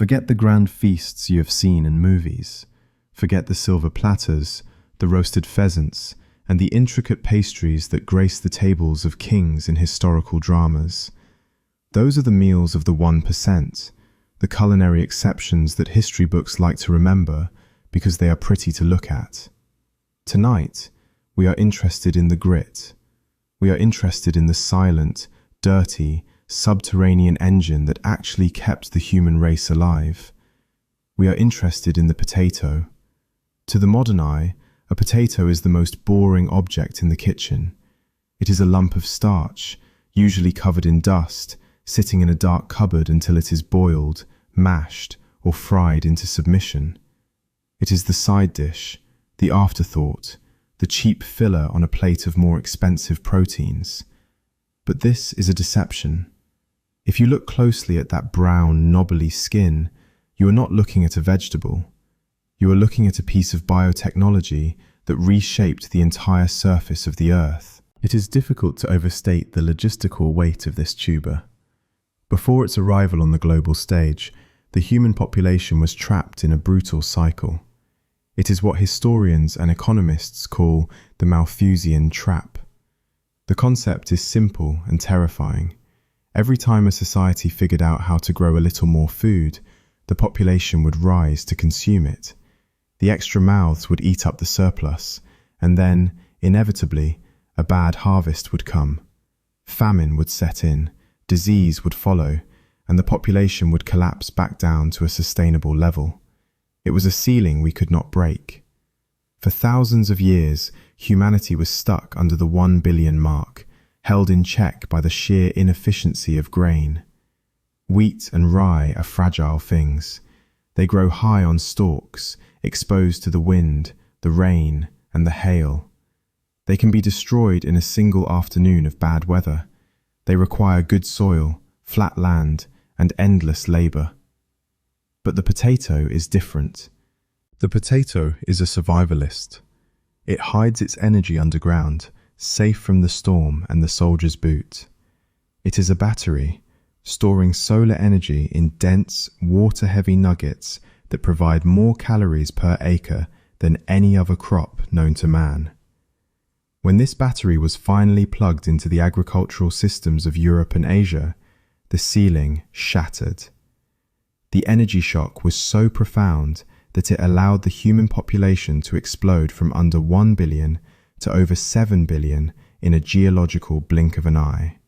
Forget the grand feasts you have seen in movies. Forget the silver platters, the roasted pheasants, and the intricate pastries that grace the tables of kings in historical dramas. Those are the meals of the 1%, the culinary exceptions that history books like to remember because they are pretty to look at. Tonight, we are interested in the grit. We are interested in the silent, dirty, subterranean engine that actually kept the human race alive. We are interested in the potato. To the modern eye, a potato is the most boring object in the kitchen. It is a lump of starch, usually covered in dust, sitting in a dark cupboard until it is boiled, mashed, or fried into submission. It is the side dish, the afterthought, the cheap filler on a plate of more expensive proteins. But this is a deception. If you look closely at that brown, knobbly skin, you are not looking at a vegetable. You are looking at a piece of biotechnology that reshaped the entire surface of the Earth. It is difficult to overstate the logistical weight of this tuber. Before its arrival on the global stage, the human population was trapped in a brutal cycle. It is what historians and economists call the Malthusian Trap. The concept is simple and terrifying. Every time a society figured out how to grow a little more food, the population would rise to consume it. The extra mouths would eat up the surplus, and then, inevitably, a bad harvest would come. Famine would set in, disease would follow, and the population would collapse back down to a sustainable level. It was a ceiling we could not break. For thousands of years, humanity was stuck under the 1 billion mark, held in check by the sheer inefficiency of grain. Wheat and rye are fragile things. They grow high on stalks, exposed to the wind, the rain, and the hail. They can be destroyed in a single afternoon of bad weather. They require good soil, flat land, and endless labor. But the potato is different. The potato is a survivalist. It hides its energy underground, safe from the storm and the soldier's boot. It is a battery, storing solar energy in dense, water-heavy nuggets that provide more calories per acre than any other crop known to man. When this battery was finally plugged into the agricultural systems of Europe and Asia, the ceiling shattered. The energy shock was so profound that it allowed the human population to explode from under 1 billion to over 7 billion in a geological blink of an eye.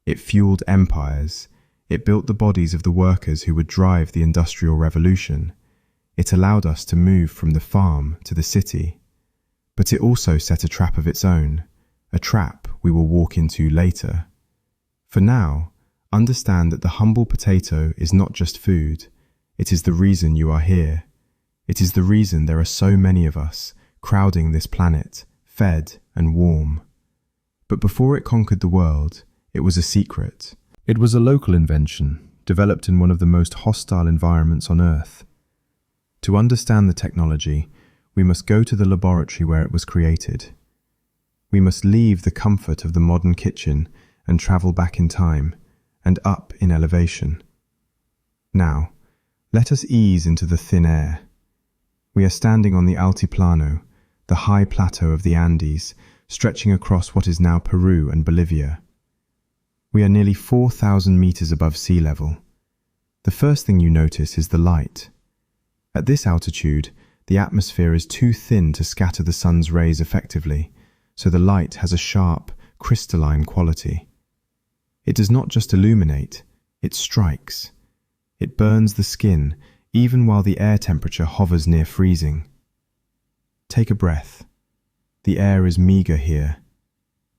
It fueled empires. It built the bodies of the workers who would drive the Industrial Revolution. It allowed us to move from the farm to the city. But it also set a trap of its own, a trap we will walk into later. For now, understand that the humble potato is not just food. It is the reason you are here. It is the reason there are so many of us crowding this planet, fed and warm. But before it conquered the world, it was a secret. It was a local invention, developed in one of the most hostile environments on Earth. To understand the technology, we must go to the laboratory where it was created. We must leave the comfort of the modern kitchen and travel back in time, and up in elevation. Now, let us ease into the thin air. We are standing on the Altiplano, the high plateau of the Andes, stretching across what is now Peru and Bolivia. We are nearly 4,000 meters above sea level. The first thing you notice is the light. At this altitude, the atmosphere is too thin to scatter the sun's rays effectively, so the light has a sharp, crystalline quality. It does not just illuminate, it strikes. It burns the skin, even while the air temperature hovers near freezing. Take a breath. The air is meager here.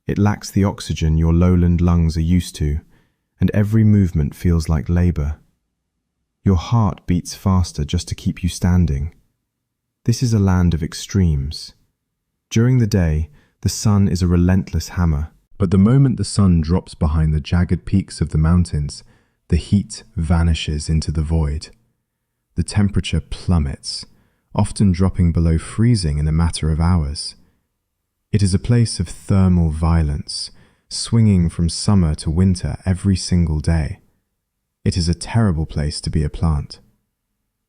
It lacks the oxygen your lowland lungs are used to, and every movement feels like labor. Your heart beats faster just to keep you standing. This is a land of extremes. During the day, the sun is a relentless hammer, but the moment the sun drops behind the jagged peaks of the mountains, the heat vanishes into the void. The temperature plummets, often dropping below freezing in a matter of hours. It is a place of thermal violence, swinging from summer to winter every single day. It is a terrible place to be a plant.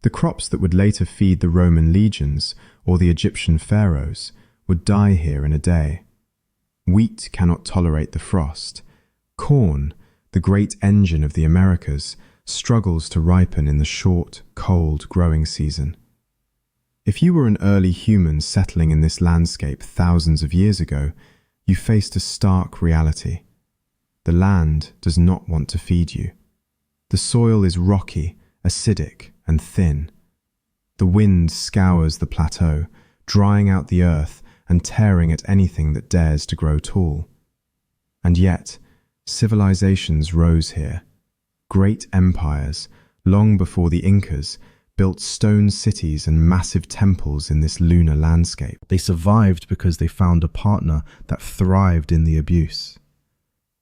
The crops that would later feed the Roman legions or the Egyptian pharaohs would die here in a day. Wheat cannot tolerate the frost. Corn, the great engine of the Americas, struggles to ripen in the short, cold growing season. If you were an early human settling in this landscape thousands of years ago, you faced a stark reality. The land does not want to feed you. The soil is rocky, acidic, and thin. The wind scours the plateau, drying out the earth and tearing at anything that dares to grow tall. And yet, civilizations rose here. Great empires, long before the Incas, built stone cities and massive temples in this lunar landscape. They survived because they found a partner that thrived in the abuse.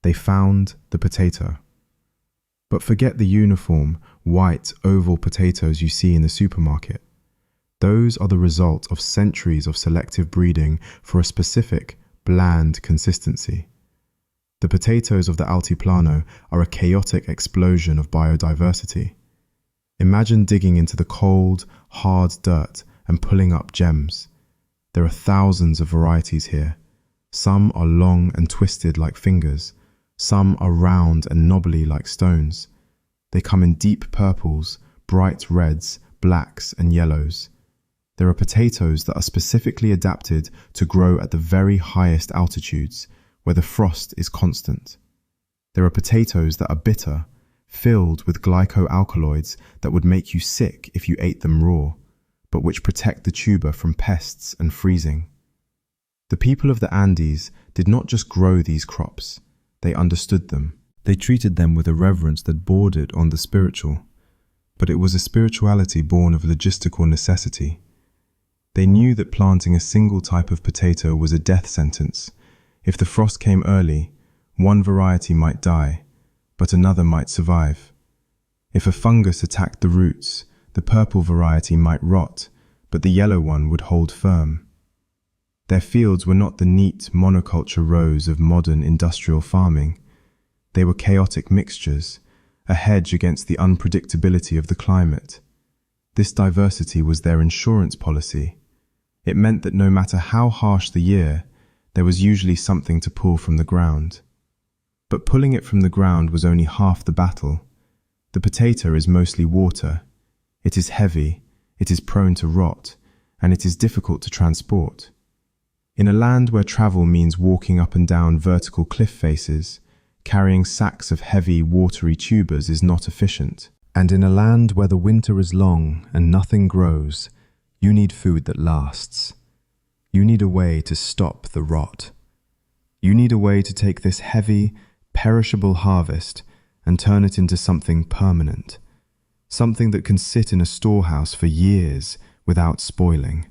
They found the potato. But forget the uniform, white, oval potatoes you see in the supermarket. Those are the result of centuries of selective breeding for a specific, bland consistency. The potatoes of the Altiplano are a chaotic explosion of biodiversity. Imagine digging into the cold, hard dirt and pulling up gems. There are thousands of varieties here. Some are long and twisted like fingers. Some are round and knobbly like stones. They come in deep purples, bright reds, blacks and yellows. There are potatoes that are specifically adapted to grow at the very highest altitudes, where the frost is constant. There are potatoes that are bitter, filled with glycoalkaloids that would make you sick if you ate them raw, but which protect the tuber from pests and freezing. The people of the Andes did not just grow these crops, they understood them. They treated them with a reverence that bordered on the spiritual, but it was a spirituality born of logistical necessity. They knew that planting a single type of potato was a death sentence. If the frost came early, one variety might die, but another might survive. If a fungus attacked the roots, the purple variety might rot, but the yellow one would hold firm. Their fields were not the neat monoculture rows of modern industrial farming. They were chaotic mixtures, a hedge against the unpredictability of the climate. This diversity was their insurance policy. It meant that no matter how harsh the year, there was usually something to pull from the ground. But pulling it from the ground was only half the battle. The potato is mostly water. It is heavy, it is prone to rot, and it is difficult to transport. In a land where travel means walking up and down vertical cliff faces, carrying sacks of heavy, watery tubers is not efficient. And in a land where the winter is long and nothing grows, you need food that lasts. You need a way to stop the rot. You need a way to take this heavy, perishable harvest and turn it into something permanent, something that can sit in a storehouse for years without spoiling.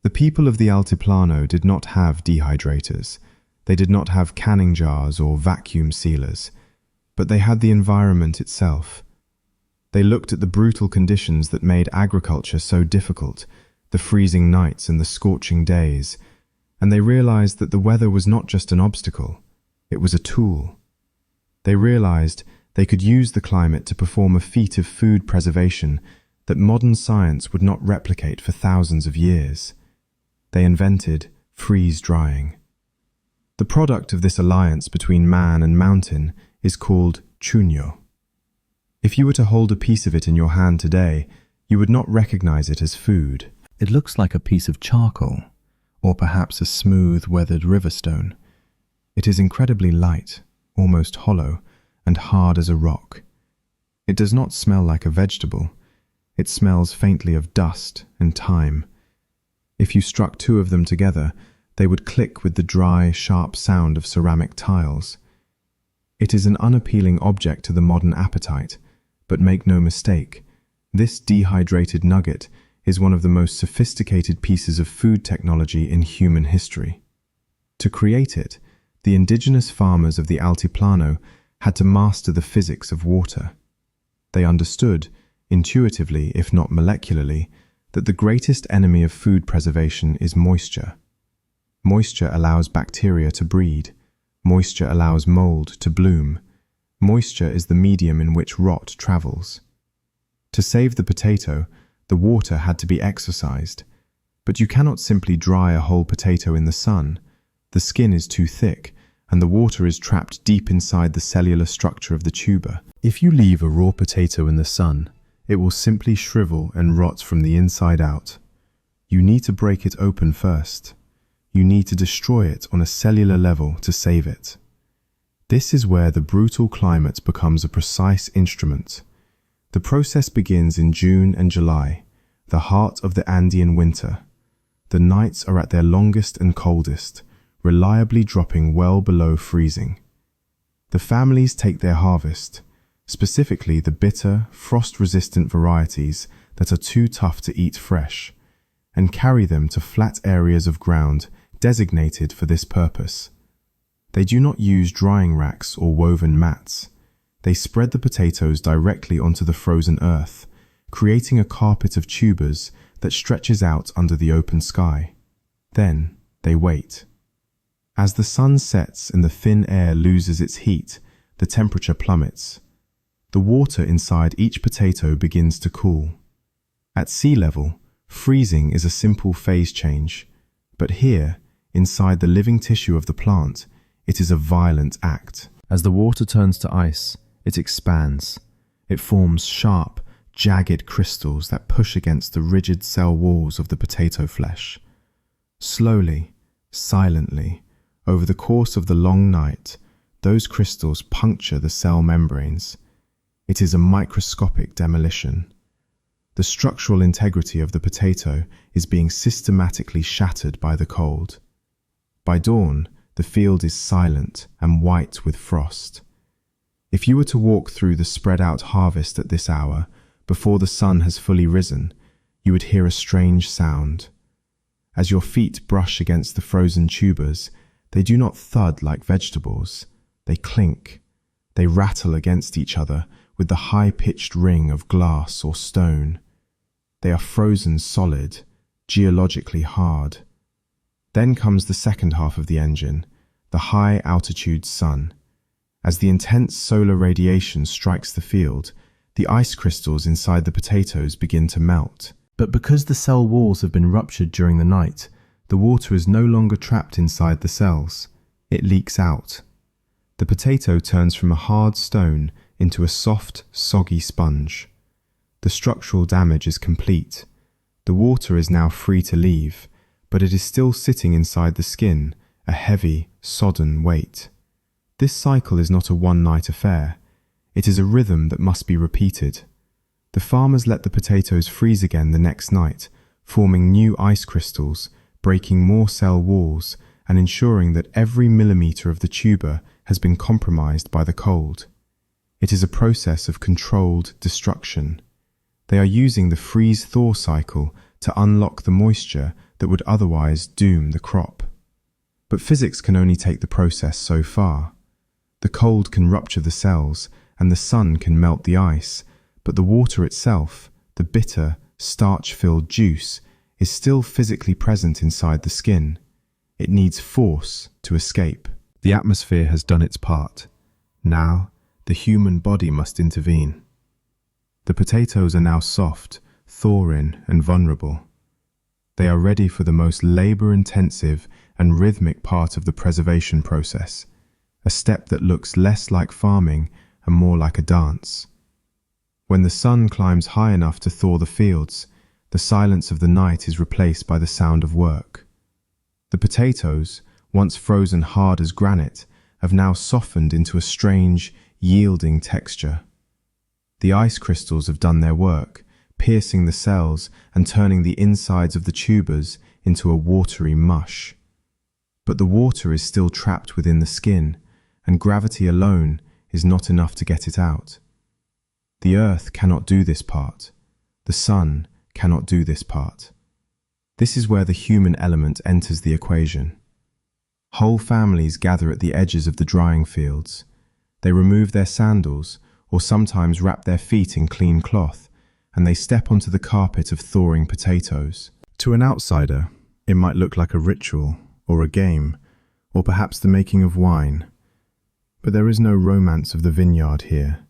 The people of the Altiplano did not have dehydrators. They did not have canning jars or vacuum sealers, but they had the environment itself. They looked at the brutal conditions that made agriculture so difficult, the freezing nights and the scorching days, and they realized that the weather was not just an obstacle, it was a tool. They realized they could use the climate to perform a feat of food preservation that modern science would not replicate for thousands of years. They invented freeze-drying. The product of this alliance between man and mountain is called chuño. If you were to hold a piece of it in your hand today, you would not recognize it as food. It looks like a piece of charcoal, or perhaps a smooth, weathered river stone. It is incredibly light, almost hollow, and hard as a rock. It does not smell like a vegetable. It smells faintly of dust and time. If you struck two of them together, they would click with the dry, sharp sound of ceramic tiles. It is an unappealing object to the modern appetite, but make no mistake, this dehydrated nugget is one of the most sophisticated pieces of food technology in human history. To create it, the indigenous farmers of the Altiplano had to master the physics of water. They understood, intuitively if not molecularly, that the greatest enemy of food preservation is moisture. Moisture allows bacteria to breed. Moisture allows mold to bloom. Moisture is the medium in which rot travels. To save the potato, The water had to be exorcised. But you cannot simply dry a whole potato in the sun. The skin is too thick, and the water is trapped deep inside the cellular structure of the tuber. If you leave a raw potato in the sun, it will simply shrivel and rot from the inside out. You need to break it open first. You need to destroy it on a cellular level to save it. This is where the brutal climate becomes a precise instrument. The process begins in June and July, the heart of the Andean winter. The nights are at their longest and coldest, reliably dropping well below freezing. The families take their harvest, specifically the bitter, frost-resistant varieties that are too tough to eat fresh, and carry them to flat areas of ground designated for this purpose. They do not use drying racks or woven mats. They spread the potatoes directly onto the frozen earth, creating a carpet of tubers that stretches out under the open sky. Then they wait. As the sun sets and the thin air loses its heat, the temperature plummets. The water inside each potato begins to cool. At sea level, freezing is a simple phase change, but here, inside the living tissue of the plant, it is a violent act. As the water turns to ice, it expands. It forms sharp, jagged crystals that push against the rigid cell walls of the potato flesh. Slowly, silently, over the course of the long night, those crystals puncture the cell membranes. It is a microscopic demolition. The structural integrity of the potato is being systematically shattered by the cold. By dawn, the field is silent and white with frost. If you were to walk through the spread-out harvest at this hour, before the sun has fully risen, you would hear a strange sound. As your feet brush against the frozen tubers, they do not thud like vegetables. They clink. They rattle against each other with the high-pitched ring of glass or stone. They are frozen solid, geologically hard. Then comes the second half of the engine, the high-altitude sun. As the intense solar radiation strikes the field, the ice crystals inside the potatoes begin to melt. But because the cell walls have been ruptured during the night, the water is no longer trapped inside the cells. It leaks out. The potato turns from a hard stone into a soft, soggy sponge. The structural damage is complete. The water is now free to leave, but it is still sitting inside the skin, a heavy, sodden weight. This cycle is not a one-night affair. It is a rhythm that must be repeated. The farmers let the potatoes freeze again the next night, forming new ice crystals, breaking more cell walls, and ensuring that every millimeter of the tuber has been compromised by the cold. It is a process of controlled destruction. They are using the freeze-thaw cycle to unlock the moisture that would otherwise doom the crop. But physics can only take the process so far. The cold can rupture the cells, and the sun can melt the ice, but the water itself, the bitter, starch-filled juice, is still physically present inside the skin. It needs force to escape. The atmosphere has done its part. Now, the human body must intervene. The potatoes are now soft, thawing, and vulnerable. They are ready for the most labor-intensive and rhythmic part of the preservation process, a step that looks less like farming and more like a dance. When the sun climbs high enough to thaw the fields, the silence of the night is replaced by the sound of work. The potatoes, once frozen hard as granite, have now softened into a strange, yielding texture. The ice crystals have done their work, piercing the cells and turning the insides of the tubers into a watery mush. But the water is still trapped within the skin, and gravity alone is not enough to get it out. The earth cannot do this part. The sun cannot do this part. This is where the human element enters the equation. Whole families gather at the edges of the drying fields. They remove their sandals, or sometimes wrap their feet in clean cloth, and they step onto the carpet of thawing potatoes. To an outsider, it might look like a ritual, or a game, or perhaps the making of wine. But there is no romance of the vineyard here.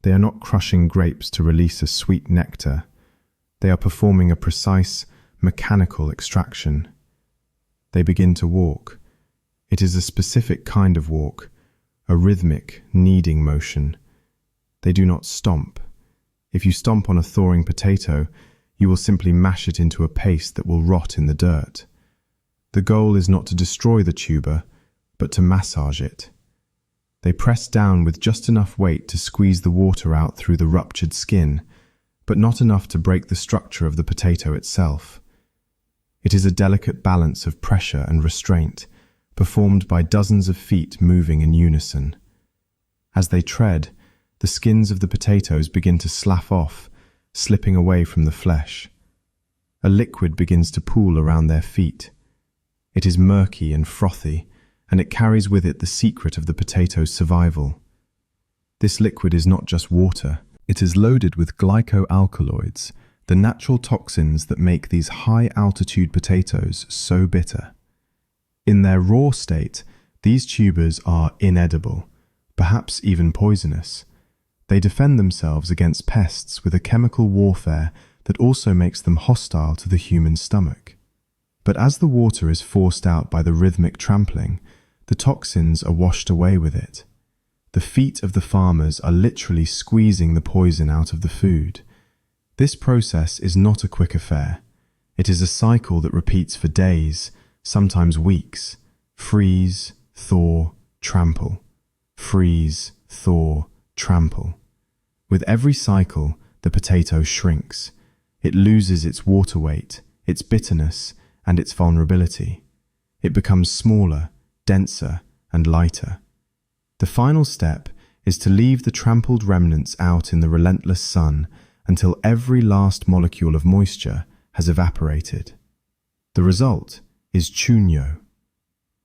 They are not crushing grapes to release a sweet nectar. They are performing a precise, mechanical extraction. They begin to walk. It is a specific kind of walk, a rhythmic, kneading motion. They do not stomp. If you stomp on a thawing potato, you will simply mash it into a paste that will rot in the dirt. The goal is not to destroy the tuber, but to massage it. They press down with just enough weight to squeeze the water out through the ruptured skin, but not enough to break the structure of the potato itself. It is a delicate balance of pressure and restraint, performed by dozens of feet moving in unison. As they tread, the skins of the potatoes begin to slough off, slipping away from the flesh. A liquid begins to pool around their feet. It is murky and frothy, and it carries with it the secret of the potato's survival. This liquid is not just water. It is loaded with glycoalkaloids, the natural toxins that make these high-altitude potatoes so bitter. In their raw state, these tubers are inedible, perhaps even poisonous. They defend themselves against pests with a chemical warfare that also makes them hostile to the human stomach. But as the water is forced out by the rhythmic trampling, the toxins are washed away with it. The feet of the farmers are literally squeezing the poison out of the food. This process is not a quick affair. It is a cycle that repeats for days, sometimes weeks. Freeze, thaw, trample. Freeze, thaw, trample. With every cycle, the potato shrinks. It loses its water weight, its bitterness, and its vulnerability. It becomes smaller, denser, and lighter. The final step is to leave the trampled remnants out in the relentless sun until every last molecule of moisture has evaporated. The result is chunyo.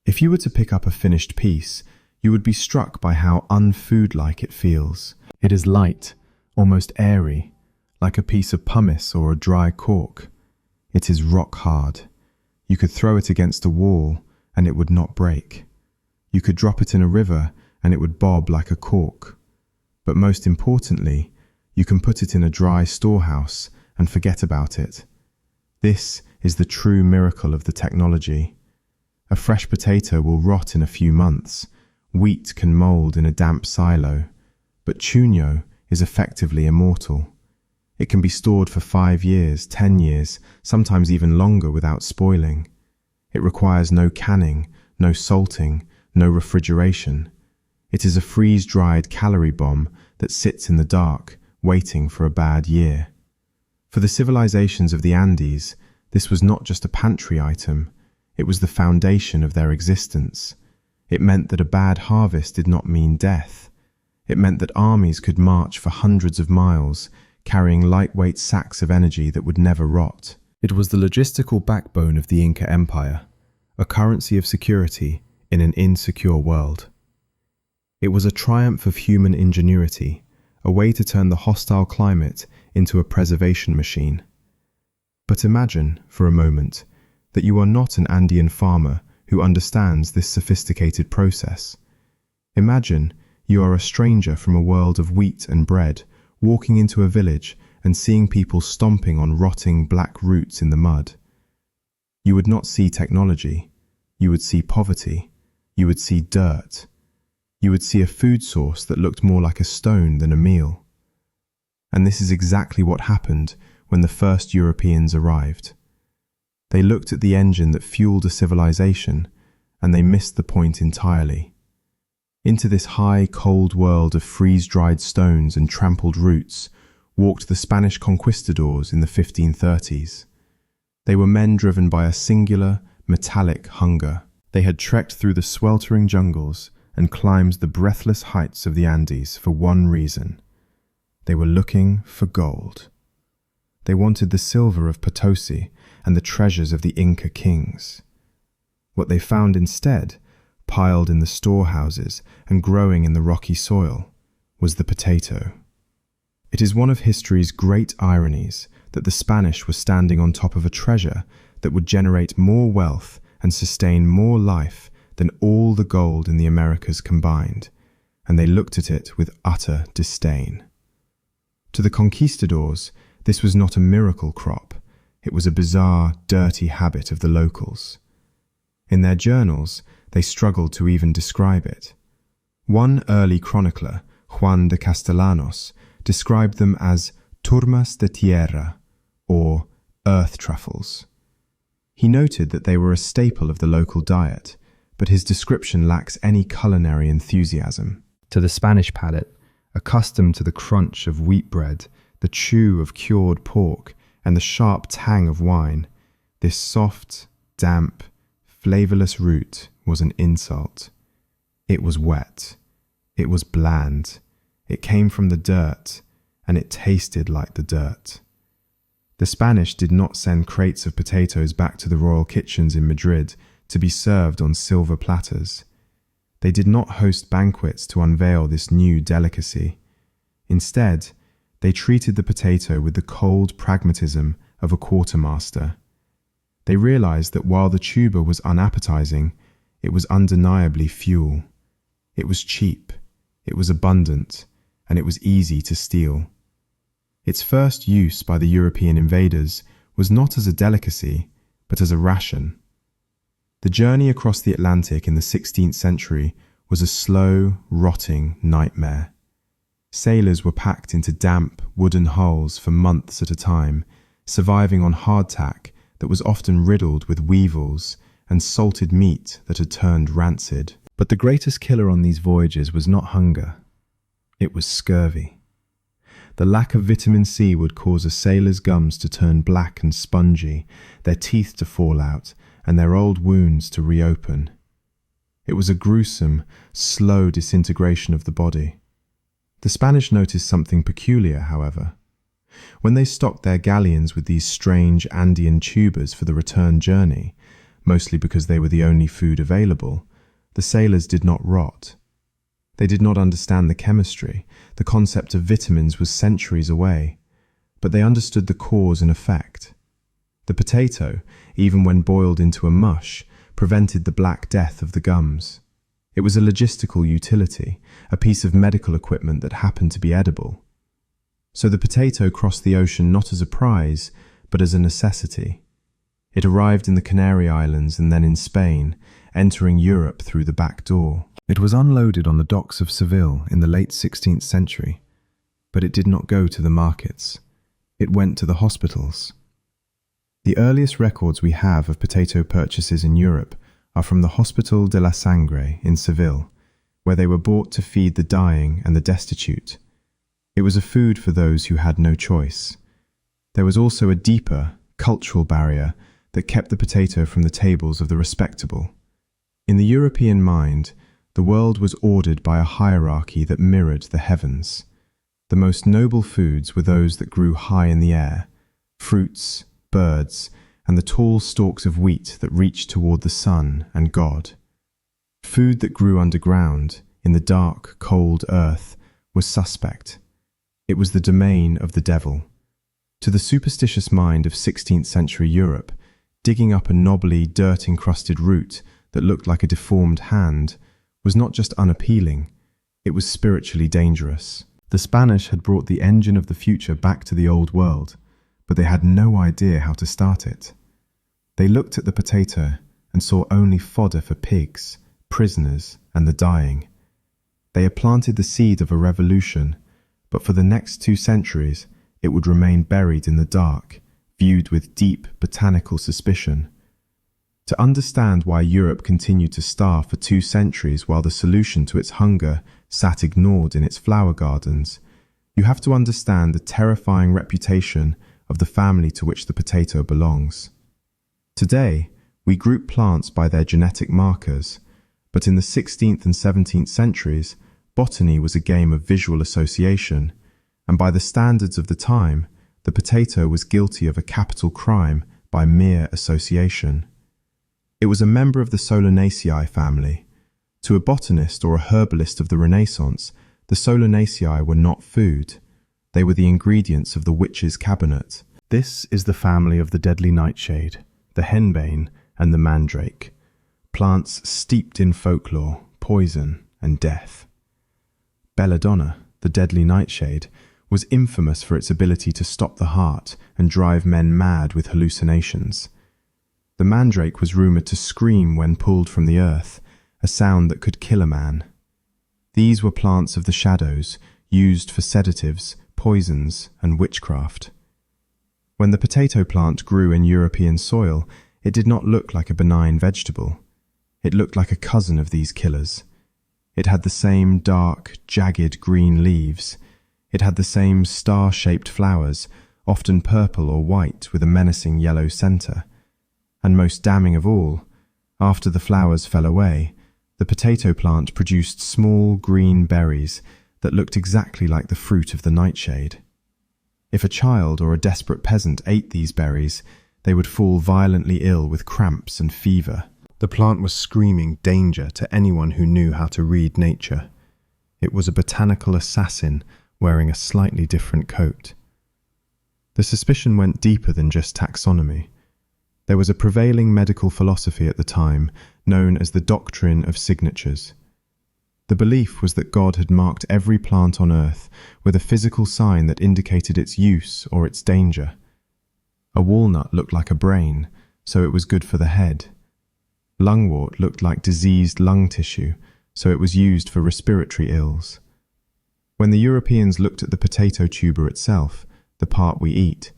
If you were to pick up a finished piece, you would be struck by how unfood-like it feels. It is light, almost airy, like a piece of pumice or a dry cork. It is rock hard. You could throw it against a wall and it would not break. You could drop it in a river and it would bob like a cork. But most importantly, you can put it in a dry storehouse and forget about it. This is the true miracle of the technology. A fresh potato will rot in a few months. Wheat can mold in a damp silo. But chunyo is effectively immortal. It can be stored for 5 years, 10 years, sometimes even longer without spoiling. It requires no canning, no salting, no refrigeration. It is a freeze-dried calorie bomb that sits in the dark, waiting for a bad year. For the civilizations of the Andes, this was not just a pantry item, it was the foundation of their existence. It meant that a bad harvest did not mean death. It meant that armies could march for hundreds of miles, carrying lightweight sacks of energy that would never rot. It was the logistical backbone of the Inca Empire, a currency of security in an insecure world. It was a triumph of human ingenuity, a way to turn the hostile climate into a preservation machine. But imagine, for a moment, that you are not an Andean farmer who understands this sophisticated process. Imagine you are a stranger from a world of wheat and bread, walking into a village and seeing people stomping on rotting black roots in the mud. You would not see technology. You would see poverty. You would see dirt. You would see a food source that looked more like a stone than a meal. And this is exactly what happened when the first Europeans arrived. They looked at the engine that fueled a civilization, and they missed the point entirely. Into this high, cold world of freeze-dried stones and trampled roots walked the Spanish conquistadors in the 1530s. They were men driven by a singular, metallic hunger. They had trekked through the sweltering jungles and climbed the breathless heights of the Andes for one reason. They were looking for gold. They wanted the silver of Potosi and the treasures of the Inca kings. What they found instead, piled in the storehouses and growing in the rocky soil, was the potato. It is one of history's great ironies that the Spanish were standing on top of a treasure that would generate more wealth and sustain more life than all the gold in the Americas combined, and they looked at it with utter disdain. To the conquistadors, This was not a miracle crop. It was a bizarre, dirty habit of the locals. In their journals, they struggled to even describe it. One early chronicler, Juan de Castellanos, described them as turmas de tierra, or earth truffles. He noted that they were a staple of the local diet, but his description lacks any culinary enthusiasm. To the Spanish palate, accustomed to the crunch of wheat bread, the chew of cured pork, and the sharp tang of wine, this soft, damp, flavourless root was an insult. It was wet. It was bland. It came from the dirt, and it tasted like the dirt. The Spanish did not send crates of potatoes back to the royal kitchens in Madrid to be served on silver platters. They did not host banquets to unveil this new delicacy. Instead, they treated the potato with the cold pragmatism of a quartermaster. They realized that while the tuber was unappetizing, it was undeniably fuel. It was cheap, it was abundant, and it was easy to steal. Its first use by the European invaders was not as a delicacy, but as a ration. The journey across the Atlantic in the 16th century was a slow, rotting nightmare. Sailors were packed into damp, wooden hulls for months at a time, surviving on hardtack that was often riddled with weevils and salted meat that had turned rancid. But the greatest killer on these voyages was not hunger. It was scurvy. The lack of vitamin C would cause a sailor's gums to turn black and spongy, their teeth to fall out, and their old wounds to reopen. It was a gruesome, slow disintegration of the body. The Spanish noticed something peculiar, however. When they stocked their galleons with these strange Andean tubers for the return journey, mostly because they were the only food available, the sailors did not rot. They did not understand the chemistry. The concept of vitamins was centuries away, but they understood the cause and effect. The potato, even when boiled into a mush, prevented the black death of the gums. It was a logistical utility, a piece of medical equipment that happened to be edible. So the potato crossed the ocean not as a prize, but as a necessity. It arrived in the Canary Islands and then in Spain, entering Europe through the back door. It was unloaded on the docks of Seville in the late 16th century, but it did not go to the markets. It went to the hospitals. The earliest records we have of potato purchases in Europe are from the Hospital de la Sangre in Seville, where they were bought to feed the dying and the destitute. It was a food for those who had no choice. There was also a deeper, cultural barrier that kept the potato from the tables of the respectable. In the European mind, the world was ordered by a hierarchy that mirrored the heavens. The most noble foods were those that grew high in the air, fruits, birds, and the tall stalks of wheat that reached toward the sun and God. Food that grew underground, in the dark, cold earth, was suspect. It was the domain of the devil. To the superstitious mind of 16th century Europe, digging up a knobbly, dirt-encrusted root that looked like a deformed hand was not just unappealing, it was spiritually dangerous. The Spanish had brought the engine of the future back to the old world, but they had no idea how to start it. They looked at the potato and saw only fodder for pigs, prisoners, and the dying. They had planted the seed of a revolution, but for the next 2 centuries, it would remain buried in the dark, viewed with deep botanical suspicion. To understand why Europe continued to starve for 2 centuries while the solution to its hunger sat ignored in its flower gardens, you have to understand the terrifying reputation of the family to which the potato belongs. Today, we group plants by their genetic markers, but in the 16th and 17th centuries, botany was a game of visual association, and by the standards of the time, the potato was guilty of a capital crime by mere association. It was a member of the Solanaceae family. To a botanist or a herbalist of the Renaissance, the Solanaceae were not food. They were the ingredients of the witch's cabinet. This is the family of the deadly nightshade, the henbane, and the mandrake, plants steeped in folklore, poison, and death. Belladonna, the deadly nightshade, was infamous for its ability to stop the heart and drive men mad with hallucinations. The mandrake was rumored to scream when pulled from the earth, a sound that could kill a man. These were plants of the shadows, used for sedatives, poisons, and witchcraft. When the potato plant grew in European soil, it did not look like a benign vegetable. It looked like a cousin of these killers. It had the same dark, jagged green leaves. It had the same star-shaped flowers, often purple or white with a menacing yellow center. And most damning of all, after the flowers fell away, the potato plant produced small green berries that looked exactly like the fruit of the nightshade. If a child or a desperate peasant ate these berries, they would fall violently ill with cramps and fever. The plant was screaming danger to anyone who knew how to read nature. It was a botanical assassin wearing a slightly different coat. The suspicion went deeper than just taxonomy. There was a prevailing medical philosophy at the time known as the doctrine of signatures. The belief was that God had marked every plant on earth with a physical sign that indicated its use or its danger. A walnut looked like a brain, so it was good for the head. Lungwort looked like diseased lung tissue, so it was used for respiratory ills. When the Europeans looked at the potato tuber itself, the part we eat,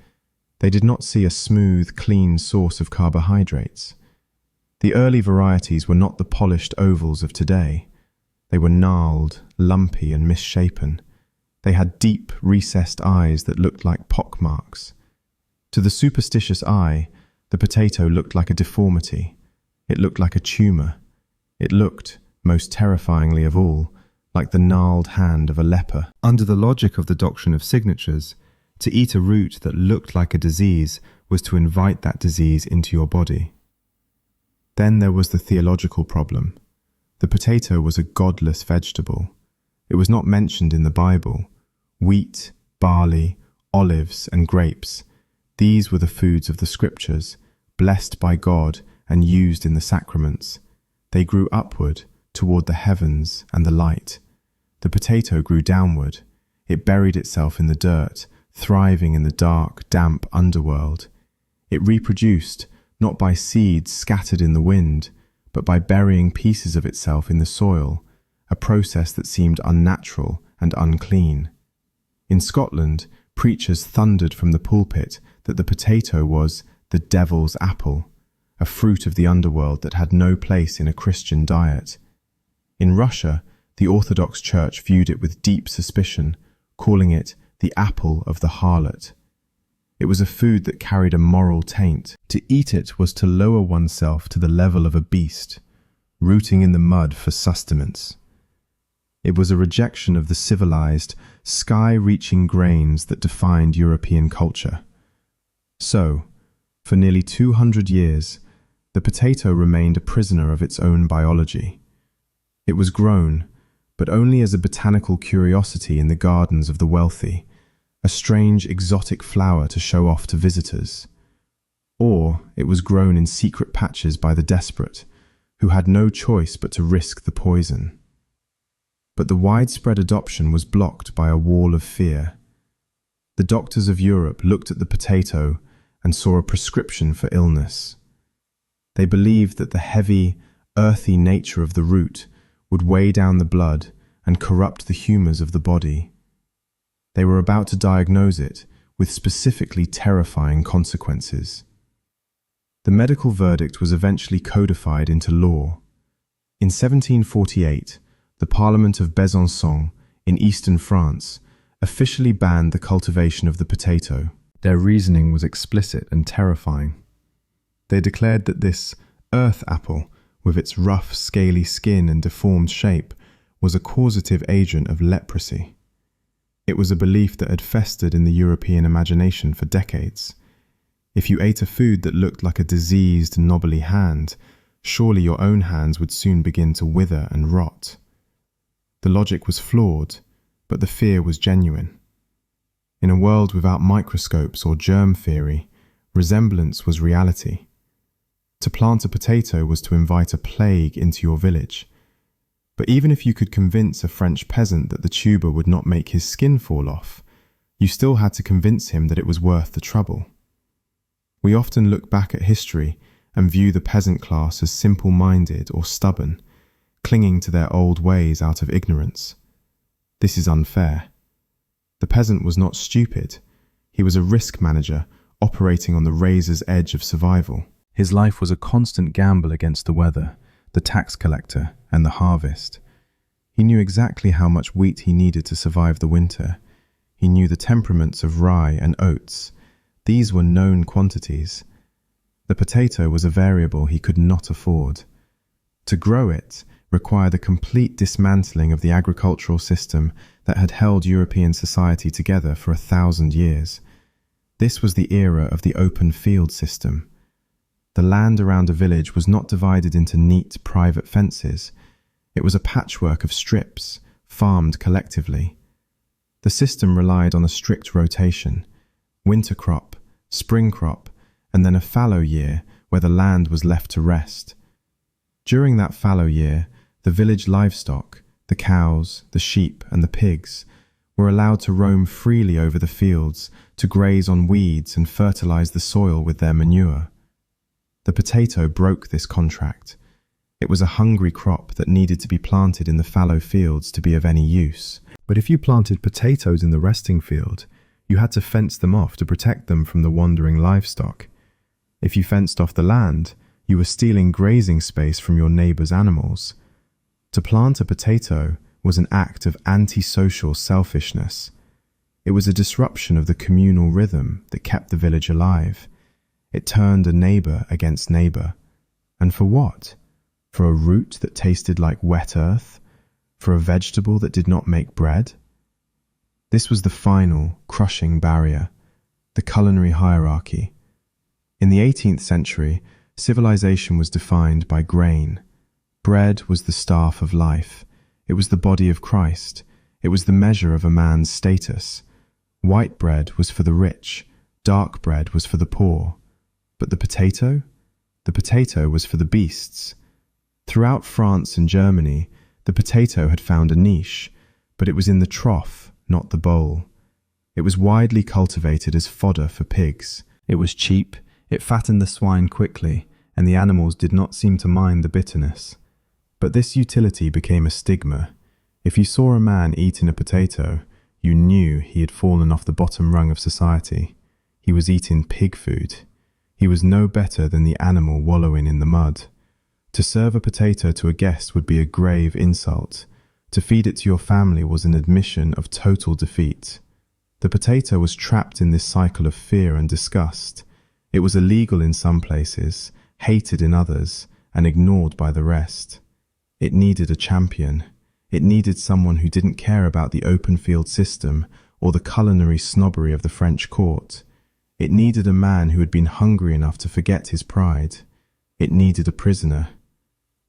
they did not see a smooth, clean source of carbohydrates. The early varieties were not the polished ovals of today. They were gnarled, lumpy, and misshapen. They had deep, recessed eyes that looked like pockmarks. To the superstitious eye, the potato looked like a deformity. It looked like a tumor. It looked, most terrifyingly of all, like the gnarled hand of a leper. Under the logic of the doctrine of signatures, to eat a root that looked like a disease was to invite that disease into your body. Then there was the theological problem. The potato was a godless vegetable. It was not mentioned in the Bible. Wheat, barley, olives, and grapes, these were the foods of the scriptures, blessed by God and used in the sacraments. They grew upward, toward the heavens and the light. The potato grew downward. It buried itself in the dirt, thriving in the dark, damp underworld. It reproduced, not by seeds scattered in the wind, but by burying pieces of itself in the soil, a process that seemed unnatural and unclean. In Scotland, preachers thundered from the pulpit that the potato was the devil's apple, a fruit of the underworld that had no place in a Christian diet. In Russia, the Orthodox Church viewed it with deep suspicion, calling it the apple of the harlot. It was a food that carried a moral taint. To eat it was to lower oneself to the level of a beast, rooting in the mud for sustenance. It was a rejection of the civilized, sky-reaching grains that defined European culture. So, for nearly 200 years, the potato remained a prisoner of its own biology. It was grown, but only as a botanical curiosity in the gardens of the wealthy, a strange exotic flower to show off to visitors. Or it was grown in secret patches by the desperate, who had no choice but to risk the poison. But the widespread adoption was blocked by a wall of fear. The doctors of Europe looked at the potato and saw a prescription for illness. They believed that the heavy, earthy nature of the root would weigh down the blood and corrupt the humors of the body. They were about to diagnose it with specifically terrifying consequences. The medical verdict was eventually codified into law. In 1748, the Parliament of Besançon in eastern France officially banned the cultivation of the potato. Their reasoning was explicit and terrifying. They declared that this earth apple, with its rough, scaly skin and deformed shape, was a causative agent of leprosy. It was a belief that had festered in the European imagination for decades. If you ate a food that looked like a diseased, knobbly hand, surely your own hands would soon begin to wither and rot. The logic was flawed, but the fear was genuine. In a world without microscopes or germ theory, resemblance was reality. To plant a potato was to invite a plague into your village. But even if you could convince a French peasant that the tuber would not make his skin fall off, You still had to convince him that it was worth the trouble. We often look back at history and view the peasant class as simple-minded or stubborn, clinging to their old ways out of ignorance. This is unfair. The peasant was not stupid. He was a risk manager operating on the razor's edge of survival. His life was a constant gamble against the weather, the tax collector, and the harvest. He knew exactly how much wheat he needed to survive the winter. He knew the temperaments of rye and oats. These were known quantities. The potato was a variable he could not afford. To grow it required the complete dismantling of the agricultural system that had held European society together for 1,000 years. This was the era of the open field system. The land around a village was not divided into neat private fences. It was a patchwork of strips, farmed collectively. The system relied on a strict rotation: winter crop, spring crop, and then a fallow year where the land was left to rest. During that fallow year, the village livestock, the cows, the sheep, and the pigs, were allowed to roam freely over the fields to graze on weeds and fertilize the soil with their manure. The potato broke this contract. It was a hungry crop that needed to be planted in the fallow fields to be of any use. But if you planted potatoes in the resting field, you had to fence them off to protect them from the wandering livestock. If you fenced off the land, you were stealing grazing space from your neighbor's animals. To plant a potato was an act of antisocial selfishness. It was a disruption of the communal rhythm that kept the village alive. It turned a neighbor against neighbor. And for what? For a root that tasted like wet earth? For a vegetable that did not make bread? This was the final, crushing barrier, the culinary hierarchy. In the 18th century, civilization was defined by grain. Bread was the staff of life. It was the body of Christ. It was the measure of a man's status. White bread was for the rich. Dark bread was for the poor. But the potato? The potato was for the beasts. Throughout France and Germany, the potato had found a niche, but it was in the trough, not the bowl. It was widely cultivated as fodder for pigs. It was cheap, it fattened the swine quickly, and the animals did not seem to mind the bitterness. But this utility became a stigma. If you saw a man eating a potato, you knew he had fallen off the bottom rung of society. He was eating pig food. He was no better than the animal wallowing in the mud. To serve a potato to a guest would be a grave insult. To feed it to your family was an admission of total defeat. The potato was trapped in this cycle of fear and disgust. It was illegal in some places, hated in others, and ignored by the rest. It needed a champion. It needed someone who didn't care about the open field system or the culinary snobbery of the French court. It needed a man who had been hungry enough to forget his pride. It needed a prisoner.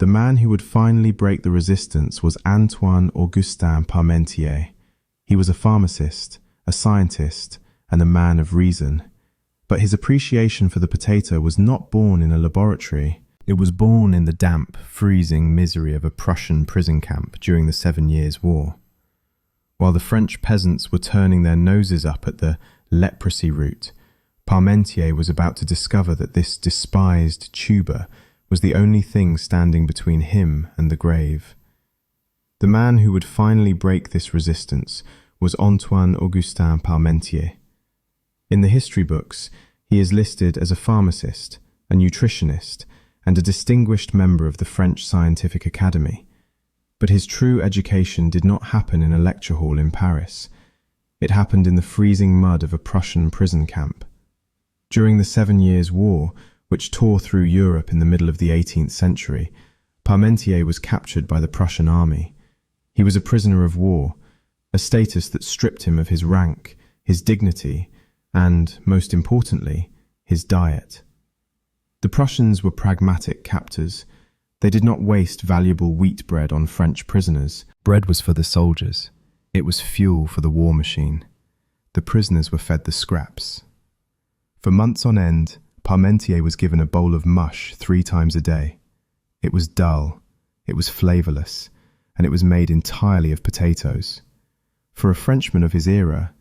The man who would finally break the resistance was Antoine Augustin Parmentier. He was a pharmacist, a scientist, and a man of reason. But his appreciation for the potato was not born in a laboratory. It was born in the damp, freezing misery of a Prussian prison camp during the 7 Years' War. While the French peasants were turning their noses up at the leprosy root, Parmentier was about to discover that this despised tuber was the only thing standing between him and the grave. The man who would finally break this resistance was Antoine Augustin Parmentier. In the history books, he is listed as a pharmacist, a nutritionist, and a distinguished member of the French Scientific Academy. But his true education did not happen in a lecture hall in Paris. It happened in the freezing mud of a Prussian prison camp. During the 7 Years' War, which tore through Europe in the middle of the 18th century, Parmentier was captured by the Prussian army. He was a prisoner of war, a status that stripped him of his rank, his dignity, and, most importantly, his diet. The Prussians were pragmatic captors. They did not waste valuable wheat bread on French prisoners. Bread was for the soldiers. It was fuel for the war machine. The prisoners were fed the scraps. For months on end, Parmentier was given a bowl of mush 3 times a day. It was dull, it was flavourless, and it was made entirely of potatoes. For a Frenchman of his era,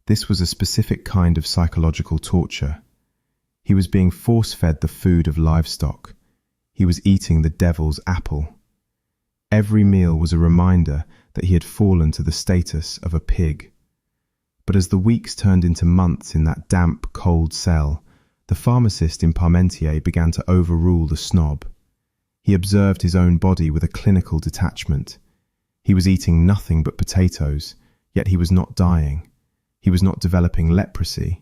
This was a specific kind of psychological torture. He was being force-fed the food of livestock. He was eating the devil's apple. Every meal was a reminder that he had fallen to the status of a pig. But as the weeks turned into months in that damp, cold cell, the pharmacist in Parmentier began to overrule the snob. He observed his own body with a clinical detachment. He was eating nothing but potatoes, yet he was not dying. He was not developing leprosy.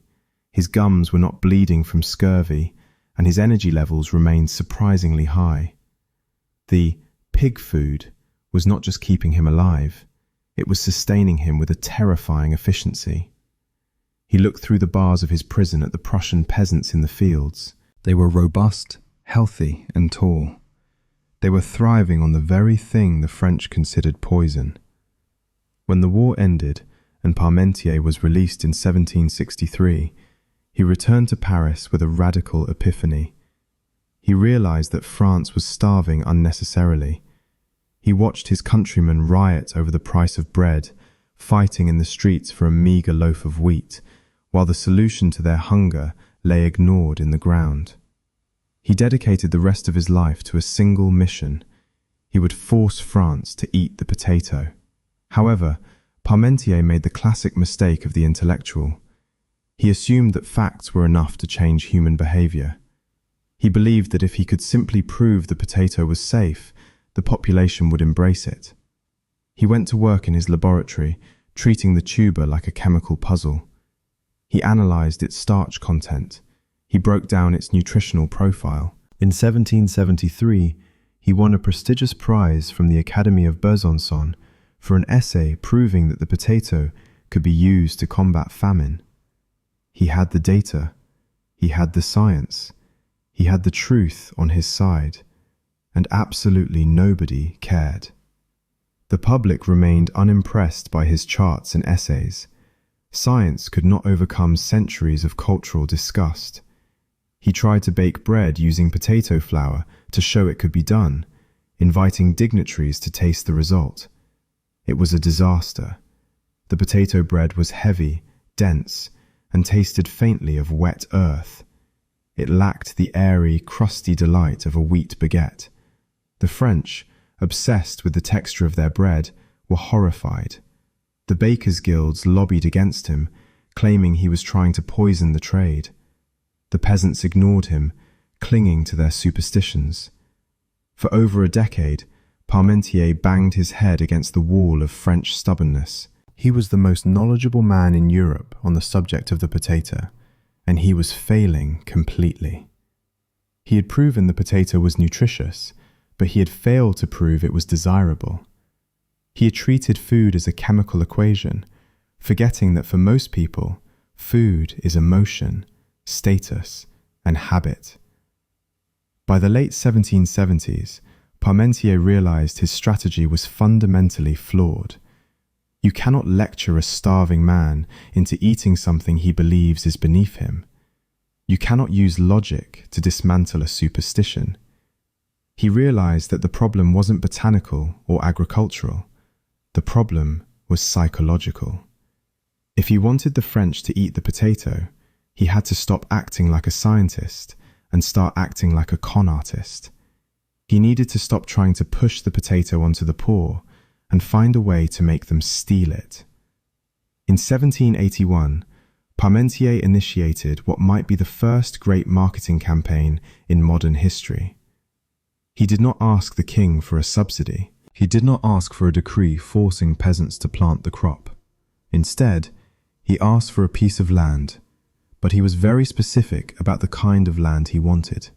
His gums were not bleeding from scurvy, and his energy levels remained surprisingly high. The pig food was not just keeping him alive, it was sustaining him with a terrifying efficiency. He looked through the bars of his prison at the Prussian peasants in the fields. They were robust, healthy, and tall. They were thriving on the very thing the French considered poison. When the war ended and Parmentier was released in 1763, he returned to Paris with a radical epiphany. He realized that France was starving unnecessarily. He watched his countrymen riot over the price of bread, fighting in the streets for a meager loaf of wheat, while the solution to their hunger lay ignored in the ground. He dedicated the rest of his life to a single mission. He would force France to eat the potato. However, Parmentier made the classic mistake of the intellectual. He assumed that facts were enough to change human behavior. He believed that if he could simply prove the potato was safe, the population would embrace it. He went to work in his laboratory, treating the tuber like a chemical puzzle. He analyzed its starch content. He broke down its nutritional profile. In 1773, he won a prestigious prize from the Academy of Besançon for an essay proving that the potato could be used to combat famine. He had the data. He had the science. He had the truth on his side. And absolutely nobody cared. The public remained unimpressed by his charts and essays. Science could not overcome centuries of cultural disgust. He tried to bake bread using potato flour to show it could be done, inviting dignitaries to taste the result. It was a disaster. The potato bread was heavy, dense, and tasted faintly of wet earth. It lacked the airy, crusty delight of a wheat baguette. The French, obsessed with the texture of their bread, were horrified. The bakers' guilds lobbied against him, claiming he was trying to poison the trade. The peasants ignored him, clinging to their superstitions. For over a decade, Parmentier banged his head against the wall of French stubbornness. He was the most knowledgeable man in Europe on the subject of the potato, and he was failing completely. He had proven the potato was nutritious, but he had failed to prove it was desirable. He had treated food as a chemical equation, forgetting that for most people, food is emotion, status, and habit. By the late 1770s, Parmentier realized his strategy was fundamentally flawed. You cannot lecture a starving man into eating something he believes is beneath him. You cannot use logic to dismantle a superstition. He realized that the problem wasn't botanical or agricultural. The problem was psychological. If he wanted the French to eat the potato, he had to stop acting like a scientist and start acting like a con artist. He needed to stop trying to push the potato onto the poor and find a way to make them steal it. In 1781, Parmentier initiated what might be the first great marketing campaign in modern history. He did not ask the king for a subsidy. He did not ask for a decree forcing peasants to plant the crop. Instead, he asked for a piece of land, but he was very specific about the kind of land he wanted.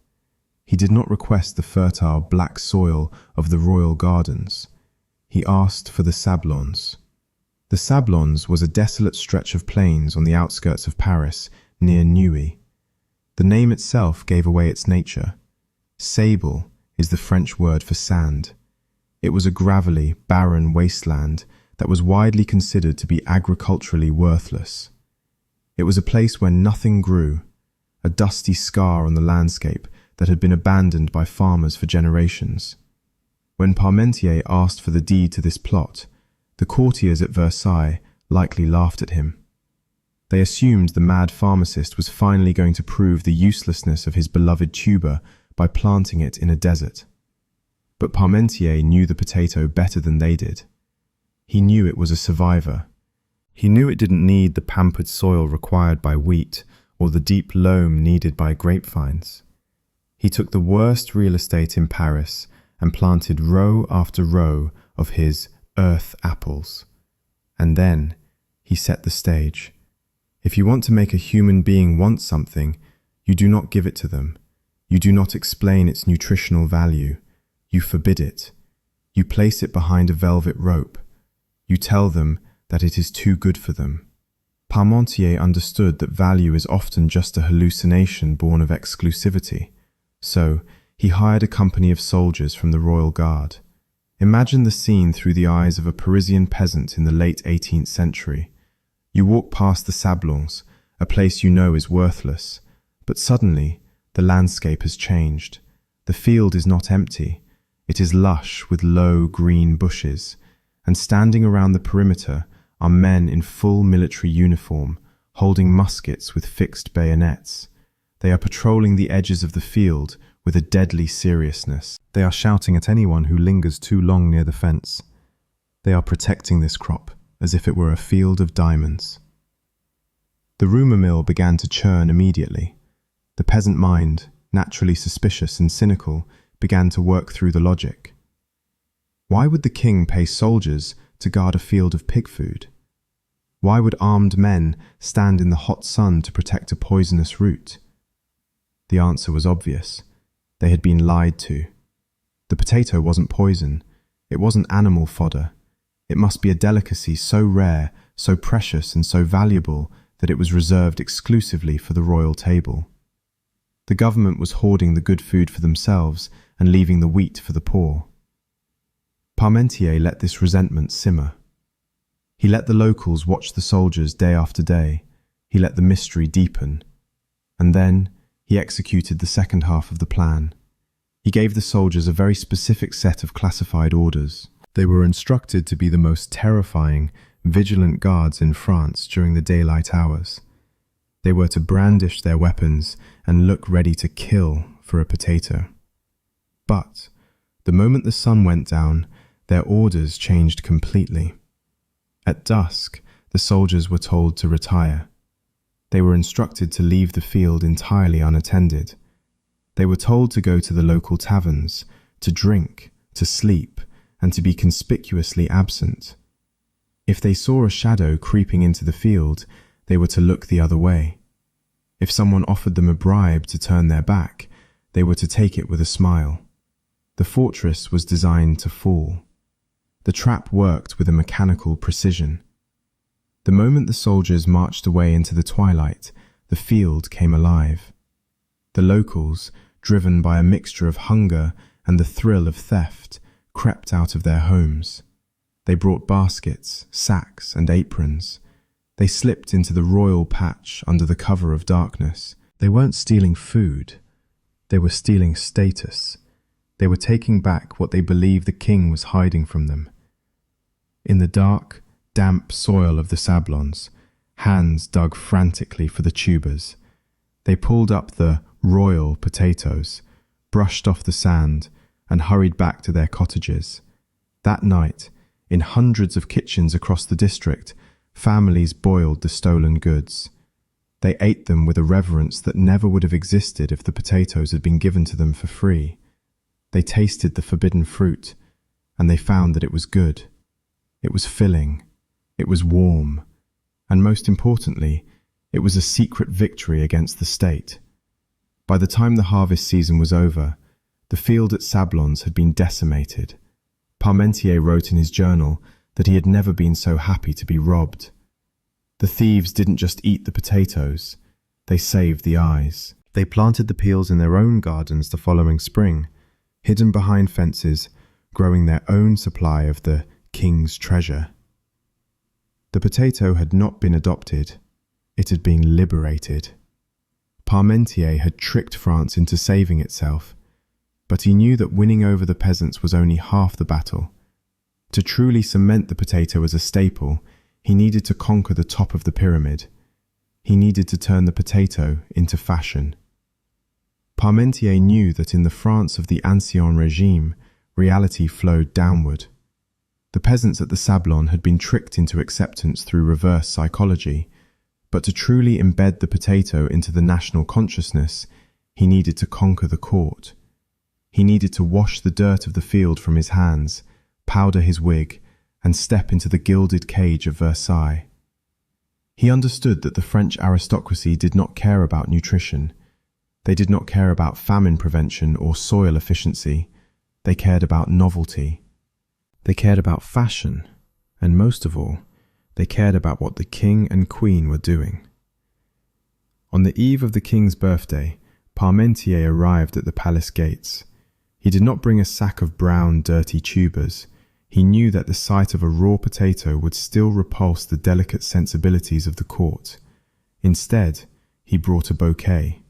He did not request the fertile black soil of the royal gardens. He asked for the sablons. The sablons was a desolate stretch of plains on the outskirts of Paris, near Neuilly. The name itself gave away its nature. Sable is the French word for sand. It was a gravelly, barren wasteland that was widely considered to be agriculturally worthless. It was a place where nothing grew, a dusty scar on the landscape that had been abandoned by farmers for generations. When Parmentier asked for the deed to this plot, the courtiers at Versailles likely laughed at him. They assumed the mad pharmacist was finally going to prove the uselessness of his beloved tuber by planting it in a desert. But Parmentier knew the potato better than they did. He knew it was a survivor. He knew it didn't need the pampered soil required by wheat or the deep loam needed by grapevines. He took the worst real estate in Paris and planted row after row of his earth apples. And then he set the stage. If you want to make a human being want something, you do not give it to them. You do not explain its nutritional value. You forbid it. You place it behind a velvet rope. You tell them that it is too good for them. Parmentier understood that value is often just a hallucination born of exclusivity. So, he hired a company of soldiers from the Royal Guard. Imagine the scene through the eyes of a Parisian peasant in the late 18th century. You walk past the Sablons, a place you know is worthless, but suddenly the landscape has changed. The field is not empty. It is lush with low green bushes, and standing around the perimeter are men in full military uniform, holding muskets with fixed bayonets. They are patrolling the edges of the field with a deadly seriousness. They are shouting at anyone who lingers too long near the fence. They are protecting this crop as if it were a field of diamonds. The rumour mill began to churn immediately. The peasant mind, naturally suspicious and cynical, began to work through the logic. Why would the king pay soldiers to guard a field of pig food? Why would armed men stand in the hot sun to protect a poisonous root? The answer was obvious. They had been lied to. The potato wasn't poison. It wasn't animal fodder. It must be a delicacy so rare, so precious, and so valuable that it was reserved exclusively for the royal table. The government was hoarding the good food for themselves and leaving the wheat for the poor. Parmentier let this resentment simmer. He let the locals watch the soldiers day after day. He let the mystery deepen. And then he executed the second half of the plan. He gave the soldiers a very specific set of classified orders. They were instructed to be the most terrifying, vigilant guards in France during the daylight hours. They were to brandish their weapons and look ready to kill for a potato. But the moment the sun went down, their orders changed completely. At dusk, the soldiers were told to retire. They were instructed to leave the field entirely unattended. They were told to go to the local taverns, to drink, to sleep, and to be conspicuously absent. If they saw a shadow creeping into the field, they were to look the other way. If someone offered them a bribe to turn their back, they were to take it with a smile. The fortress was designed to fall. The trap worked with a mechanical precision. The moment the soldiers marched away into the twilight, the field came alive. The locals, driven by a mixture of hunger and the thrill of theft, crept out of their homes. They brought baskets, sacks, and aprons. They slipped into the royal patch under the cover of darkness. They weren't stealing food. They were stealing status. They were taking back what they believed the king was hiding from them. In the dark, damp soil of the Sablons, hands dug frantically for the tubers. They pulled up the royal potatoes, brushed off the sand, and hurried back to their cottages. That night, in hundreds of kitchens across the district, families boiled the stolen goods. They ate them with a reverence that never would have existed if the potatoes had been given to them for free. They tasted the forbidden fruit, and they found that it was good. It was filling. It was warm. And most importantly, it was a secret victory against the state. By the time the harvest season was over, the field at Sablons had been decimated. Parmentier wrote in his journal that he had never been so happy to be robbed. The thieves didn't just eat the potatoes, they saved the eyes. They planted the peels in their own gardens the following spring, hidden behind fences, growing their own supply of the king's treasure. The potato had not been adopted, it had been liberated. Parmentier had tricked France into saving itself, but he knew that winning over the peasants was only half the battle. To truly cement the potato as a staple, he needed to conquer the top of the pyramid. He needed to turn the potato into fashion. Parmentier knew that in the France of the Ancien Regime, reality flowed downward. The peasants at the Sablon had been tricked into acceptance through reverse psychology, but to truly embed the potato into the national consciousness, he needed to conquer the court. He needed to wash the dirt of the field from his hands, powder his wig, and step into the gilded cage of Versailles. He understood that the French aristocracy did not care about nutrition. They did not care about famine prevention or soil efficiency. They cared about novelty. They cared about fashion, and most of all, they cared about what the king and queen were doing. On the eve of the king's birthday, Parmentier arrived at the palace gates. He did not bring a sack of brown, dirty tubers. He knew that the sight of a raw potato would still repulse the delicate sensibilities of the court. Instead, he brought a bouquet.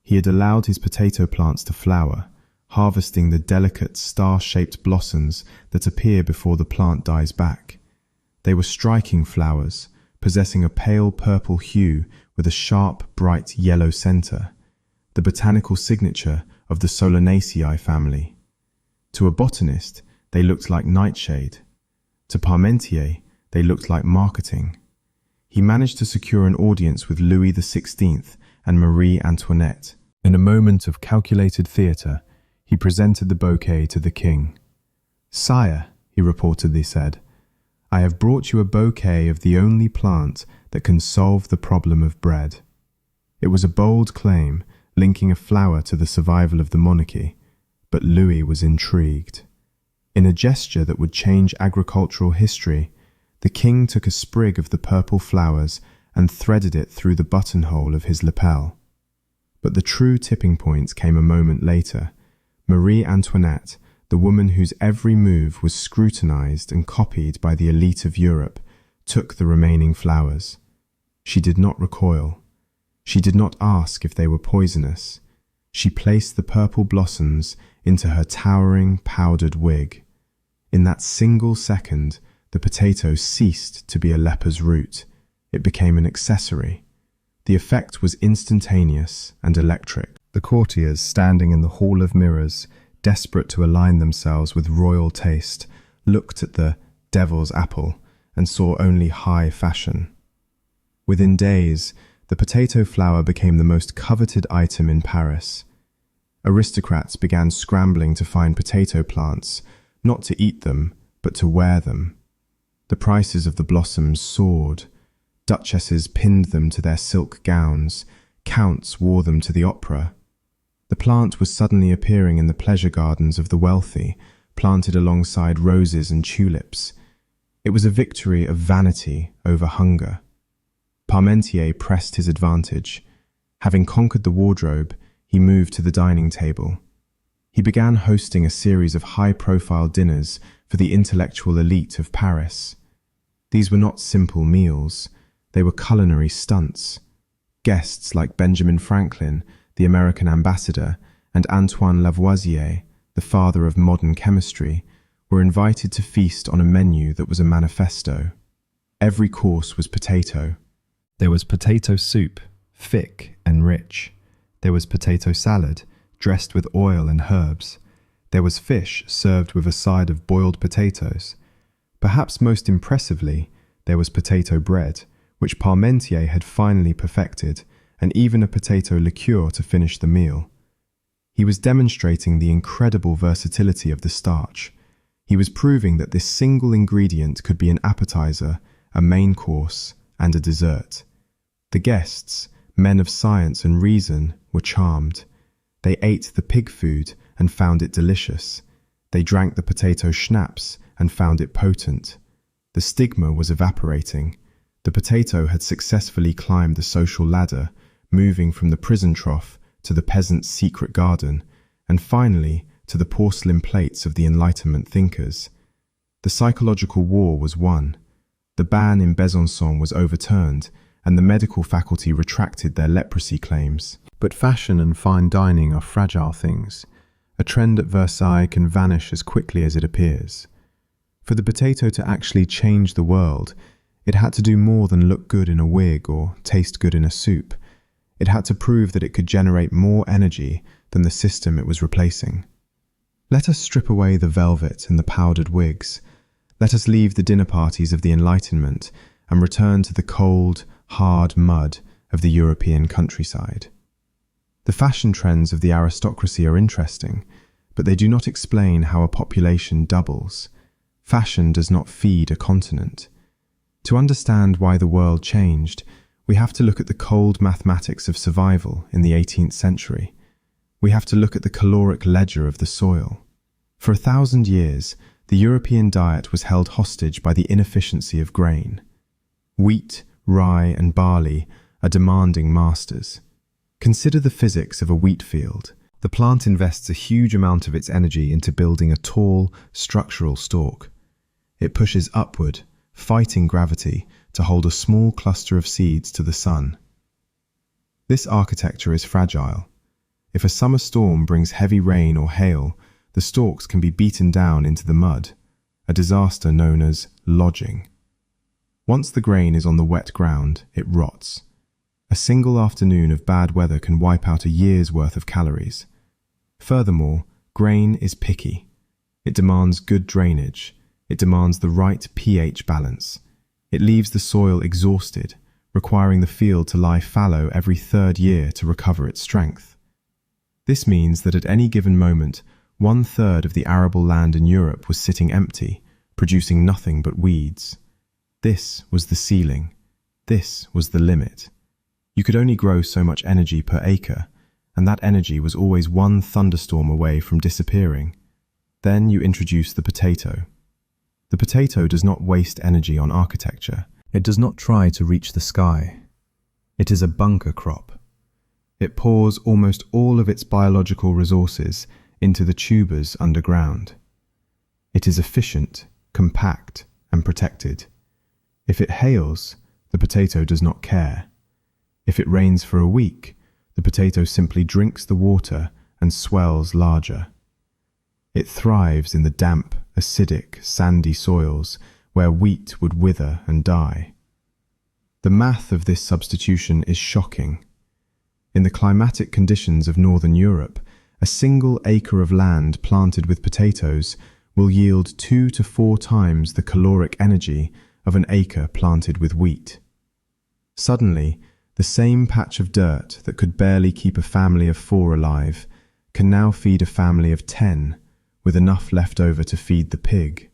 He had allowed his potato plants to flower, harvesting the delicate star-shaped blossoms that appear before the plant dies back. They were striking flowers, possessing a pale purple hue with a sharp, bright yellow center, the botanical signature of the Solanaceae family. To a botanist, they looked like nightshade. To Parmentier, they looked like marketing. He managed to secure an audience with Louis XVI and Marie Antoinette. In a moment of calculated theatre, he presented the bouquet to the king. "Sire," he reportedly said, "I have brought you a bouquet of the only plant that can solve the problem of bread." It was a bold claim, linking a flower to the survival of the monarchy, but Louis was intrigued. In a gesture that would change agricultural history, the king took a sprig of the purple flowers and threaded it through the buttonhole of his lapel. But the true tipping point came a moment later. Marie Antoinette, the woman whose every move was scrutinized and copied by the elite of Europe, took the remaining flowers. She did not recoil. She did not ask if they were poisonous. She placed the purple blossoms into her towering, powdered wig. In that single second, the potato ceased to be a leper's root. It became an accessory. The effect was instantaneous and electric. The courtiers standing in the Hall of Mirrors, desperate to align themselves with royal taste, looked at the devil's apple and saw only high fashion. Within days, the potato flower became the most coveted item in Paris. Aristocrats began scrambling to find potato plants, not to eat them, but to wear them. The prices of the blossoms soared. Duchesses pinned them to their silk gowns. Counts wore them to the opera. The plant was suddenly appearing in the pleasure gardens of the wealthy, planted alongside roses and tulips. It was a victory of vanity over hunger. Parmentier pressed his advantage. Having conquered the wardrobe, he moved to the dining table. He began hosting a series of high-profile dinners for the intellectual elite of Paris. These were not simple meals. They were culinary stunts. Guests like Benjamin Franklin, the American ambassador, and Antoine Lavoisier, the father of modern chemistry, were invited to feast on a menu that was a manifesto. Every course was potato. There was potato soup, thick and rich. There was potato salad, dressed with oil and herbs. There was fish served with a side of boiled potatoes. Perhaps most impressively, there was potato bread, which Parmentier had finally perfected, and even a potato liqueur to finish the meal. He was demonstrating the incredible versatility of the starch. He was proving that this single ingredient could be an appetizer, a main course, and a dessert. The guests, men of science and reason, were charmed. They ate the pig food and found it delicious. They drank the potato schnapps and found it potent. The stigma was evaporating. The potato had successfully climbed the social ladder, moving from the prison trough to the peasant's secret garden, and finally to the porcelain plates of the Enlightenment thinkers. The psychological war was won. The ban in Besançon was overturned, and the medical faculty retracted their leprosy claims. But fashion and fine dining are fragile things. A trend at Versailles can vanish as quickly as it appears. For the potato to actually change the world, It had to do more than look good in a wig or taste good in a soup. It had to prove that it could generate more energy than the system it was replacing. Let us strip away the velvet and the powdered wigs. Let us leave the dinner parties of the Enlightenment and return to the cold, hard mud of the European countryside. The fashion trends of the aristocracy are interesting, but they do not explain how a population doubles. Fashion does not feed a continent. To understand why the world changed, we have to look at the cold mathematics of survival in the 18th century. We have to look at the caloric ledger of the soil. For 1,000 years, the European diet was held hostage by the inefficiency of grain. Wheat, rye, and barley are demanding masters. Consider the physics of a wheat field. The plant invests a huge amount of its energy into building a tall, structural stalk. It pushes upward, fighting gravity, to hold a small cluster of seeds to the sun. This architecture is fragile. If a summer storm brings heavy rain or hail, the stalks can be beaten down into the mud, a disaster known as lodging. Once the grain is on the wet ground, it rots. A single afternoon of bad weather can wipe out a year's worth of calories. Furthermore, grain is picky. It demands good drainage. It demands the right pH balance. It leaves the soil exhausted, requiring the field to lie fallow every third year to recover its strength. This means that at any given moment, 1/3 of the arable land in Europe was sitting empty, producing nothing but weeds. This was the ceiling. This was the limit. You could only grow so much energy per acre, and that energy was always one thunderstorm away from disappearing. Then you introduce the potato. The potato does not waste energy on architecture. It does not try to reach the sky. It is a bunker crop. It pours almost all of its biological resources into the tubers underground. It is efficient, compact, and protected. If it hails, the potato does not care. If it rains for a week, the potato simply drinks the water and swells larger. It thrives in the damp, acidic, sandy soils where wheat would wither and die. The math of this substitution is shocking. In the climatic conditions of northern Europe, a single acre of land planted with potatoes will yield 2 to 4 times the caloric energy of an acre planted with wheat. Suddenly, the same patch of dirt that could barely keep a family of 4 alive can now feed a family of 10, with enough left over to feed the pig.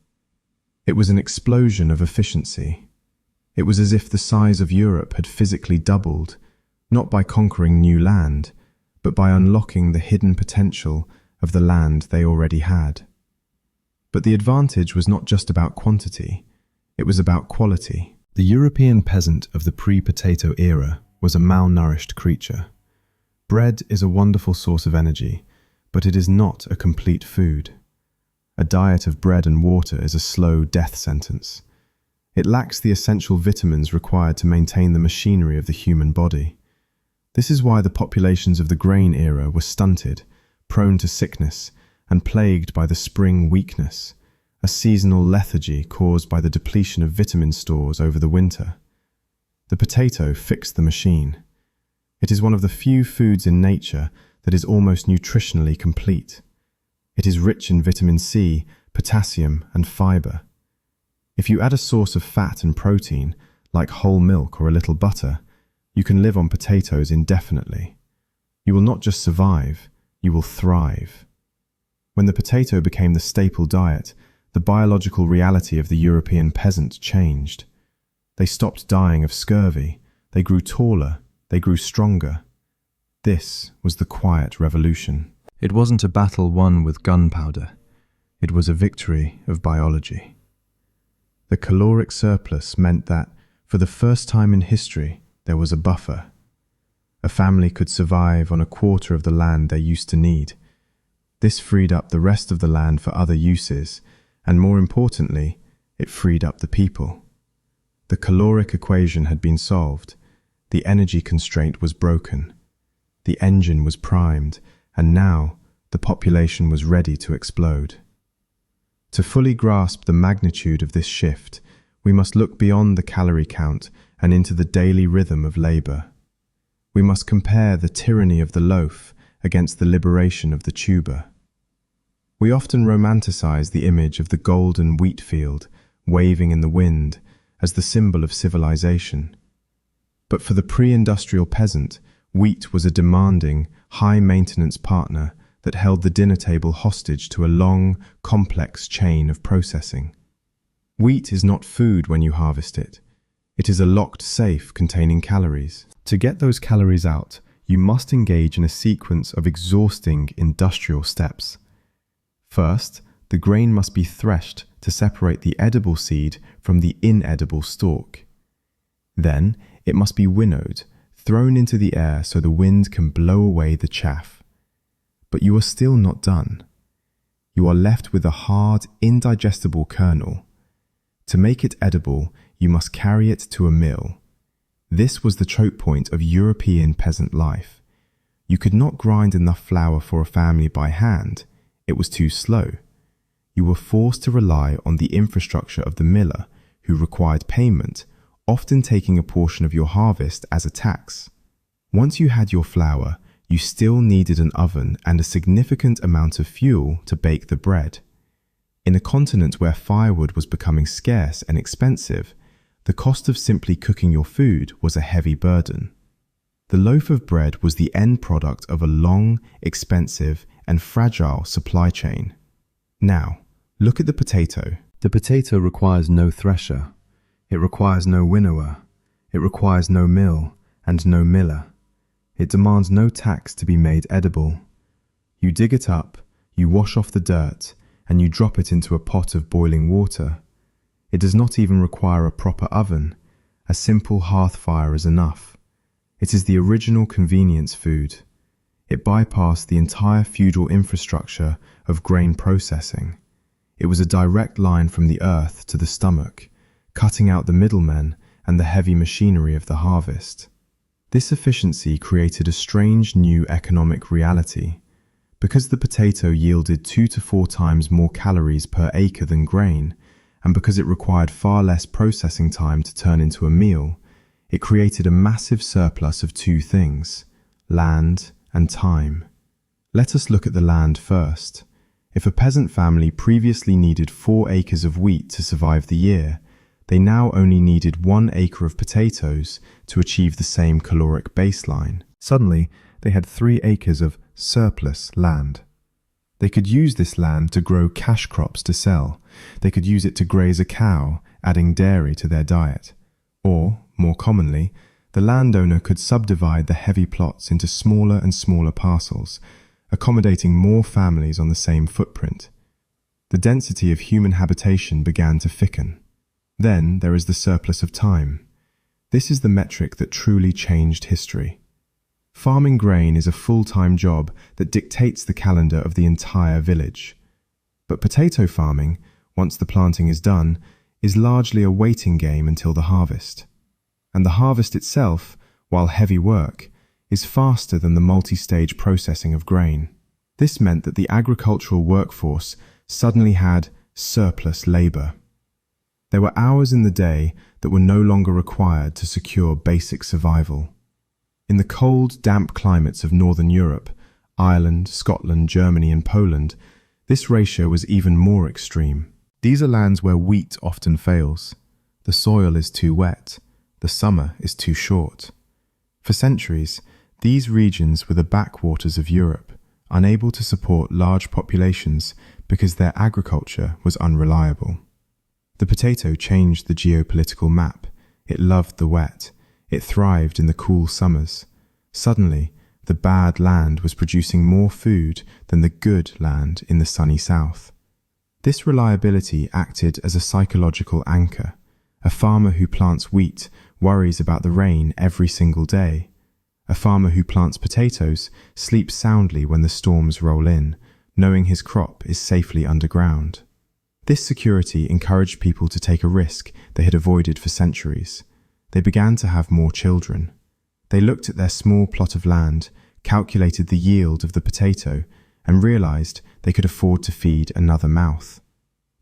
It was an explosion of efficiency. It was as if the size of Europe had physically doubled, not by conquering new land, but by unlocking the hidden potential of the land they already had. But the advantage was not just about quantity, it was about quality. The European peasant of the pre-potato era was a malnourished creature. Bread is a wonderful source of energy, but it is not a complete food. A diet of bread and water is a slow death sentence. It lacks the essential vitamins required to maintain the machinery of the human body. This is why the populations of the grain era were stunted, prone to sickness, and plagued by the spring weakness, a seasonal lethargy caused by the depletion of vitamin stores over the winter. The potato fixed the machine. It is one of the few foods in nature that is almost nutritionally complete. It is rich in vitamin C, potassium, and fiber. If you add a source of fat and protein, like whole milk or a little butter, you can live on potatoes indefinitely. You will not just survive, you will thrive. When the potato became the staple diet, the biological reality of the European peasant changed. They stopped dying of scurvy, they grew taller, they grew stronger. This was the quiet revolution. It wasn't a battle won with gunpowder. It was a victory of biology. The caloric surplus meant that, for the first time in history, there was a buffer. A family could survive on a quarter of the land they used to need. This freed up the rest of the land for other uses, and more importantly, it freed up the people. The caloric equation had been solved. The energy constraint was broken. The engine was primed, and now the population was ready to explode. To fully grasp the magnitude of this shift, We must look beyond the calorie count and into the daily rhythm of labor. We must compare the tyranny of the loaf against the liberation of the tuber. We often romanticize the image of the golden wheat field waving in the wind as the symbol of civilization. But for the pre-industrial peasant, wheat was a demanding, high-maintenance partner that held the dinner table hostage to a long, complex chain of processing. Wheat is not food when you harvest it. It is a locked safe containing calories. To get those calories out, you must engage in a sequence of exhausting industrial steps. First, the grain must be threshed to separate the edible seed from the inedible stalk. Then, it must be winnowed, thrown into the air so the wind can blow away the chaff. But you are still not done. You are left with a hard, indigestible kernel. To make it edible, you must carry it to a mill. This was the choke point of European peasant life. You could not grind enough flour for a family by hand. It was too slow. You were forced to rely on the infrastructure of the miller, who required payment, often taking a portion of your harvest as a tax. Once you had your flour, you still needed an oven and a significant amount of fuel to bake the bread. In a continent where firewood was becoming scarce and expensive, the cost of simply cooking your food was a heavy burden. The loaf of bread was the end product of a long, expensive, and fragile supply chain. Now, look at the potato. The potato requires no thresher. It requires no winnower. It requires no mill and no miller. It demands no tax to be made edible. You dig it up, you wash off the dirt, and you drop it into a pot of boiling water. It does not even require a proper oven. A simple hearth fire is enough. It is the original convenience food. It bypassed the entire feudal infrastructure of grain processing. It was a direct line from the earth to the stomach, cutting out the middlemen and the heavy machinery of the harvest. This efficiency created a strange new economic reality. Because the potato yielded 2 to 4 times more calories per acre than grain, and because it required far less processing time to turn into a meal, it created a massive surplus of 2 things: land and time. Let us look at the land first. If a peasant family previously needed 4 acres of wheat to survive the year, they now only needed 1 acre of potatoes to achieve the same caloric baseline. Suddenly, they had 3 acres of surplus land. They could use this land to grow cash crops to sell. They could use it to graze a cow, adding dairy to their diet. Or, more commonly, the landowner could subdivide the heavy plots into smaller and smaller parcels, accommodating more families on the same footprint. The density of human habitation began to thicken. Then there is the surplus of time. This is the metric that truly changed history. Farming grain is a full-time job that dictates the calendar of the entire village. But potato farming, once the planting is done, is largely a waiting game until the harvest. And the harvest itself, while heavy work, is faster than the multi-stage processing of grain. This meant that the agricultural workforce suddenly had surplus labor. There were hours in the day that were no longer required to secure basic survival. In the cold, damp climates of Northern Europe, Ireland, Scotland, Germany, and Poland, this ratio was even more extreme. These are lands where wheat often fails. The soil is too wet. The summer is too short. For centuries, these regions were the backwaters of Europe, unable to support large populations because their agriculture was unreliable. The potato changed the geopolitical map. It loved the wet. It thrived in the cool summers. Suddenly, the bad land was producing more food than the good land in the sunny south. This reliability acted as a psychological anchor. A farmer who plants wheat worries about the rain every single day. A farmer who plants potatoes sleeps soundly when the storms roll in, knowing his crop is safely underground. This security encouraged people to take a risk they had avoided for centuries. They began to have more children. They looked at their small plot of land, calculated the yield of the potato, and realized they could afford to feed another mouth.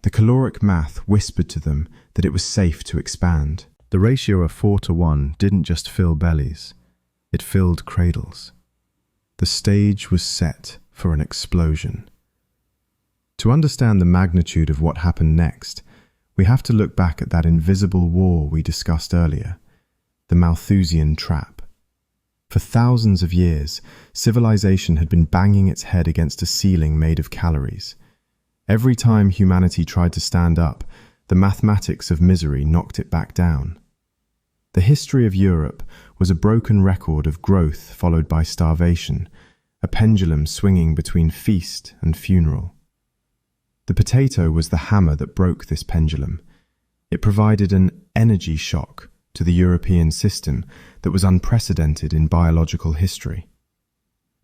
The caloric math whispered to them that it was safe to expand. The ratio of 4-to-1 didn't just fill bellies, it filled cradles. The stage was set for an explosion. To understand the magnitude of what happened next, we have to look back at that invisible war we discussed earlier, the Malthusian Trap. For thousands of years, civilization had been banging its head against a ceiling made of calories. Every time humanity tried to stand up, the mathematics of misery knocked it back down. The history of Europe was a broken record of growth followed by starvation, a pendulum swinging between feast and funeral. The potato was the hammer that broke this pendulum. It provided an energy shock to the European system that was unprecedented in biological history.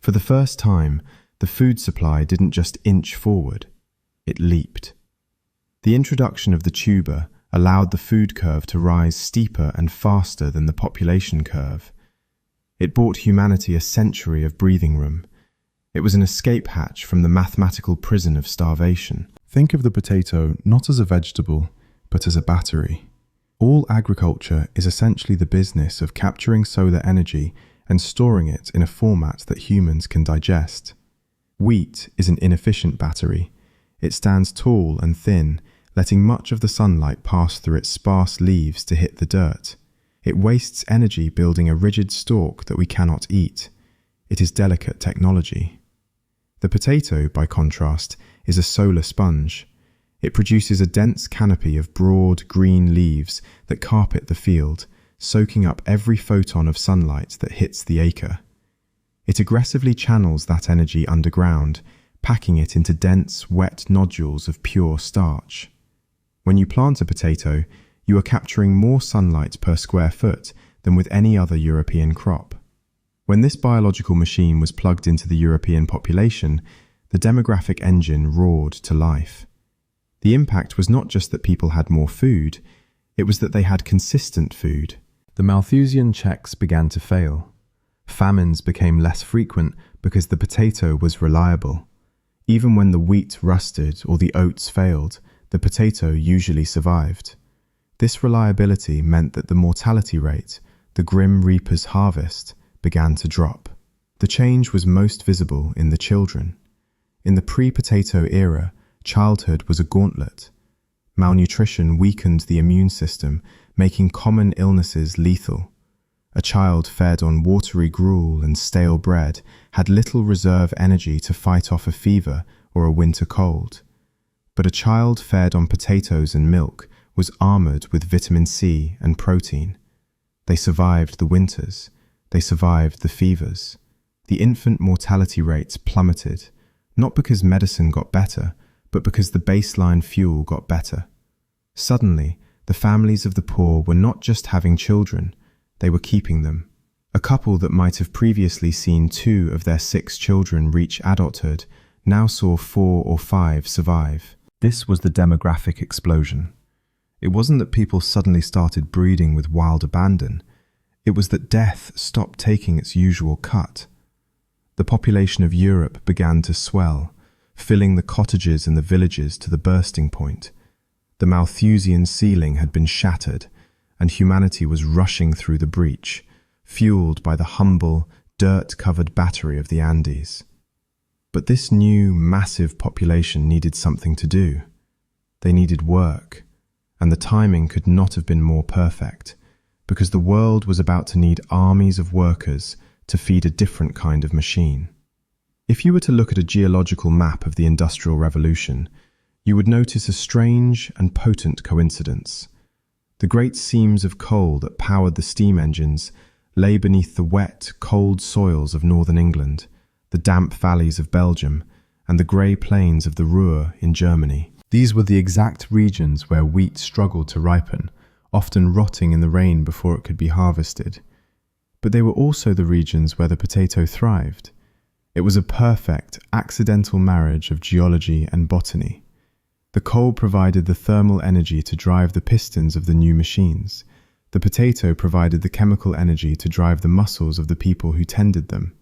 For the first time, the food supply didn't just inch forward, it leaped. The introduction of the tuber allowed the food curve to rise steeper and faster than the population curve. It bought humanity a century of breathing room. It was an escape hatch from the mathematical prison of starvation. Think of the potato not as a vegetable, but as a battery. All agriculture is essentially the business of capturing solar energy and storing it in a format that humans can digest. Wheat is an inefficient battery. It stands tall and thin, letting much of the sunlight pass through its sparse leaves to hit the dirt. It wastes energy building a rigid stalk that we cannot eat. It is delicate technology. The potato, by contrast, is a solar sponge. It produces a dense canopy of broad, green leaves that carpet the field, soaking up every photon of sunlight that hits the acre. It aggressively channels that energy underground, packing it into dense, wet nodules of pure starch. When you plant a potato, you are capturing more sunlight per square foot than with any other European crop. When this biological machine was plugged into the European population, the demographic engine roared to life. The impact was not just that people had more food, it was that they had consistent food. The Malthusian checks began to fail. Famines became less frequent because the potato was reliable. Even when the wheat rusted or the oats failed, the potato usually survived. This reliability meant that the mortality rate, the grim reaper's harvest, began to drop. The change was most visible in the children. In the pre-potato era, childhood was a gauntlet. Malnutrition weakened the immune system, making common illnesses lethal. A child fed on watery gruel and stale bread had little reserve energy to fight off a fever or a winter cold. But a child fed on potatoes and milk was armored with vitamin C and protein. They survived the winters. They survived the fevers. The infant mortality rates plummeted, not because medicine got better, but because the baseline fuel got better. Suddenly, the families of the poor were not just having children, they were keeping them. A couple that might have previously seen 2 of their 6 children reach adulthood now saw 4 or 5 survive. This was the demographic explosion. It wasn't that people suddenly started breeding with wild abandon. It was that death stopped taking its usual cut. The population of Europe began to swell, filling the cottages and the villages to the bursting point. The Malthusian ceiling had been shattered, and humanity was rushing through the breach, fueled by the humble, dirt-covered battery of the Andes. But this new, massive population needed something to do. They needed work, and the timing could not have been more perfect, because the world was about to need armies of workers to feed a different kind of machine. If you were to look at a geological map of the Industrial Revolution, you would notice a strange and potent coincidence. The great seams of coal that powered the steam engines lay beneath the wet, cold soils of northern England, the damp valleys of Belgium, and the grey plains of the Ruhr in Germany. These were the exact regions where wheat struggled to ripen, often rotting in the rain before it could be harvested. But they were also the regions where the potato thrived. It was a perfect, accidental marriage of geology and botany. The coal provided the thermal energy to drive the pistons of the new machines. The potato provided the chemical energy to drive the muscles of the people who tended them.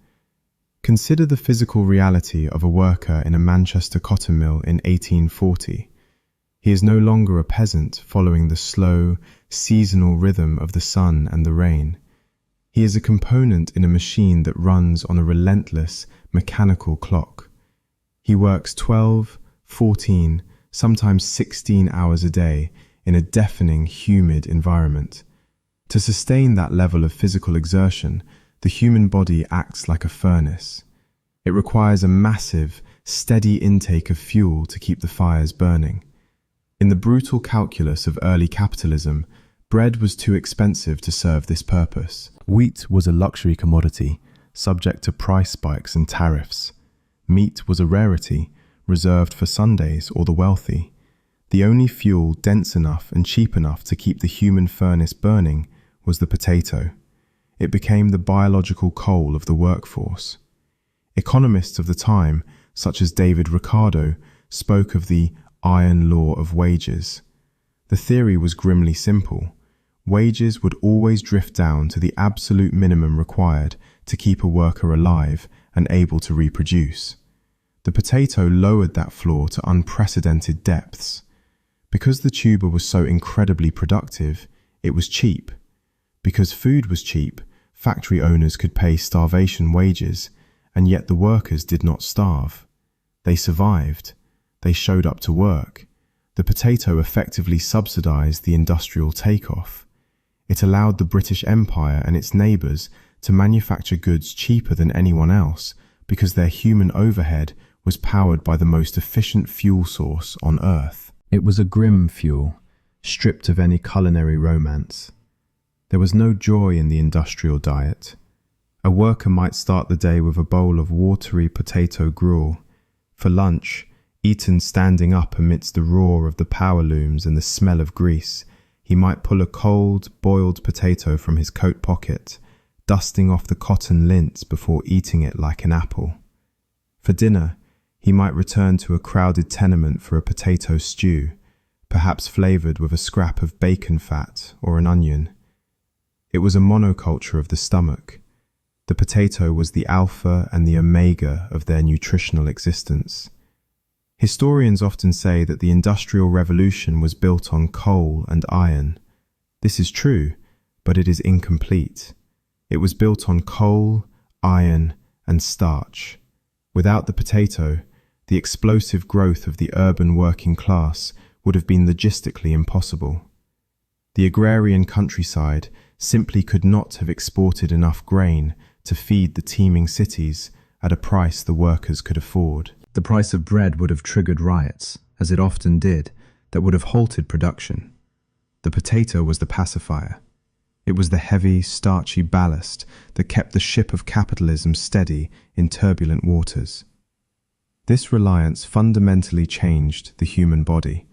Consider the physical reality of a worker in a Manchester cotton mill in 1840. He is no longer a peasant following the slow, seasonal rhythm of the sun and the rain. He is a component in a machine that runs on a relentless, mechanical clock. He works 12, 14, sometimes 16 hours a day in a deafening, humid environment. To sustain that level of physical exertion, the human body acts like a furnace. It requires a massive, steady intake of fuel to keep the fires burning. In the brutal calculus of early capitalism, bread was too expensive to serve this purpose. Wheat was a luxury commodity, subject to price spikes and tariffs. Meat was a rarity, reserved for Sundays or the wealthy. The only fuel dense enough and cheap enough to keep the human furnace burning was the potato. It became the biological coal of the workforce. Economists of the time, such as David Ricardo, spoke of the iron law of wages. The theory was grimly simple. Wages would always drift down to the absolute minimum required to keep a worker alive and able to reproduce. The potato lowered that floor to unprecedented depths. Because the tuber was so incredibly productive, it was cheap. Because food was cheap, factory owners could pay starvation wages, and yet the workers did not starve. They survived. They showed up to work. The potato effectively subsidized the industrial takeoff. It allowed the British Empire and its neighbors to manufacture goods cheaper than anyone else because their human overhead was powered by the most efficient fuel source on Earth. It was a grim fuel, stripped of any culinary romance. There was no joy in the industrial diet. A worker might start the day with a bowl of watery potato gruel. For lunch, eaten standing up amidst the roar of the power looms and the smell of grease, he might pull a cold, boiled potato from his coat pocket, dusting off the cotton lint before eating it like an apple. For dinner, he might return to a crowded tenement for a potato stew, perhaps flavored with a scrap of bacon fat or an onion. It was a monoculture of the stomach. The potato was the alpha and the omega of their nutritional existence. Historians often say that the Industrial Revolution was built on coal and iron. This is true, but it is incomplete. It was built on coal, iron, and starch. Without the potato, the explosive growth of the urban working class would have been logistically impossible. The agrarian countryside simply could not have exported enough grain to feed the teeming cities at a price the workers could afford. The price of bread would have triggered riots, as it often did, that would have halted production. The potato was the pacifier. It was the heavy, starchy ballast that kept the ship of capitalism steady in turbulent waters. This reliance fundamentally changed the human body.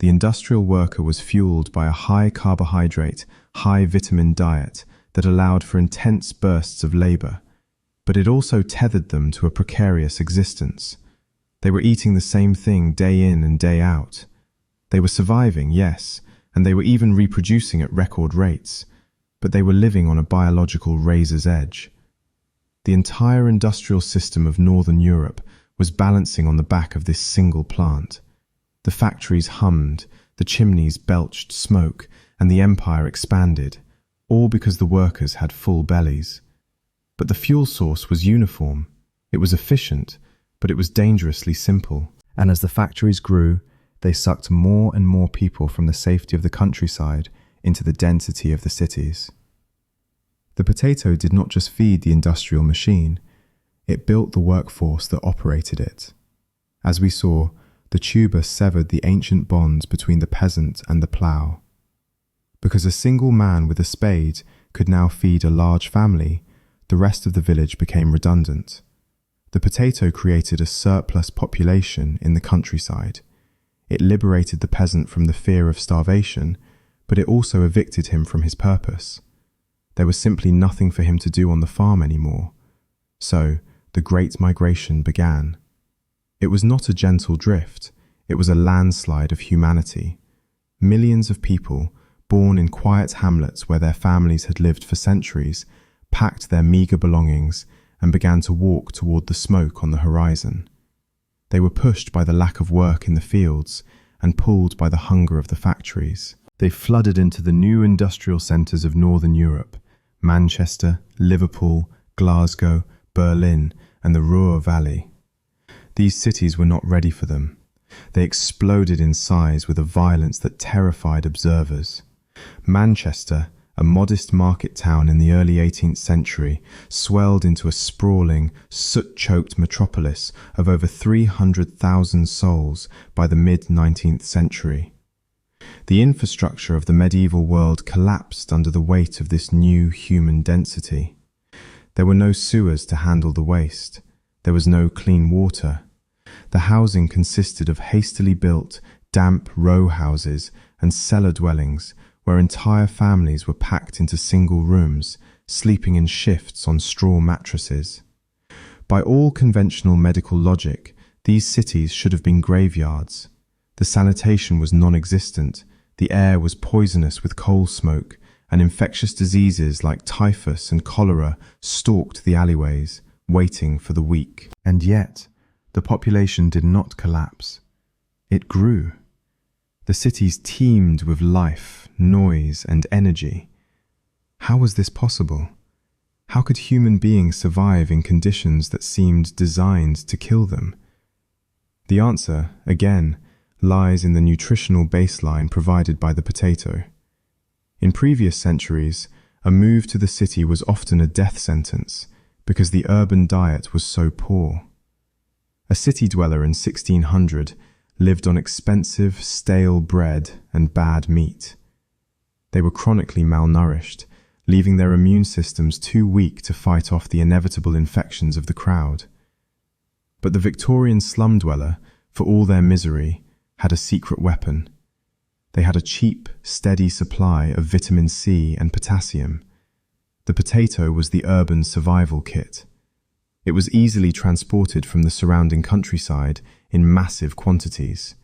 The industrial worker was fueled by a high-carbohydrate, high-vitamin diet that allowed for intense bursts of labor, but it also tethered them to a precarious existence. They were eating the same thing day in and day out. They were surviving, yes, and they were even reproducing at record rates, but they were living on a biological razor's edge. The entire industrial system of Northern Europe was balancing on the back of this single plant. The factories hummed, the chimneys belched smoke, and the empire expanded, all because the workers had full bellies. But the fuel source was uniform. It was efficient, but it was dangerously simple. And as the factories grew, they sucked more and more people from the safety of the countryside into the density of the cities. The potato did not just feed the industrial machine, it built the workforce that operated it. As we saw, the tuber severed the ancient bonds between the peasant and the plough. Because a single man with a spade could now feed a large family, the rest of the village became redundant. The potato created a surplus population in the countryside. It liberated the peasant from the fear of starvation, but it also evicted him from his purpose. There was simply nothing for him to do on the farm anymore. So, the Great Migration began. It was not a gentle drift, it was a landslide of humanity. Millions of people, born in quiet hamlets where their families had lived for centuries, packed their meager belongings and began to walk toward the smoke on the horizon. They were pushed by the lack of work in the fields and pulled by the hunger of the factories. They flooded into the new industrial centres of Northern Europe: Manchester, Liverpool, Glasgow, Berlin, and the Ruhr Valley. These cities were not ready for them. They exploded in size with a violence that terrified observers. Manchester, a modest market town in the early 18th century, swelled into a sprawling, soot-choked metropolis of over 300,000 souls by the mid-19th century. The infrastructure of the medieval world collapsed under the weight of this new human density. There were no sewers to handle the waste. There was no clean water. The housing consisted of hastily built, damp row houses and cellar dwellings where entire families were packed into single rooms, sleeping in shifts on straw mattresses. By all conventional medical logic, these cities should have been graveyards. The sanitation was non-existent, the air was poisonous with coal smoke, and infectious diseases like typhus and cholera stalked the alleyways, waiting for the weak. And yet, the population did not collapse. It grew. The cities teemed with life, noise, and energy. How was this possible? How could human beings survive in conditions that seemed designed to kill them? The answer, again, lies in the nutritional baseline provided by the potato. In previous centuries, a move to the city was often a death sentence because the urban diet was so poor. A city dweller in 1600 lived on expensive, stale bread and bad meat. They were chronically malnourished, leaving their immune systems too weak to fight off the inevitable infections of the crowd. But the Victorian slum dweller, for all their misery, had a secret weapon. They had a cheap, steady supply of vitamin C and potassium. The potato was the urban survival kit. It was easily transported from the surrounding countryside in massive quantities.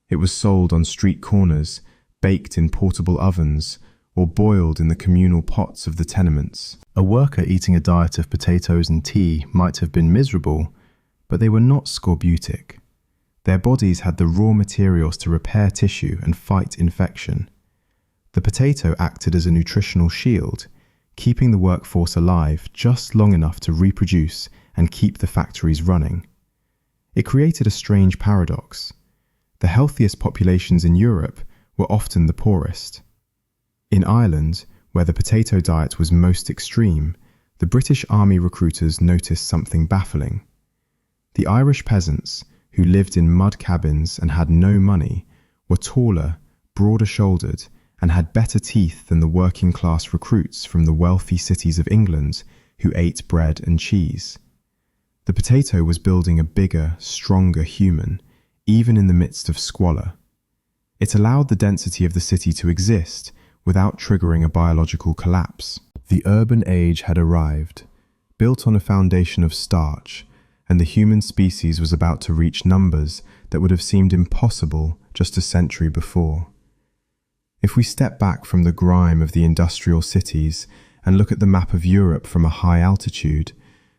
It was sold on street corners, baked in portable ovens, or boiled in the communal pots of the tenements. A worker eating a diet of potatoes and tea might have been miserable, but they were not scorbutic. Their bodies had the raw materials to repair tissue and fight infection. The potato acted as a nutritional shield, keeping the workforce alive just long enough to reproduce and keep the factories running. It created a strange paradox. The healthiest populations in Europe were often the poorest. In Ireland, where the potato diet was most extreme, the British Army recruiters noticed something baffling. The Irish peasants, who lived in mud cabins and had no money, were taller, broader-shouldered, and had better teeth than the working-class recruits from the wealthy cities of England who ate bread and cheese. The potato was building a bigger, stronger human, even in the midst of squalor. It allowed the density of the city to exist without triggering a biological collapse. The urban age had arrived, built on a foundation of starch, and the human species was about to reach numbers that would have seemed impossible just a century before. If we step back from the grime of the industrial cities and look at the map of Europe from a high altitude,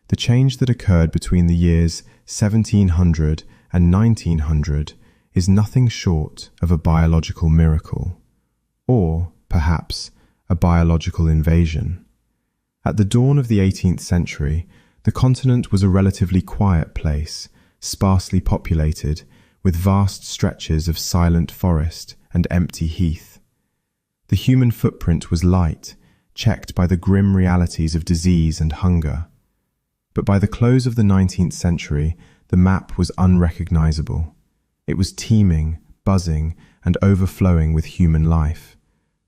the change that occurred between the years 1700 and 1900 is nothing short of a biological miracle, or, perhaps, a biological invasion. At the dawn of the 18th century, the continent was a relatively quiet place, sparsely populated, with vast stretches of silent forest and empty heath. The human footprint was light, checked by the grim realities of disease and hunger. But by the close of the 19th century, the map was unrecognizable. It was teeming, buzzing, and overflowing with human life.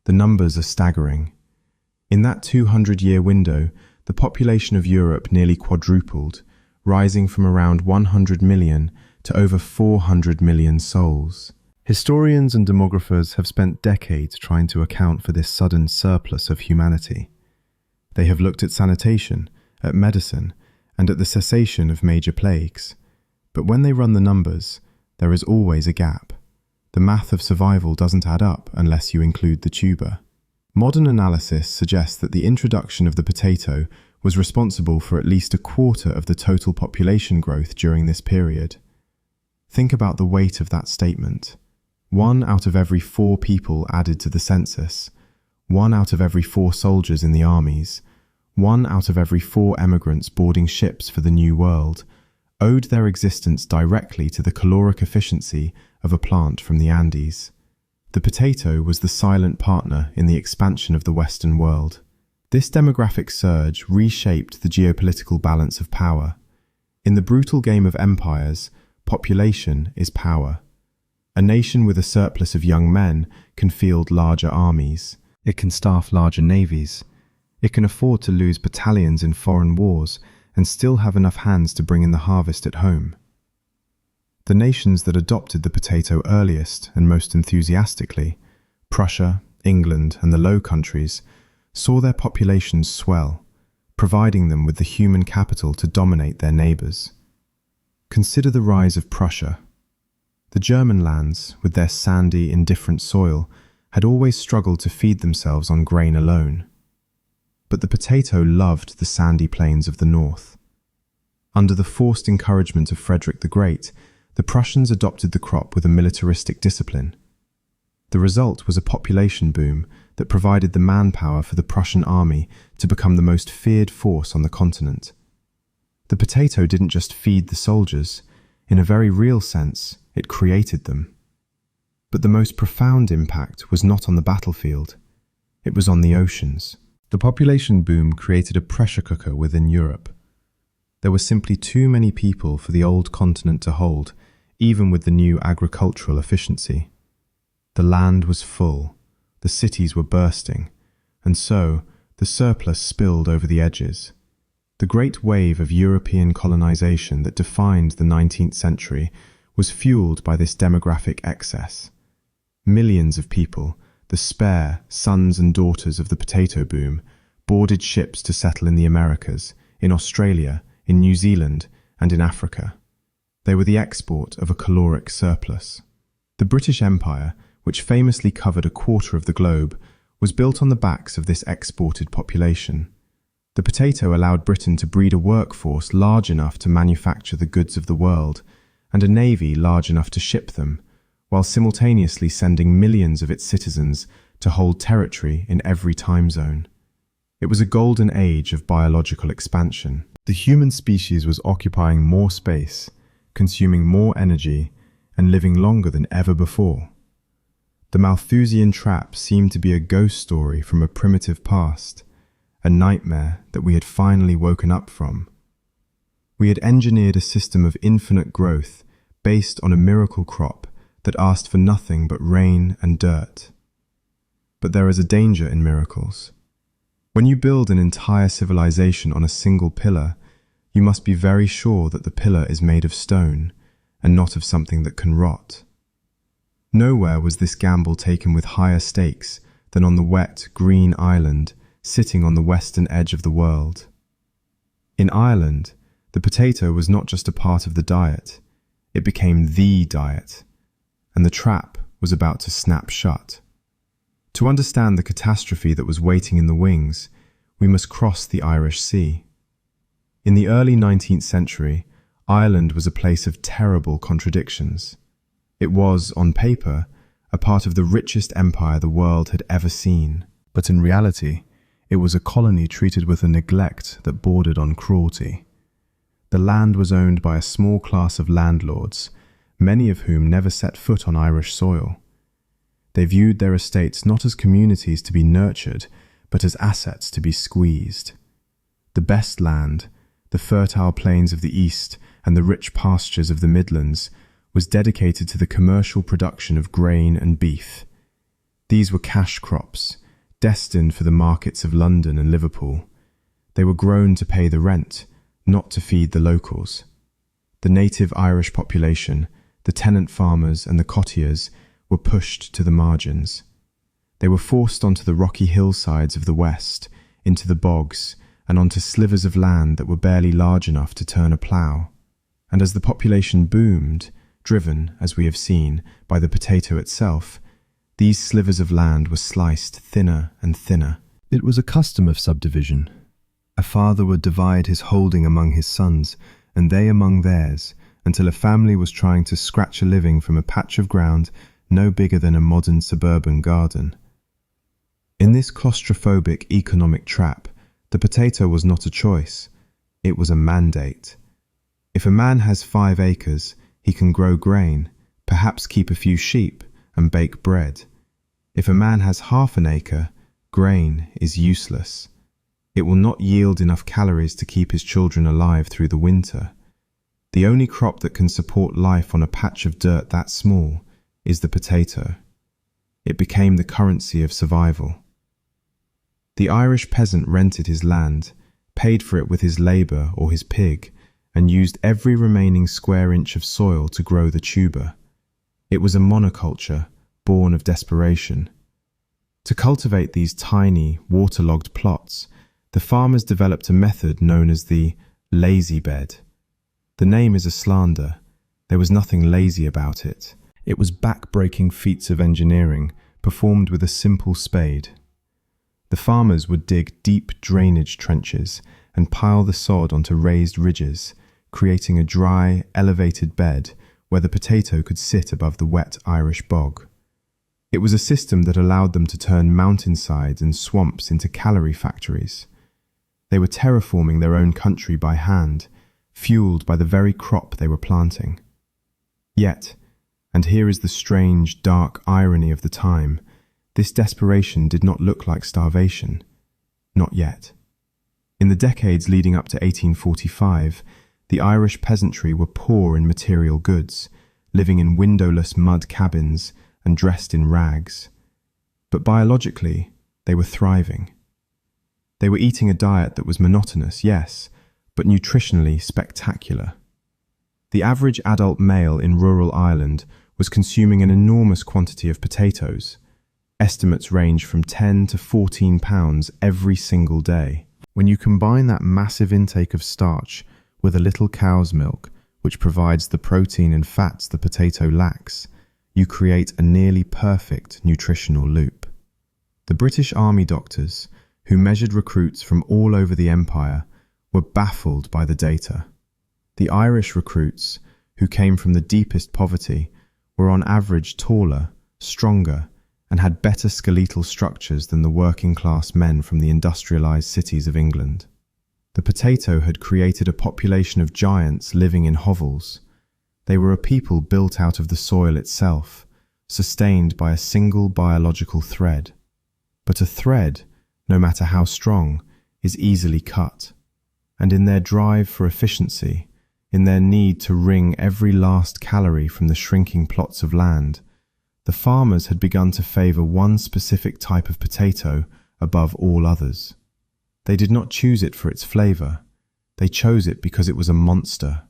The numbers are staggering. In that 200-year window, the population of Europe nearly quadrupled, rising from around 100 million to over 400 million souls. Historians and demographers have spent decades trying to account for this sudden surplus of humanity. They have looked at sanitation, at medicine, and at the cessation of major plagues. But when they run the numbers, there is always a gap. The math of survival doesn't add up unless you include the tuber. Modern analysis suggests that the introduction of the potato was responsible for at least a quarter of the total population growth during this period. Think about the weight of that statement. 1 out of every 4 people added to the census, 1 out of every 4 soldiers in the armies, 1 out of every 4 emigrants boarding ships for the New World owed their existence directly to the caloric efficiency of a plant from the Andes. The potato was the silent partner in the expansion of the Western world. This demographic surge reshaped the geopolitical balance of power. In the brutal game of empires, population is power. A nation with a surplus of young men can field larger armies. It can staff larger navies. It can afford to lose battalions in foreign wars and still have enough hands to bring in the harvest at home. The nations that adopted the potato earliest and most enthusiastically, Prussia, England, and the Low Countries, saw their populations swell, providing them with the human capital to dominate their neighbours. Consider the rise of Prussia. The German lands, with their sandy, indifferent soil, had always struggled to feed themselves on grain alone. But the potato loved the sandy plains of the north. Under the forced encouragement of Frederick the Great, the Prussians adopted the crop with a militaristic discipline. The result was a population boom that provided the manpower for the Prussian army to become the most feared force on the continent. The potato didn't just feed the soldiers. In a very real sense, it created them. But the most profound impact was not on the battlefield. It was on the oceans. The population boom created a pressure cooker within Europe. There were simply too many people for the old continent to hold, even with the new agricultural efficiency. The land was full, the cities were bursting, and so the surplus spilled over the edges. The great wave of European colonization that defined the 19th century was fueled by this demographic excess. Millions of people, the spare sons and daughters of the potato boom, boarded ships to settle in the Americas, in Australia, in New Zealand, and in Africa. They were the export of a caloric surplus. The British Empire, which famously covered a quarter of the globe, was built on the backs of this exported population. The potato allowed Britain to breed a workforce large enough to manufacture the goods of the world, and a navy large enough to ship them, while simultaneously sending millions of its citizens to hold territory in every time zone. It was a golden age of biological expansion. The human species was occupying more space, consuming more energy, and living longer than ever before. The Malthusian Trap seemed to be a ghost story from a primitive past, a nightmare that we had finally woken up from. We had engineered a system of infinite growth based on a miracle crop that asked for nothing but rain and dirt. But there is a danger in miracles. When you build an entire civilization on a single pillar, you must be very sure that the pillar is made of stone and not of something that can rot. Nowhere was this gamble taken with higher stakes than on the wet, green island sitting on the western edge of the world. In Ireland, the potato was not just a part of the diet, it became the diet, and the trap was about to snap shut. To understand the catastrophe that was waiting in the wings, we must cross the Irish Sea. In the early 19th century, Ireland was a place of terrible contradictions. It was, on paper, a part of the richest empire the world had ever seen. But in reality, it was a colony treated with a neglect that bordered on cruelty. The land was owned by a small class of landlords, many of whom never set foot on Irish soil. They viewed their estates not as communities to be nurtured, but as assets to be squeezed. The best land, the fertile plains of the east and the rich pastures of the Midlands, was dedicated to the commercial production of grain and beef. These were cash crops, destined for the markets of London and Liverpool. They were grown to pay the rent, not to feed the locals. The native Irish population, the tenant farmers and the cottiers, were pushed to the margins. They were forced onto the rocky hillsides of the west, into the bogs, and onto slivers of land that were barely large enough to turn a plough. And as the population boomed, driven, as we have seen, by the potato itself, these slivers of land were sliced thinner and thinner. It was a custom of subdivision. A father would divide his holding among his sons, and they among theirs, until a family was trying to scratch a living from a patch of ground no bigger than a modern suburban garden. In this claustrophobic economic trap, the potato was not a choice, it was a mandate. If a man has 5 acres, he can grow grain, perhaps keep a few sheep, and bake bread. If a man has half an acre, grain is useless. It will not yield enough calories to keep his children alive through the winter. The only crop that can support life on a patch of dirt that small is the potato. It became the currency of survival. The Irish peasant rented his land, paid for it with his labour or his pig, and used every remaining square inch of soil to grow the tuber. It was a monoculture, born of desperation. To cultivate these tiny, waterlogged plots, the farmers developed a method known as the lazy bed. The name is a slander. There was nothing lazy about it. It was back-breaking feats of engineering, performed with a simple spade. The farmers would dig deep drainage trenches and pile the sod onto raised ridges, creating a dry, elevated bed where the potato could sit above the wet Irish bog. It was a system that allowed them to turn mountainsides and swamps into calorie factories. They were terraforming their own country by hand, fueled by the very crop they were planting. Yet, and here is the strange, dark irony of the time, this desperation did not look like starvation. Not yet. In the decades leading up to 1845, the Irish peasantry were poor in material goods, living in windowless mud cabins and dressed in rags. But biologically, they were thriving. They were eating a diet that was monotonous, yes, but nutritionally spectacular. The average adult male in rural Ireland was consuming an enormous quantity of potatoes. Estimates range from 10 to 14 pounds every single day. When you combine that massive intake of starch with a little cow's milk, which provides the protein and fats the potato lacks, you create a nearly perfect nutritional loop. The British Army doctors, who measured recruits from all over the empire, were baffled by the data. The Irish recruits, who came from the deepest poverty, were on average taller, stronger, and had better skeletal structures than the working-class men from the industrialised cities of England. The potato had created a population of giants living in hovels. They were a people built out of the soil itself, sustained by a single biological thread. But a thread, no matter how strong, is easily cut. And in their drive for efficiency, in their need to wring every last calorie from the shrinking plots of land, the farmers had begun to favour one specific type of potato above all others. They did not choose it for its flavour. They chose it because it was a monster.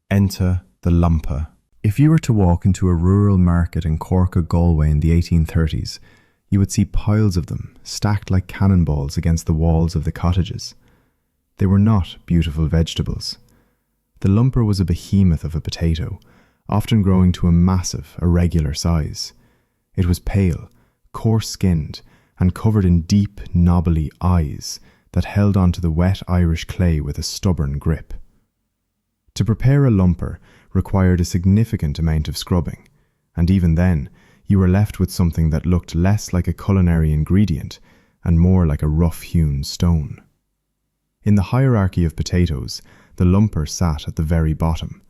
Enter the lumper. If you were to walk into a rural market in Cork or Galway in the 1830s, you would see piles of them stacked like cannonballs against the walls of the cottages. They were not beautiful vegetables. The lumper was a behemoth of a potato, often growing to a massive, irregular size. It was pale, coarse-skinned, and covered in deep, knobbly eyes that held onto the wet Irish clay with a stubborn grip. To prepare a lumper required a significant amount of scrubbing, and even then, you were left with something that looked less like a culinary ingredient and more like a rough-hewn stone. In the hierarchy of potatoes, the lumper sat at the very bottom.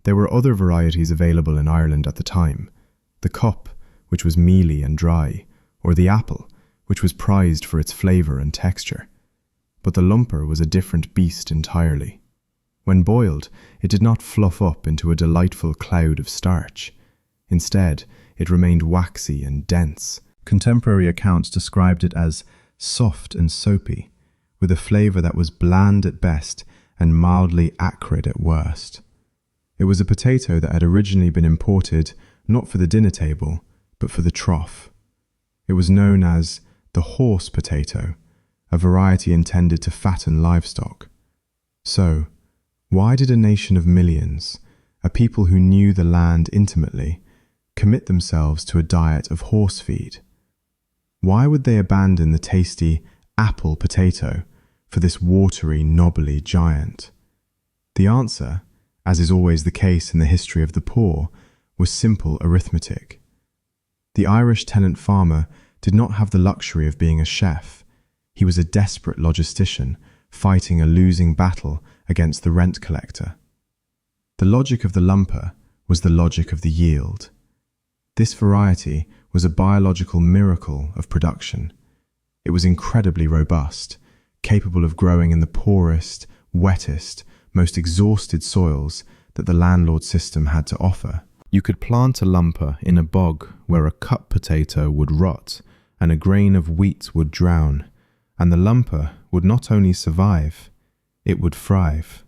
There were other varieties available in Ireland at the time: the cup, which was mealy and dry, or the apple, which was prized for its flavour and texture. But the lumper was a different beast entirely. When boiled, it did not fluff up into a delightful cloud of starch. Instead, it remained waxy and dense. Contemporary accounts described it as soft and soapy, with a flavour that was bland at best and mildly acrid at worst. It was a potato that had originally been imported not for the dinner table, but for the trough. It was known as the horse potato, a variety intended to fatten livestock. So, why did a nation of millions, a people who knew the land intimately, commit themselves to a diet of horse feed? Why would they abandon the tasty apple potato for this watery, knobbly giant? The answer, as is always the case in the history of the poor, was simple arithmetic. The Irish tenant farmer did not have the luxury of being a chef. He was a desperate logistician, fighting a losing battle against the rent collector. The logic of the lumper was the logic of the yield. This variety was a biological miracle of production. It was incredibly robust, capable of growing in the poorest, wettest, most exhausted soils that the landlord system had to offer. You could plant a lumper in a bog where a cup potato would rot and a grain of wheat would drown, and the lumper would not only survive, it would thrive.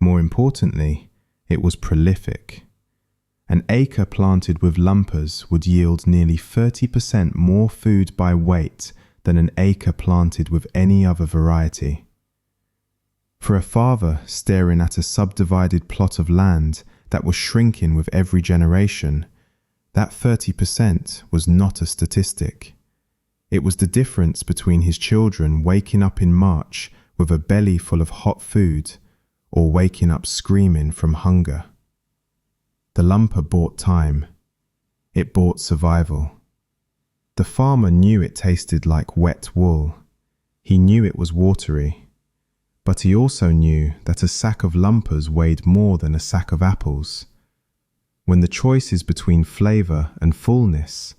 More importantly, it was prolific. An acre planted with lumpers would yield nearly 30% more food by weight than an acre planted with any other variety. For a father staring at a subdivided plot of land that was shrinking with every generation, that 30% was not a statistic. It was the difference between his children waking up in March with a belly full of hot food or waking up screaming from hunger. The lumper bought time. It bought survival. The farmer knew it tasted like wet wool. He knew it was watery. But he also knew that a sack of lumpers weighed more than a sack of apples. When the choice is between flavour and fullness,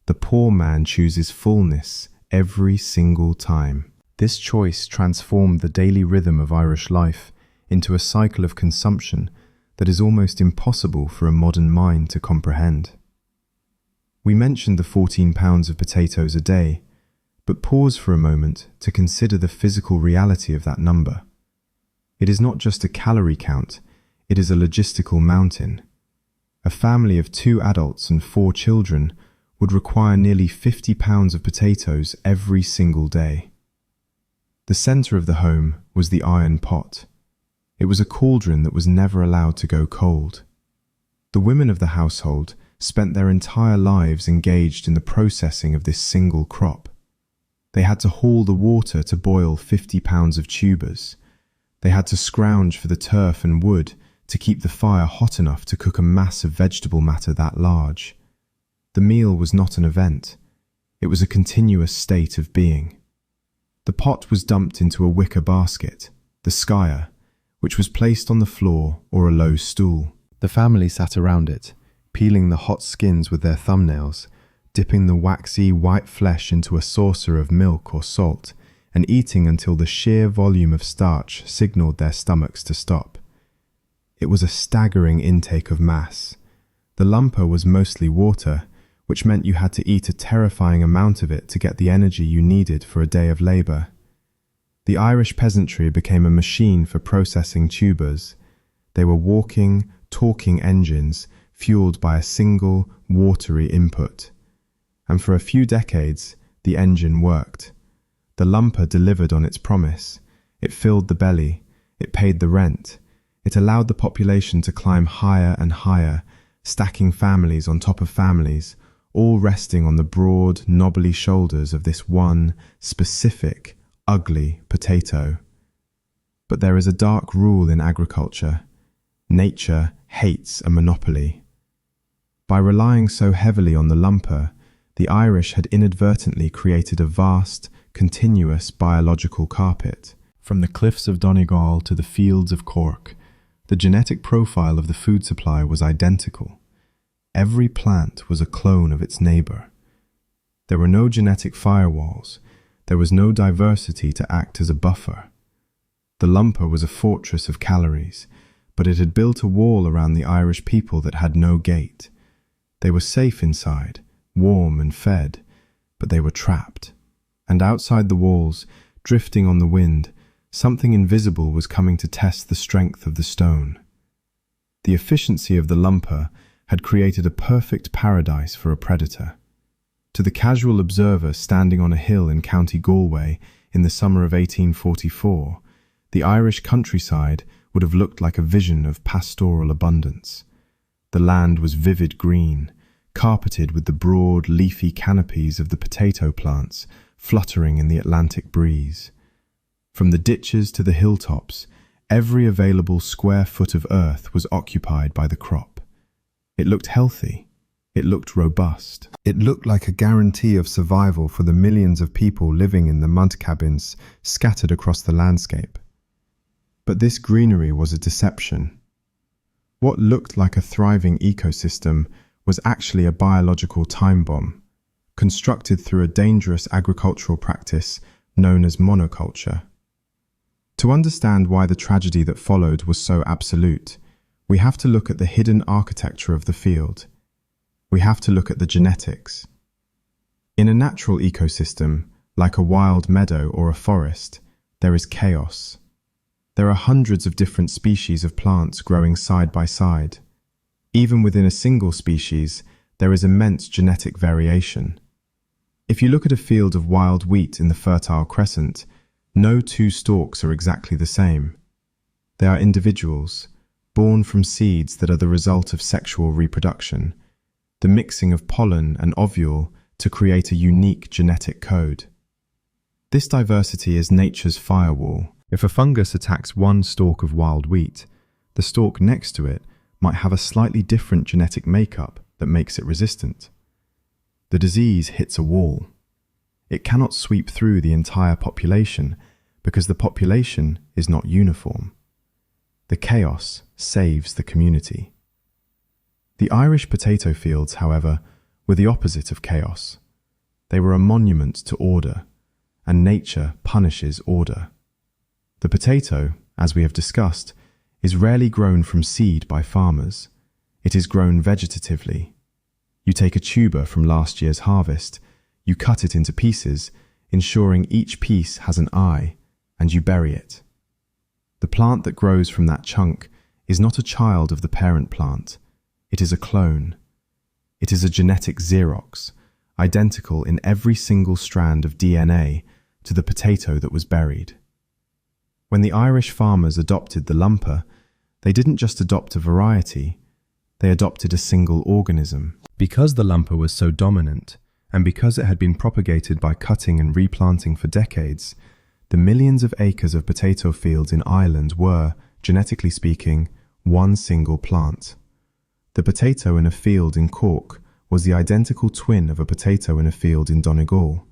the poor man chooses fullness every single time. This choice transformed the daily rhythm of Irish life into a cycle of consumption that is almost impossible for a modern mind to comprehend. We mentioned the 14 pounds of potatoes a day, but pause for a moment to consider the physical reality of that number. It is not just a calorie count, it is a logistical mountain. A family of 2 adults and 4 children would require nearly 50 pounds of potatoes every single day. The centre of the home was the iron pot. It was a cauldron that was never allowed to go cold. The women of the household spent their entire lives engaged in the processing of this single crop. They had to haul the water to boil 50 pounds of tubers. They had to scrounge for the turf and wood to keep the fire hot enough to cook a mass of vegetable matter that large. The meal was not an event. It was a continuous state of being. The pot was dumped into a wicker basket, the skyer, which was placed on the floor or a low stool. The family sat around it, peeling the hot skins with their thumbnails, dipping the waxy white flesh into a saucer of milk or salt, and eating until the sheer volume of starch signaled their stomachs to stop. It was a staggering intake of mass. The lumper was mostly water, which meant you had to eat a terrifying amount of it to get the energy you needed for a day of labour. The Irish peasantry became a machine for processing tubers. They were walking, talking engines fueled by a single, watery input. And for a few decades, the engine worked. The lumper delivered on its promise. It filled the belly. It paid the rent. It allowed the population to climb higher and higher, stacking families on top of families, all resting on the broad, knobbly shoulders of this one, specific, ugly potato. But there is a dark rule in agriculture. Nature hates a monopoly. By relying so heavily on the lumper, the Irish had inadvertently created a vast, continuous biological carpet. From the cliffs of Donegal to the fields of Cork, the genetic profile of the food supply was identical. Every plant was a clone of its neighbour. There were no genetic firewalls. There was no diversity to act as a buffer. The lumper was a fortress of calories, but it had built a wall around the Irish people that had no gate. They were safe inside, warm and fed, but they were trapped. And outside the walls, drifting on the wind, something invisible was coming to test the strength of the stone. The efficiency of the lumper had created a perfect paradise for a predator. To the casual observer standing on a hill in County Galway in the summer of 1844, the Irish countryside would have looked like a vision of pastoral abundance. The land was vivid green, carpeted with the broad, leafy canopies of the potato plants fluttering in the Atlantic breeze. From the ditches to the hilltops, every available square foot of earth was occupied by the crop. It looked healthy. It it looked robust. It looked like a guarantee of survival for the millions of people living in the mud cabins scattered across the landscape. But this greenery was a deception. What looked like a thriving ecosystem was actually a biological time bomb, constructed through a dangerous agricultural practice known as monoculture. To understand why the tragedy that followed was so absolute, we have to look at the hidden architecture of the field. We have to look at the genetics. In a natural ecosystem, like a wild meadow or a forest, there is chaos. There are hundreds of different species of plants growing side by side. Even within a single species, there is immense genetic variation. If you look at a field of wild wheat in the Fertile Crescent, no two stalks are exactly the same. They are individuals, born from seeds that are the result of sexual reproduction, the mixing of pollen and ovule to create a unique genetic code. This diversity is nature's firewall. If a fungus attacks one stalk of wild wheat, the stalk next to it might have a slightly different genetic makeup that makes it resistant. The disease hits a wall. It cannot sweep through the entire population because the population is not uniform. The chaos saves the community. The Irish potato fields, however, were the opposite of chaos. They were a monument to order, and nature punishes order. The potato, as we have discussed, is rarely grown from seed by farmers. It is grown vegetatively. You take a tuber from last year's harvest, you cut it into pieces, ensuring each piece has an eye, and you bury it. The plant that grows from that chunk is not a child of the parent plant. It is a clone. It is a genetic Xerox, identical in every single strand of DNA to the potato that was buried. When the Irish farmers adopted the lumper, they didn't just adopt a variety, they adopted a single organism. Because the lumper was so dominant, and because it had been propagated by cutting and replanting for decades, the millions of acres of potato fields in Ireland were, genetically speaking, one single plant. The potato in a field in Cork was the identical twin of a potato in a field in Donegal.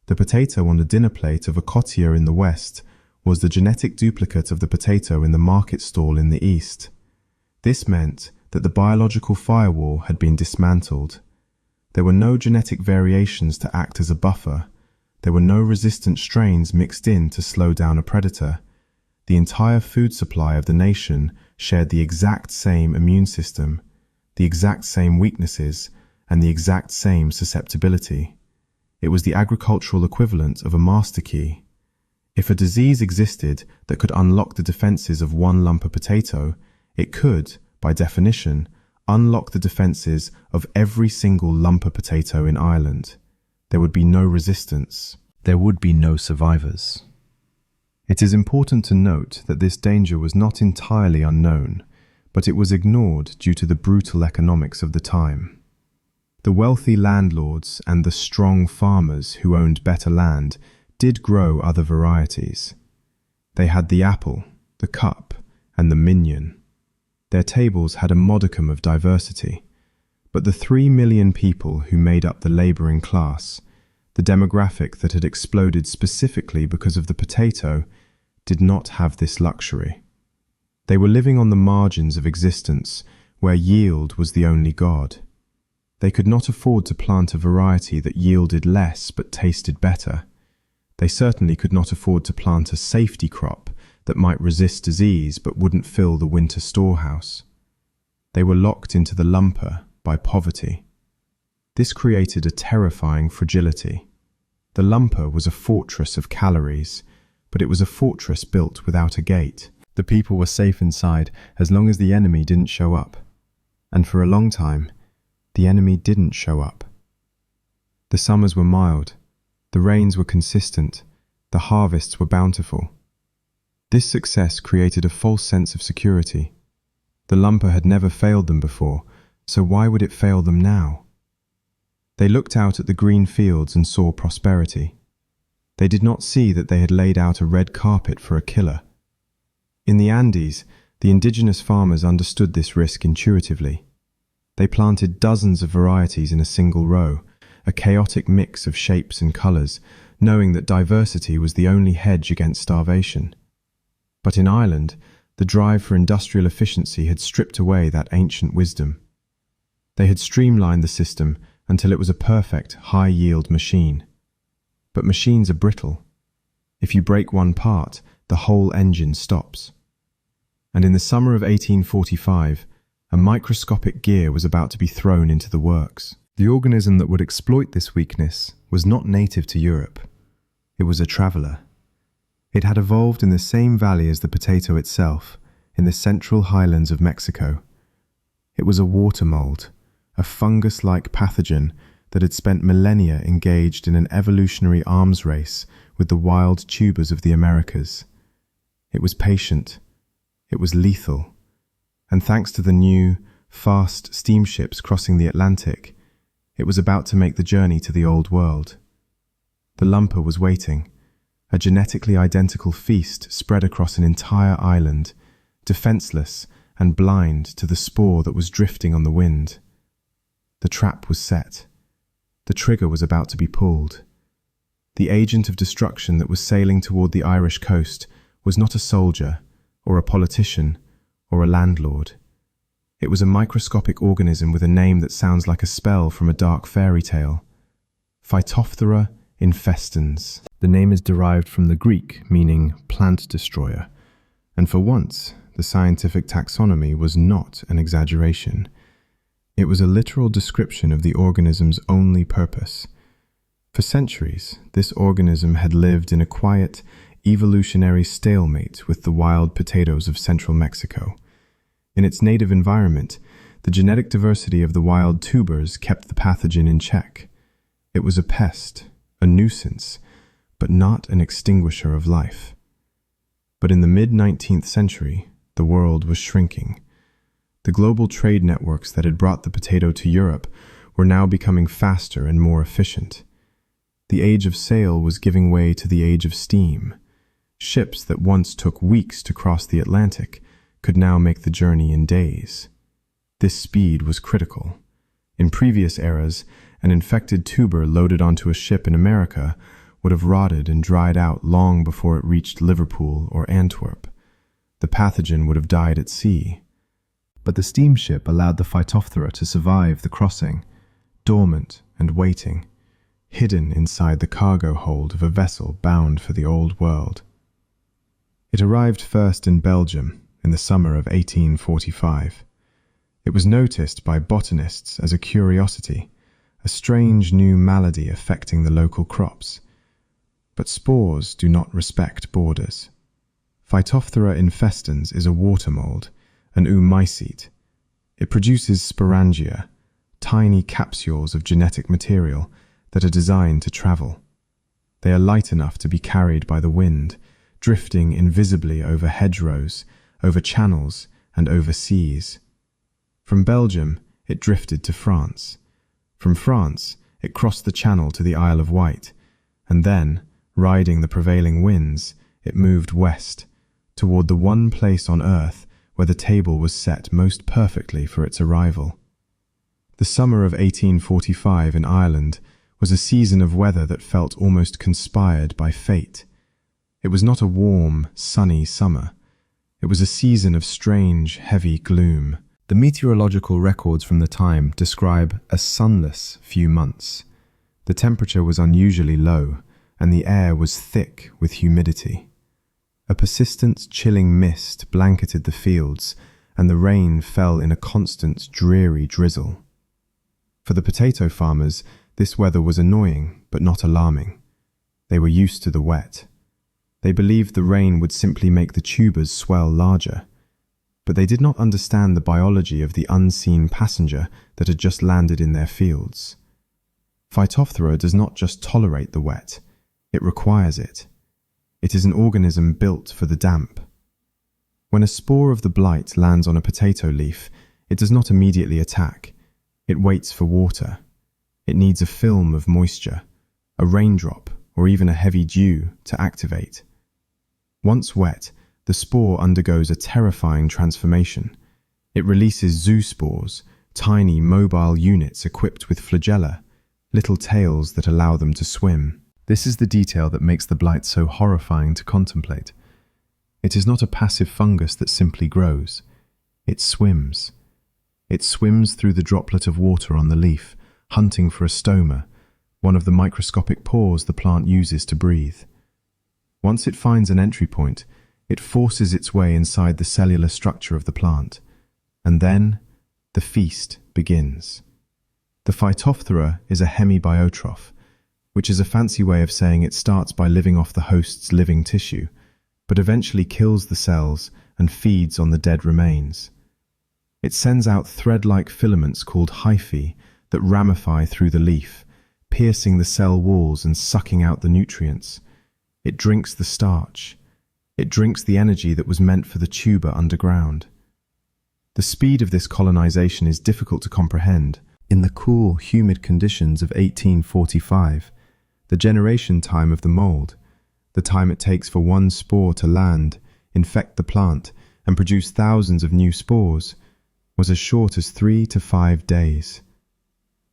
The potato on the dinner plate of a cottier in the west was the genetic duplicate of the potato in the market stall in the east. This meant that the biological firewall had been dismantled. There were no genetic variations to act as a buffer. There were no resistant strains mixed in to slow down a predator. The entire food supply of the nation shared the exact same immune system, the exact same weaknesses, and the exact same susceptibility. It was the agricultural equivalent of a master key. If a disease existed that could unlock the defenses of one lump of potato, it could, by definition, unlock the defenses of every single lump of potato in Ireland. There would be no resistance. There would be no survivors. It is important to note that this danger was not entirely unknown, but it was ignored due to the brutal economics of the time. The wealthy landlords and the strong farmers who owned better land did grow other varieties. They had the apple, the cup, and the minion. Their tables had a modicum of diversity, but the 3 million people who made up the labouring class, the demographic that had exploded specifically because of the potato, did not have this luxury. They were living on the margins of existence, where yield was the only god. They could not afford to plant a variety that yielded less but tasted better. They certainly could not afford to plant a safety crop that might resist disease but wouldn't fill the winter storehouse. They were locked into the lumper by poverty. This created a terrifying fragility. The lumper was a fortress of calories, but it was a fortress built without a gate. The people were safe inside as long as the enemy didn't show up. And for a long time, the enemy didn't show up. The summers were mild, the rains were consistent, the harvests were bountiful. This success created a false sense of security. The lumper had never failed them before, so why would it fail them now? They looked out at the green fields and saw prosperity. They did not see that they had laid out a red carpet for a killer. In the Andes, the indigenous farmers understood this risk intuitively. They planted dozens of varieties in a single row, a chaotic mix of shapes and colors, knowing that diversity was the only hedge against starvation. But in Ireland, the drive for industrial efficiency had stripped away that ancient wisdom. They had streamlined the system until it was a perfect, high-yield machine. But machines are brittle. If you break one part, the whole engine stops. And in the summer of 1845, a microscopic gear was about to be thrown into the works. The organism that would exploit this weakness was not native to Europe. It was a traveller. It had evolved in the same valley as the potato itself, in the central highlands of Mexico. It was a water mold, a fungus-like pathogen that had spent millennia engaged in an evolutionary arms race with the wild tubers of the Americas. It was patient. It was lethal. And thanks to the new, fast steamships crossing the Atlantic, it was about to make the journey to the Old World. The lumper was waiting, a genetically identical feast spread across an entire island, defenseless and blind to the spore that was drifting on the wind. The trap was set. The trigger was about to be pulled. The agent of destruction that was sailing toward the Irish coast was not a soldier, or a politician, or a landlord. It was a microscopic organism with a name that sounds like a spell from a dark fairy tale. Phytophthora infestans. The name is derived from the Greek, meaning plant destroyer. And for once, the scientific taxonomy was not an exaggeration. It was a literal description of the organism's only purpose. For centuries, this organism had lived in a quiet, evolutionary stalemate with the wild potatoes of central Mexico. In its native environment, the genetic diversity of the wild tubers kept the pathogen in check. It was a pest, a nuisance, but not an extinguisher of life. But in the mid-19th century, the world was shrinking. The global trade networks that had brought the potato to Europe were now becoming faster and more efficient. The age of sail was giving way to the age of steam. Ships that once took weeks to cross the Atlantic could now make the journey in days. This speed was critical. In previous eras, an infected tuber loaded onto a ship in America would have rotted and dried out long before it reached Liverpool or Antwerp. The pathogen would have died at sea. But the steamship allowed the Phytophthora to survive the crossing, dormant and waiting, hidden inside the cargo hold of a vessel bound for the Old World. It arrived first in Belgium in the summer of 1845. It was noticed by botanists as a curiosity, a strange new malady affecting the local crops. But spores do not respect borders. Phytophthora infestans is a water mold, an oomycete. It produces sporangia, tiny capsules of genetic material that are designed to travel. They are light enough to be carried by the wind, drifting invisibly over hedgerows, over channels, and over seas. From Belgium, it drifted to France. From France, it crossed the Channel to the Isle of Wight, and then, riding the prevailing winds, it moved west, toward the one place on Earth where the table was set most perfectly for its arrival. The summer of 1845 in Ireland was a season of weather that felt almost conspired by fate. It was not a warm, sunny summer. It was a season of strange, heavy gloom. The meteorological records from the time describe a sunless few months. The temperature was unusually low, and the air was thick with humidity. A persistent, chilling mist blanketed the fields, and the rain fell in a constant, dreary drizzle. For the potato farmers, this weather was annoying, but not alarming. They were used to the wet. They believed the rain would simply make the tubers swell larger. But they did not understand the biology of the unseen passenger that had just landed in their fields. Phytophthora does not just tolerate the wet, it requires it. It is an organism built for the damp. When a spore of the blight lands on a potato leaf, it does not immediately attack. It waits for water. It needs a film of moisture, a raindrop, or even a heavy dew to activate. Once wet, the spore undergoes a terrifying transformation. It releases zoospores, tiny mobile units equipped with flagella, little tails that allow them to swim. This is the detail that makes the blight so horrifying to contemplate. It is not a passive fungus that simply grows. It swims. It swims through the droplet of water on the leaf, hunting for a stoma, one of the microscopic pores the plant uses to breathe. Once it finds an entry point, it forces its way inside the cellular structure of the plant. And then, the feast begins. The Phytophthora is a hemibiotroph, which is a fancy way of saying it starts by living off the host's living tissue, but eventually kills the cells and feeds on the dead remains. It sends out thread-like filaments called hyphae that ramify through the leaf, piercing the cell walls and sucking out the nutrients. It drinks the starch. It drinks the energy that was meant for the tuber underground. The speed of this colonization is difficult to comprehend. In the cool, humid conditions of 1845, the generation time of the mold, the time it takes for one spore to land, infect the plant, and produce thousands of new spores, was as short as 3 to 5 days.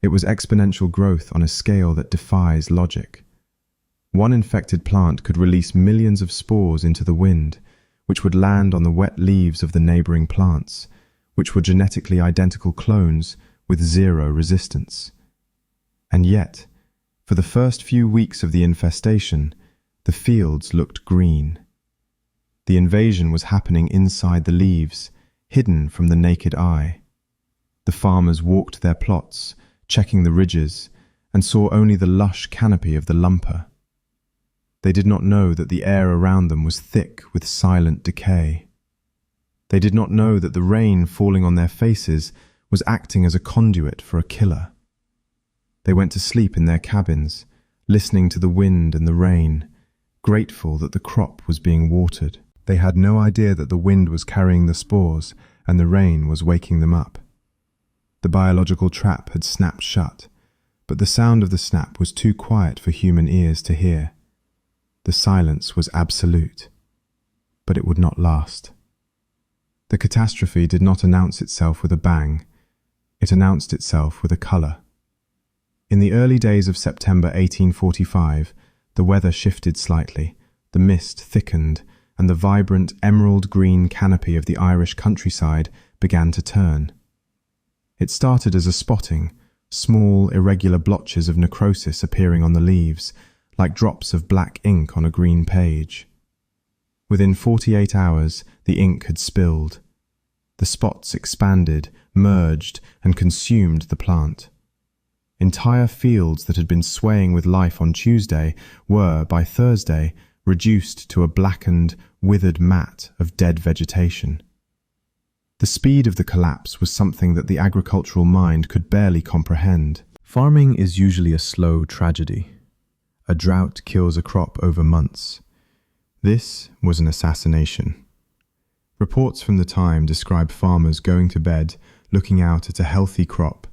It was exponential growth on a scale that defies logic. One infected plant could release millions of spores into the wind, which would land on the wet leaves of the neighboring plants, which were genetically identical clones with zero resistance. And yet, for the first few weeks of the infestation, the fields looked green. The invasion was happening inside the leaves, hidden from the naked eye. The farmers walked their plots, checking the ridges, and saw only the lush canopy of the lumper. They did not know that the air around them was thick with silent decay. They did not know that the rain falling on their faces was acting as a conduit for a killer. They went to sleep in their cabins, listening to the wind and the rain, grateful that the crop was being watered. They had no idea that the wind was carrying the spores and the rain was waking them up. The biological trap had snapped shut, but the sound of the snap was too quiet for human ears to hear. The silence was absolute, but it would not last. The catastrophe did not announce itself with a bang. It announced itself with a colour. In the early days of September 1845, the weather shifted slightly, the mist thickened, and the vibrant emerald-green canopy of the Irish countryside began to turn. It started as a spotting, small, irregular blotches of necrosis appearing on the leaves, like drops of black ink on a green page. Within 48 hours, the ink had spilled. The spots expanded, merged, and consumed the plant. Entire fields that had been swaying with life on Tuesday were, by Thursday, reduced to a blackened, withered mat of dead vegetation. The speed of the collapse was something that the agricultural mind could barely comprehend. Farming is usually a slow tragedy. A drought kills a crop over months. This was an assassination. Reports from the time describe farmers going to bed, looking out at a healthy crop,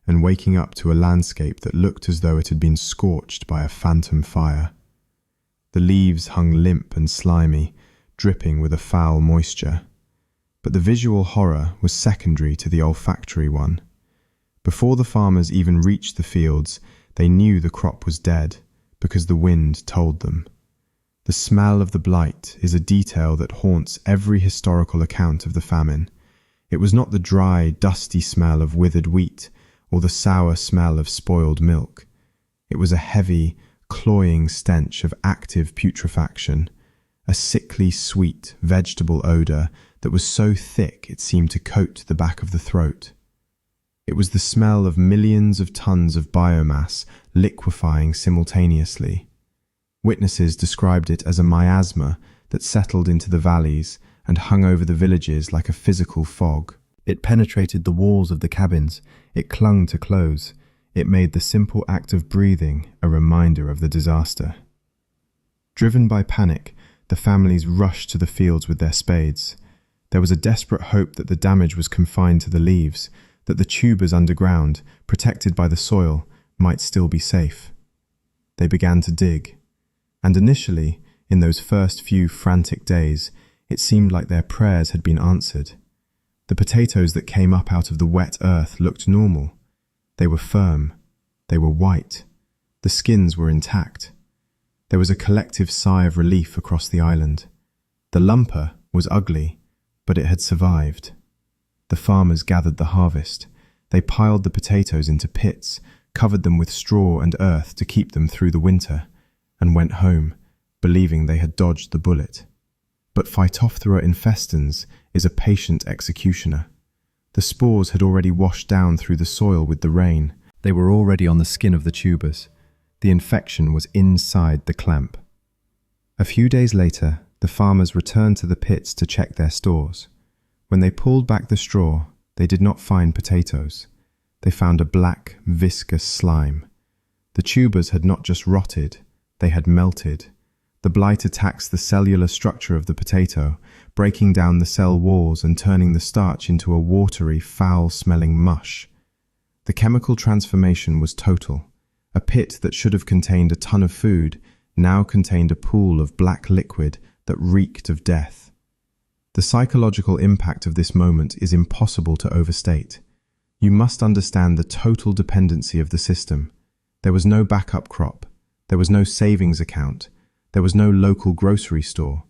and waking up to a landscape that looked as though it had been scorched by a phantom fire. The leaves hung limp and slimy, dripping with a foul moisture. But the visual horror was secondary to the olfactory one. Before the farmers even reached the fields, they knew the crop was dead, because the wind told them. The smell of the blight is a detail that haunts every historical account of the famine. It was not the dry, dusty smell of withered wheat, or the sour smell of spoiled milk. It was a heavy, cloying stench of active putrefaction, a sickly sweet vegetable odour that was so thick it seemed to coat the back of the throat. It was the smell of millions of tons of biomass liquefying simultaneously. Witnesses described it as a miasma that settled into the valleys and hung over the villages like a physical fog. It penetrated the walls of the cabins, it clung to clothes, it made the simple act of breathing a reminder of the disaster. Driven by panic, the families rushed to the fields with their spades. There was a desperate hope that the damage was confined to the leaves, that the tubers underground, protected by the soil, might still be safe. They began to dig, and initially, in those first few frantic days, it seemed like their prayers had been answered. The potatoes that came up out of the wet earth looked normal. They were firm. They were white. The skins were intact. There was a collective sigh of relief across the island. The lumper was ugly, but it had survived. The farmers gathered the harvest. They piled the potatoes into pits, covered them with straw and earth to keep them through the winter, and went home, believing they had dodged the bullet. But Phytophthora infestans is a patient executioner. The spores had already washed down through the soil with the rain. They were already on the skin of the tubers. The infection was inside the clamp. A few days later, the farmers returned to the pits to check their stores. When they pulled back the straw, they did not find potatoes. They found a black, viscous slime. The tubers had not just rotted, they had melted. The blight attacks the cellular structure of the potato, breaking down the cell walls and turning the starch into a watery, foul-smelling mush. The chemical transformation was total. A pit that should have contained a ton of food now contained a pool of black liquid that reeked of death. The psychological impact of this moment is impossible to overstate. You must understand the total dependency of the system. There was no backup crop. There was no savings account. There was no local grocery store.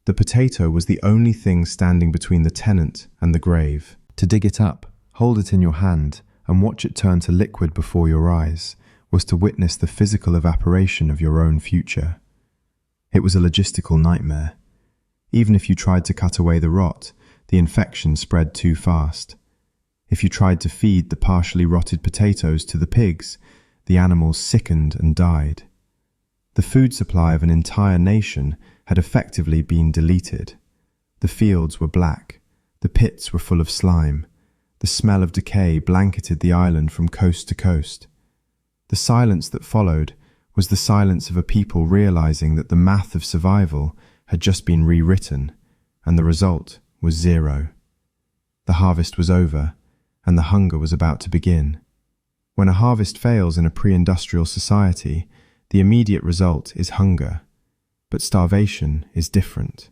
The potato was the only thing standing between the tenant and the grave. To dig it up, hold it in your hand, and watch it turn to liquid before your eyes was to witness the physical evaporation of your own future. It was a logistical nightmare. Even if you tried to cut away the rot, the infection spread too fast. If you tried to feed the partially rotted potatoes to the pigs, the animals sickened and died. The food supply of an entire nation had effectively been deleted. The fields were black. The pits were full of slime. The smell of decay blanketed the island from coast to coast. The silence that followed was the silence of a people realizing that the math of survival had just been rewritten, and the result was zero. The harvest was over, and the hunger was about to begin. When a harvest fails in a pre-industrial society, the immediate result is hunger. But starvation is different.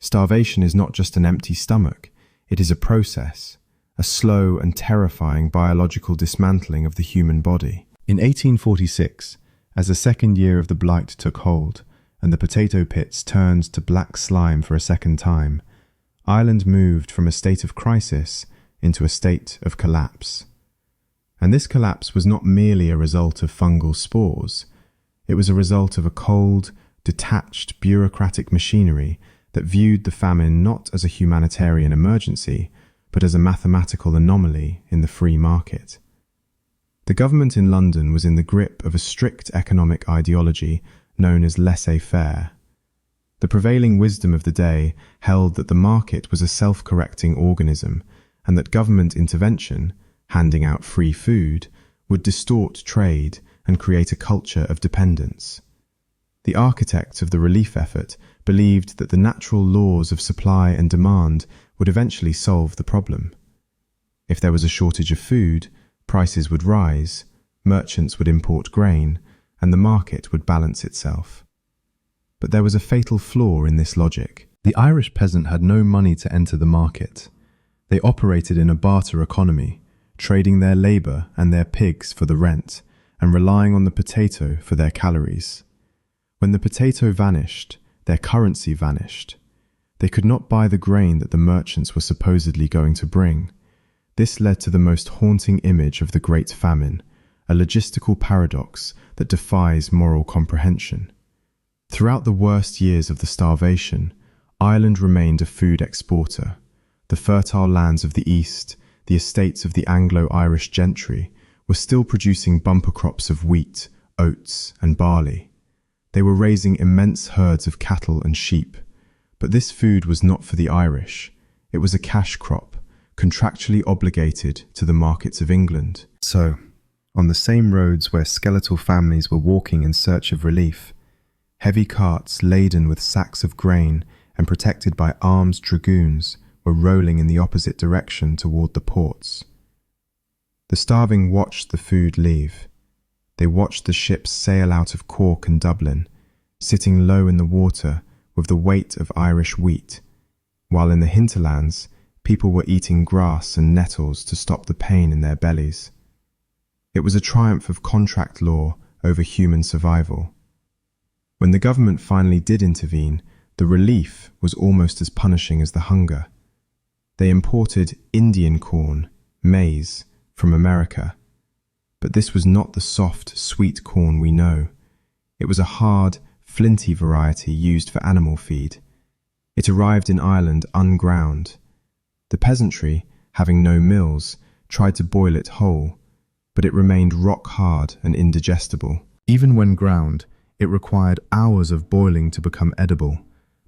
Starvation is not just an empty stomach, it is a process, a slow and terrifying biological dismantling of the human body. In 1846, as the second year of the blight took hold, and the potato pits turned to black slime for a second time, Ireland moved from a state of crisis into a state of collapse. And this collapse was not merely a result of fungal spores. It was a result of a cold, detached bureaucratic machinery that viewed the famine not as a humanitarian emergency, but as a mathematical anomaly in the free market. The government in London was in the grip of a strict economic ideology known as laissez-faire. The prevailing wisdom of the day held that the market was a self-correcting organism and that government intervention, handing out free food, would distort trade and create a culture of dependence. The architects of the relief effort believed that the natural laws of supply and demand would eventually solve the problem. If there was a shortage of food, prices would rise, merchants would import grain, and the market would balance itself. But there was a fatal flaw in this logic. The Irish peasant had no money to enter the market. They operated in a barter economy, trading their labour and their pigs for the rent, and relying on the potato for their calories. When the potato vanished, their currency vanished. They could not buy the grain that the merchants were supposedly going to bring. This led to the most haunting image of the Great Famine, a logistical paradox that defies moral comprehension. Throughout the worst years of the starvation, Ireland remained a food exporter. The fertile lands of the East, the estates of the Anglo-Irish gentry, were still producing bumper crops of wheat, oats, and barley. They were raising immense herds of cattle and sheep. But this food was not for the Irish. It was a cash crop, contractually obligated to the markets of England. So, on the same roads where skeletal families were walking in search of relief, heavy carts laden with sacks of grain and protected by armed dragoons were rolling in the opposite direction toward the ports. The starving watched the food leave. They watched the ships sail out of Cork and Dublin, sitting low in the water with the weight of Irish wheat, while in the hinterlands People were eating grass and nettles to stop the pain in their bellies. It was a triumph of contract law over human survival. When the government finally did intervene, the relief was almost as punishing as the hunger. They imported Indian corn, maize, from America. But this was not the soft, sweet corn we know. It was a hard, flinty variety used for animal feed. It arrived in Ireland unground. The peasantry, having no mills, tried to boil it whole, but it remained rock-hard and indigestible. Even when ground, it required hours of boiling to become edible,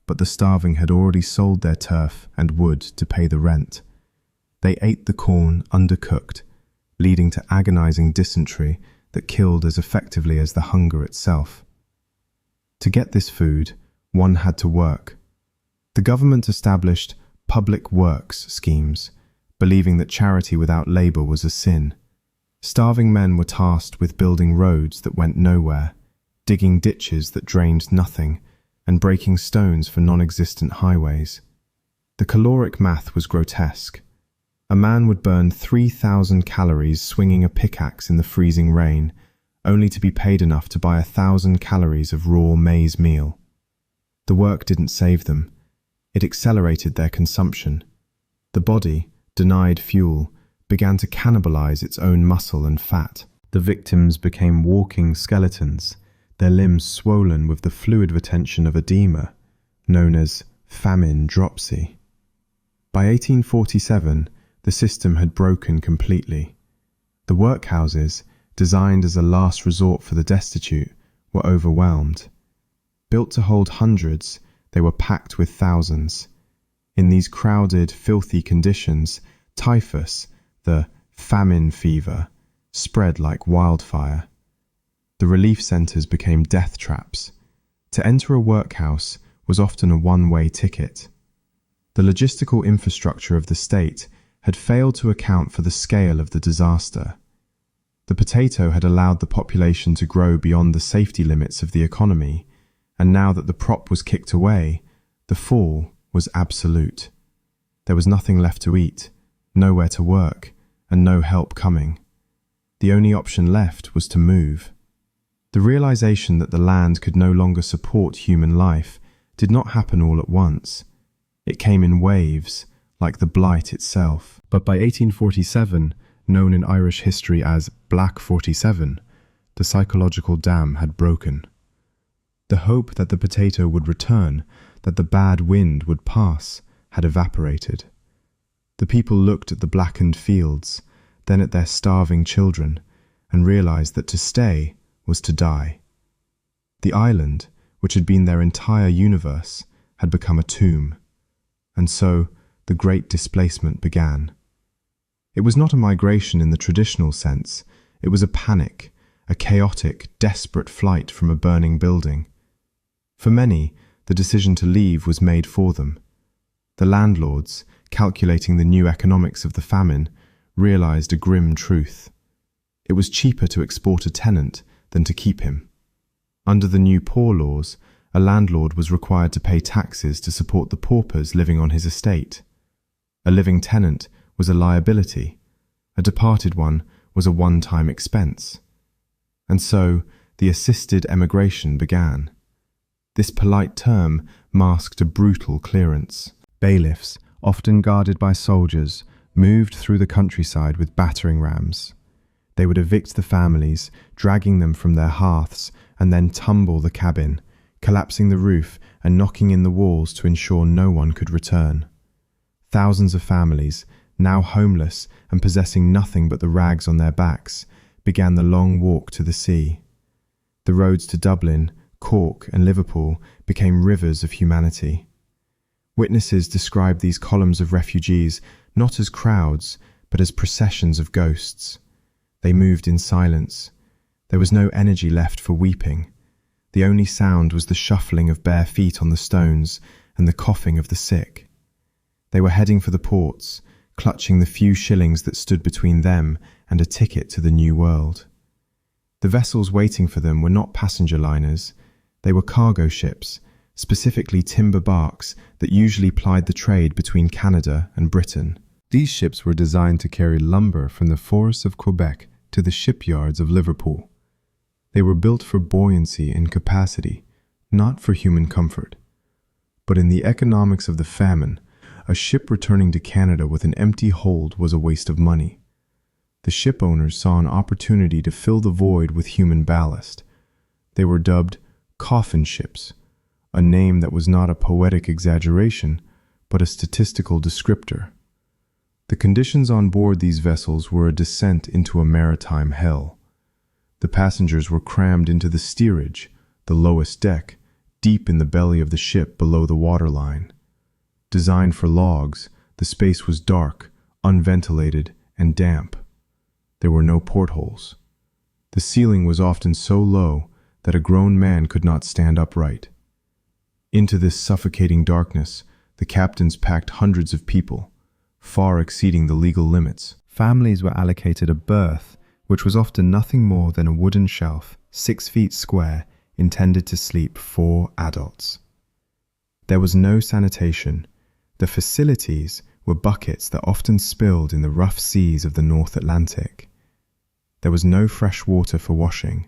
but the starving had already sold their turf and wood to pay the rent. They ate the corn undercooked, leading to agonizing dysentery that killed as effectively as the hunger itself. To get this food, one had to work. The government established public works schemes, believing that charity without labor was a sin. Starving men were tasked with building roads that went nowhere, digging ditches that drained nothing, and breaking stones for non-existent highways. The caloric math was grotesque. A man would burn 3,000 calories swinging a pickaxe in the freezing rain, only to be paid enough to buy 1,000 calories of raw maize meal. The work didn't save them. It accelerated their consumption. The body, denied fuel, began to cannibalize its own muscle and fat. The victims became walking skeletons, their limbs swollen with the fluid retention of edema, known as famine dropsy. By 1847, the system had broken completely. The workhouses, designed as a last resort for the destitute, were overwhelmed. Built to hold hundreds, they were packed with thousands. In these crowded, filthy conditions, typhus, the famine fever, spread like wildfire. The relief centres became death traps. To enter a workhouse was often a one-way ticket. The logistical infrastructure of the state had failed to account for the scale of the disaster. The potato had allowed the population to grow beyond the safety limits of the economy, and now that the prop was kicked away, the fall was absolute. There was nothing left to eat, nowhere to work, and no help coming. The only option left was to move. The realization that the land could no longer support human life did not happen all at once. It came in waves, like the blight itself. But by 1847, known in Irish history as Black 47, the psychological dam had broken. The hope that the potato would return, that the bad wind would pass, had evaporated. The people looked at the blackened fields, then at their starving children, and realized that to stay was to die. The island, which had been their entire universe, had become a tomb. And so, the great displacement began. It was not a migration in the traditional sense. It was a panic, a chaotic, desperate flight from a burning building. For many, the decision to leave was made for them. The landlords, calculating the new economics of the famine, realized a grim truth. It was cheaper to export a tenant than to keep him. Under the new poor laws, a landlord was required to pay taxes to support the paupers living on his estate. A living tenant was a liability. A departed one was a one-time expense. And so, the assisted emigration began. This polite term masked a brutal clearance. Bailiffs, often guarded by soldiers, moved through the countryside with battering rams. They would evict the families, dragging them from their hearths, and then tumble the cabin, collapsing the roof and knocking in the walls to ensure no one could return. Thousands of families, now homeless and possessing nothing but the rags on their backs, began the long walk to the sea. The roads to Dublin, Cork and Liverpool became rivers of humanity. Witnesses described these columns of refugees not as crowds, but as processions of ghosts. They moved in silence. There was no energy left for weeping. The only sound was the shuffling of bare feet on the stones and the coughing of the sick. They were heading for the ports, clutching the few shillings that stood between them and a ticket to the new world. The vessels waiting for them were not passenger liners. They were cargo ships, specifically timber barks that usually plied the trade between Canada and Britain. These ships were designed to carry lumber from the forests of Quebec to the shipyards of Liverpool. They were built for buoyancy and capacity, not for human comfort. But in the economics of the famine, a ship returning to Canada with an empty hold was a waste of money. The ship owners saw an opportunity to fill the void with human ballast. They were dubbed coffin ships, a name that was not a poetic exaggeration, but a statistical descriptor. The conditions on board these vessels were a descent into a maritime hell. The passengers were crammed into the steerage, the lowest deck, deep in the belly of the ship below the waterline. Designed for logs, the space was dark, unventilated, and damp. There were no portholes. The ceiling was often so low that a grown man could not stand upright. Into this suffocating darkness, the captains packed hundreds of people, far exceeding the legal limits. Families were allocated a berth, which was often nothing more than a wooden shelf, 6 feet square, intended to sleep 4 adults. There was no sanitation. The facilities were buckets that often spilled in the rough seas of the North Atlantic. There was no fresh water for washing.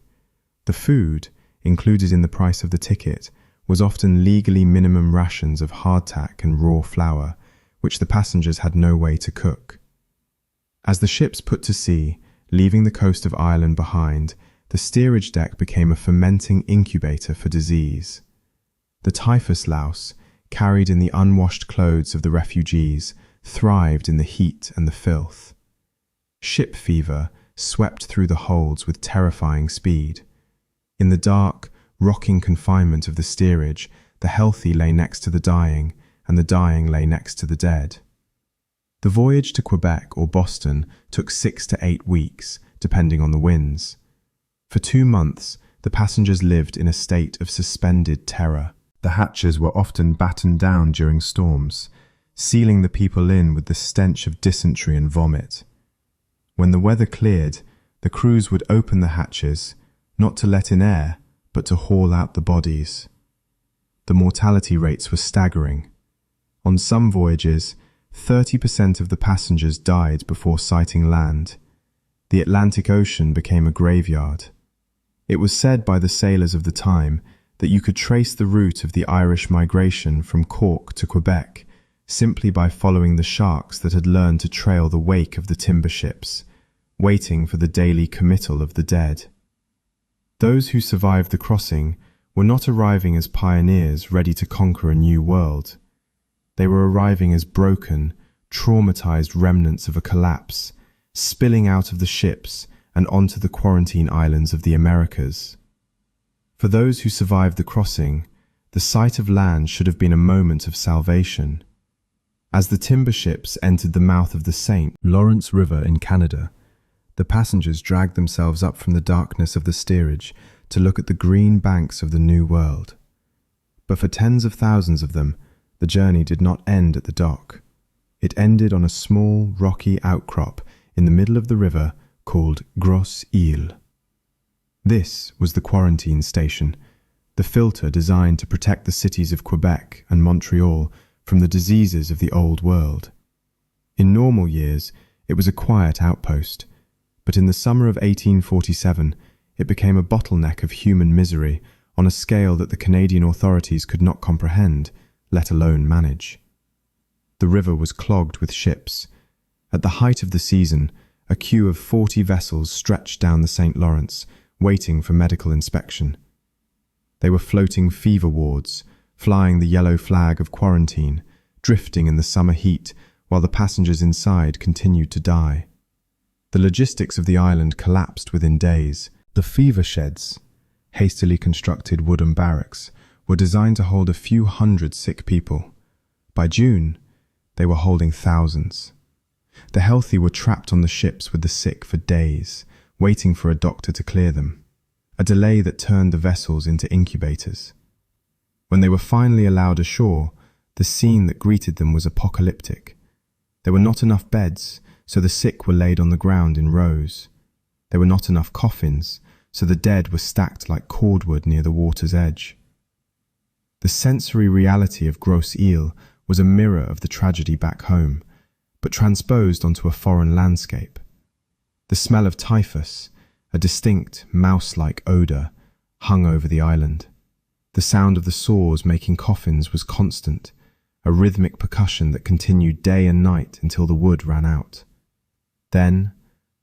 The food, included in the price of the ticket, was often legally minimum rations of hardtack and raw flour, which the passengers had no way to cook. As the ships put to sea, leaving the coast of Ireland behind, the steerage deck became a fermenting incubator for disease. The typhus louse, carried in the unwashed clothes of the refugees, thrived in the heat and the filth. Ship fever swept through the holds with terrifying speed. In the dark, rocking confinement of the steerage, the healthy lay next to the dying, and the dying lay next to the dead. The voyage to Quebec or Boston took 6 to 8 weeks, depending on the winds. For 2 months, the passengers lived in a state of suspended terror. The hatches were often battened down during storms, sealing the people in with the stench of dysentery and vomit. When the weather cleared, the crews would open the hatches, not to let in air, but to haul out the bodies. The mortality rates were staggering. On some voyages, 30% of the passengers died before sighting land. The Atlantic Ocean became a graveyard. It was said by the sailors of the time that you could trace the route of the Irish migration from Cork to Quebec simply by following the sharks that had learned to trail the wake of the timber ships, waiting for the daily committal of the dead. Those who survived the crossing were not arriving as pioneers ready to conquer a new world. They were arriving as broken, traumatized remnants of a collapse, spilling out of the ships and onto the quarantine islands of the Americas. For those who survived the crossing, the sight of land should have been a moment of salvation. As the timber ships entered the mouth of the St. Lawrence River in Canada, the passengers dragged themselves up from the darkness of the steerage to look at the green banks of the New World. But for tens of thousands of them, the journey did not end at the dock. It ended on a small, rocky outcrop in the middle of the river called Grosse Île. This was the quarantine station, the filter designed to protect the cities of Quebec and Montreal from the diseases of the Old World. In normal years, it was a quiet outpost, but in the summer of 1847, it became a bottleneck of human misery on a scale that the Canadian authorities could not comprehend, let alone manage. The river was clogged with ships. At the height of the season, a queue of 40 vessels stretched down the St. Lawrence, waiting for medical inspection. They were floating fever wards, flying the yellow flag of quarantine, drifting in the summer heat while the passengers inside continued to die. The logistics of the island collapsed within days. The fever sheds, hastily constructed wooden barracks, were designed to hold a few hundred sick people. By June, they were holding thousands. The healthy were trapped on the ships with the sick for days, waiting for a doctor to clear them, a delay that turned the vessels into incubators. When they were finally allowed ashore, the scene that greeted them was apocalyptic. There were not enough beds, so the sick were laid on the ground in rows. There were not enough coffins, so the dead were stacked like cordwood near the water's edge. The sensory reality of gross eel was a mirror of the tragedy back home, but transposed onto a foreign landscape. The smell of typhus, a distinct mouse-like odour, hung over the island. The sound of the saws making coffins was constant, a rhythmic percussion that continued day and night until the wood ran out. Then,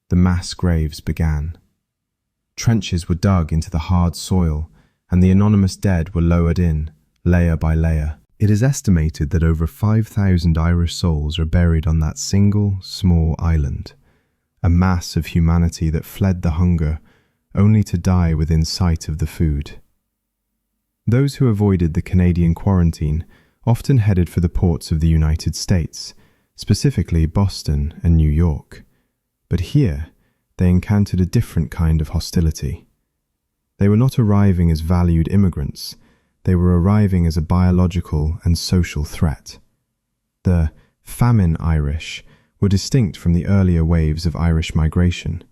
the mass graves began. Trenches were dug into the hard soil, and the anonymous dead were lowered in, layer by layer. It is estimated that over 5,000 Irish souls are buried on that single, small island, a mass of humanity that fled the hunger, only to die within sight of the food. Those who avoided the Canadian quarantine often headed for the ports of the United States, specifically Boston and New York. But here, they encountered a different kind of hostility. They were not arriving as valued immigrants, they were arriving as a biological and social threat. The famine Irish were distinct from the earlier waves of Irish migration.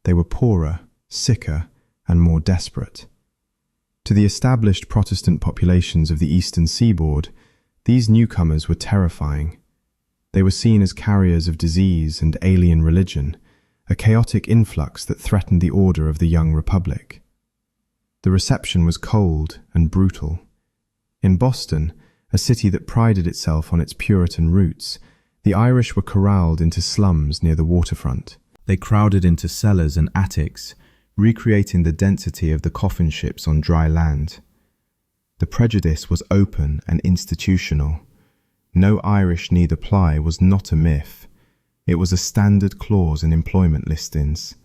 They were poorer, sicker, and more desperate. To the established Protestant populations of the eastern seaboard, these newcomers were terrifying. They were seen as carriers of disease and alien religion, a chaotic influx that threatened the order of the young republic. The reception was cold and brutal. In Boston, a city that prided itself on its Puritan roots, the Irish were corralled into slums near the waterfront. They crowded into cellars and attics, recreating the density of the coffin ships on dry land. The prejudice was open and institutional. No Irish need apply was not a myth. It was a standard clause in employment listings.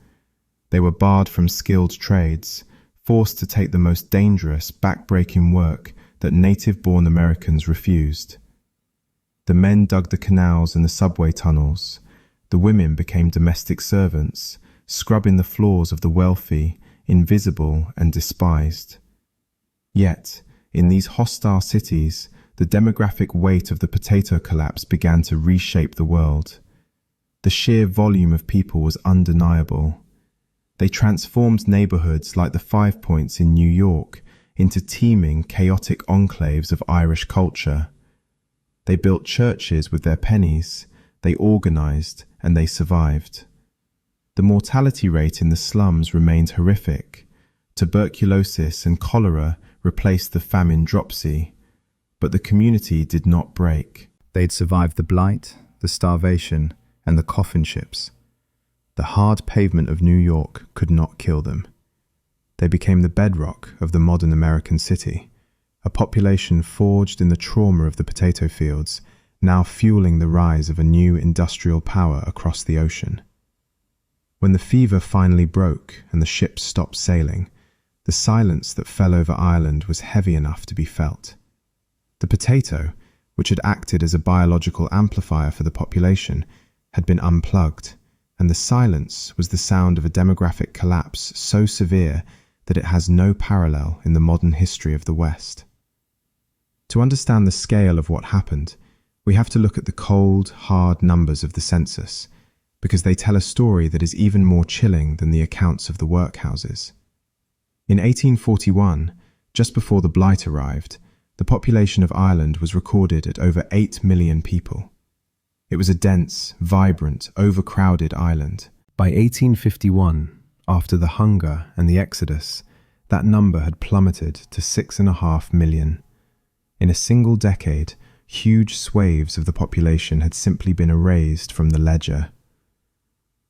They were barred from skilled trades, forced to take the most dangerous, back-breaking work that native-born Americans refused. The men dug the canals and the subway tunnels. The women became domestic servants, scrubbing the floors of the wealthy, invisible and despised. Yet, in these hostile cities, the demographic weight of the potato collapse began to reshape the world. The sheer volume of people was undeniable. They transformed neighborhoods like the Five Points in New York into teeming, chaotic enclaves of Irish culture. They built churches with their pennies, they organized, and they survived. The mortality rate in the slums remained horrific. Tuberculosis and cholera replaced the famine dropsy, but the community did not break. They'd survived the blight, the starvation, and the coffin ships. The hard pavement of New York could not kill them. They became the bedrock of the modern American city, a population forged in the trauma of the potato fields, now fueling the rise of a new industrial power across the ocean. When the fever finally broke and the ships stopped sailing, the silence that fell over Ireland was heavy enough to be felt. The potato, which had acted as a biological amplifier for the population, had been unplugged, and the silence was the sound of a demographic collapse so severe that it has no parallel in the modern history of the West. To understand the scale of what happened, we have to look at the cold, hard numbers of the census, because they tell a story that is even more chilling than the accounts of the workhouses. In 1841, just before the Blight arrived, the population of Ireland was recorded at over 8 million people. It was a dense, vibrant, overcrowded island. By 1851, after the hunger and the exodus, that number had plummeted to 6.5 million. In a single decade, huge swathes of the population had simply been erased from the ledger.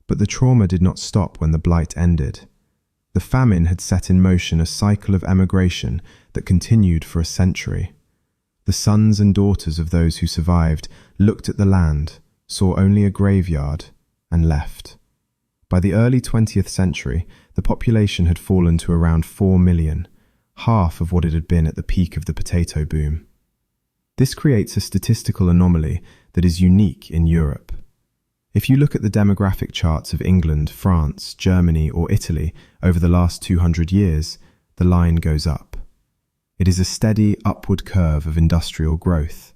But the trauma did not stop when the Blight ended. The famine had set in motion a cycle of emigration that continued for a century. The sons and daughters of those who survived looked at the land, saw only a graveyard, and left. By the early 20th century, the population had fallen to around 4 million, half of what it had been at the peak of the potato boom. This creates a statistical anomaly that is unique in Europe. If you look at the demographic charts of England, France, Germany, or Italy over the last 200 years, the line goes up. It is a steady upward curve of industrial growth.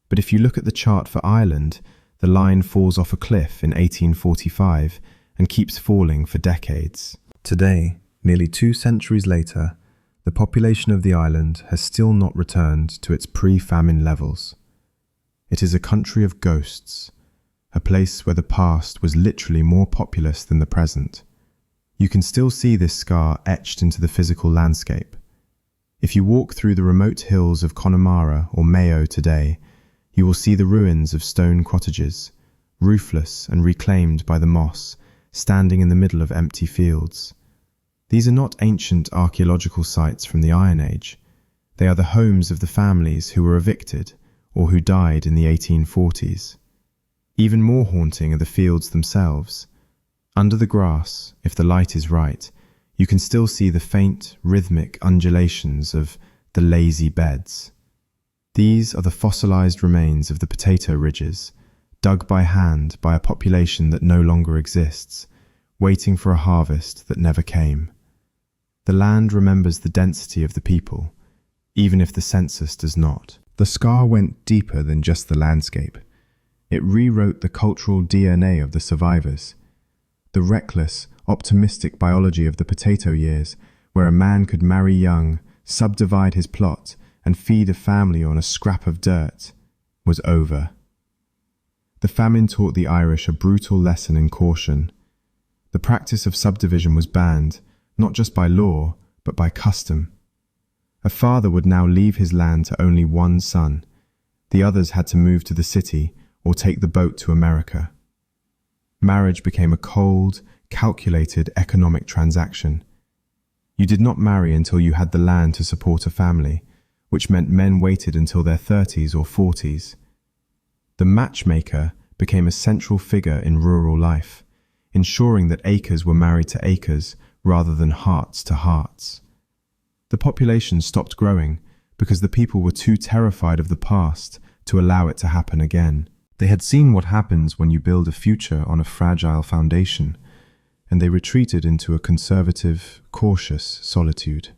But if you look at the chart for Ireland, the line falls off a cliff in 1845 and keeps falling for decades. Today, nearly 2 centuries later, The population of the island has still not returned to its pre-famine levels. It is a country of ghosts, a place where the past was literally more populous than the present. You can still see this scar etched into the physical landscape. If you walk through the remote hills of Connemara or Mayo today, you will see the ruins of stone cottages, roofless and reclaimed by the moss, standing in the middle of empty fields. These are not ancient archaeological sites from the Iron Age. They are the homes of the families who were evicted or who died in the 1840s. Even more haunting are the fields themselves. Under the grass, if the light is right, you can still see the faint, rhythmic undulations of the lazy beds. These are the fossilized remains of the potato ridges, dug by hand by a population that no longer exists, waiting for a harvest that never came. The land remembers the density of the people, even if the census does not. The scar went deeper than just the landscape. It rewrote the cultural DNA of the survivors. The reckless, optimistic biology of the potato years, where a man could marry young, subdivide his plot, and feed a family on a scrap of dirt, was over. The famine taught the Irish a brutal lesson in caution. The practice of subdivision was banned, not just by law, but by custom. A father would now leave his land to only one son. The others had to move to the city or take the boat to America. Marriage became a cold, calculated economic transaction. You did not marry until you had the land to support a family, which meant men waited until their 30s or 40s. The matchmaker became a central figure in rural life, ensuring that acres were married to acres rather than hearts to hearts. The population stopped growing because the people were too terrified of the past to allow it to happen again. They had seen what happens when you build a future on a fragile foundation, and they retreated into a conservative, cautious solitude.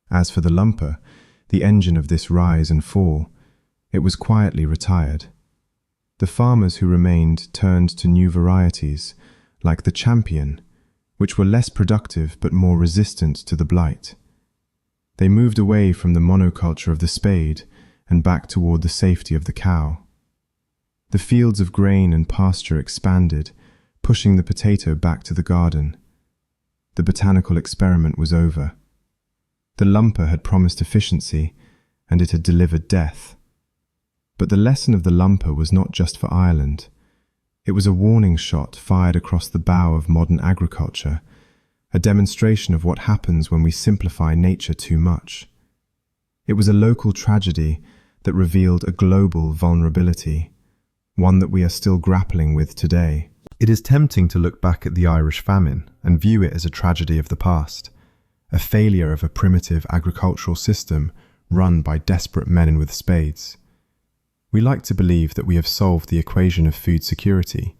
As for the lumper, the engine of this rise and fall, it was quietly retired. The farmers who remained turned to new varieties, like the champion, which were less productive but more resistant to the blight. They moved away from the monoculture of the spade and back toward the safety of the cow. The fields of grain and pasture expanded, pushing the potato back to the garden. The botanical experiment was over. The lumper had promised efficiency, and it had delivered death. But the lesson of the lumper was not just for Ireland. It was a warning shot fired across the bow of modern agriculture, a demonstration of what happens when we simplify nature too much. It was a local tragedy that revealed a global vulnerability, one that we are still grappling with today. It is tempting to look back at the Irish famine and view it as a tragedy of the past, a failure of a primitive agricultural system run by desperate men with spades. We like to believe that we have solved the equation of food security,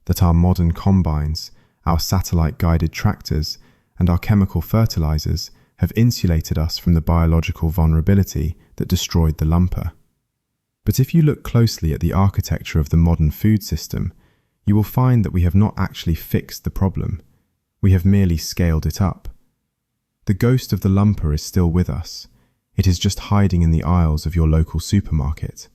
that our modern combines, our satellite-guided tractors, and our chemical fertilizers have insulated us from the biological vulnerability that destroyed the lumper. But if you look closely at the architecture of the modern food system, you will find that we have not actually fixed the problem. We have merely scaled it up. The ghost of the lumper is still with us. It is just hiding in the aisles of your local supermarket.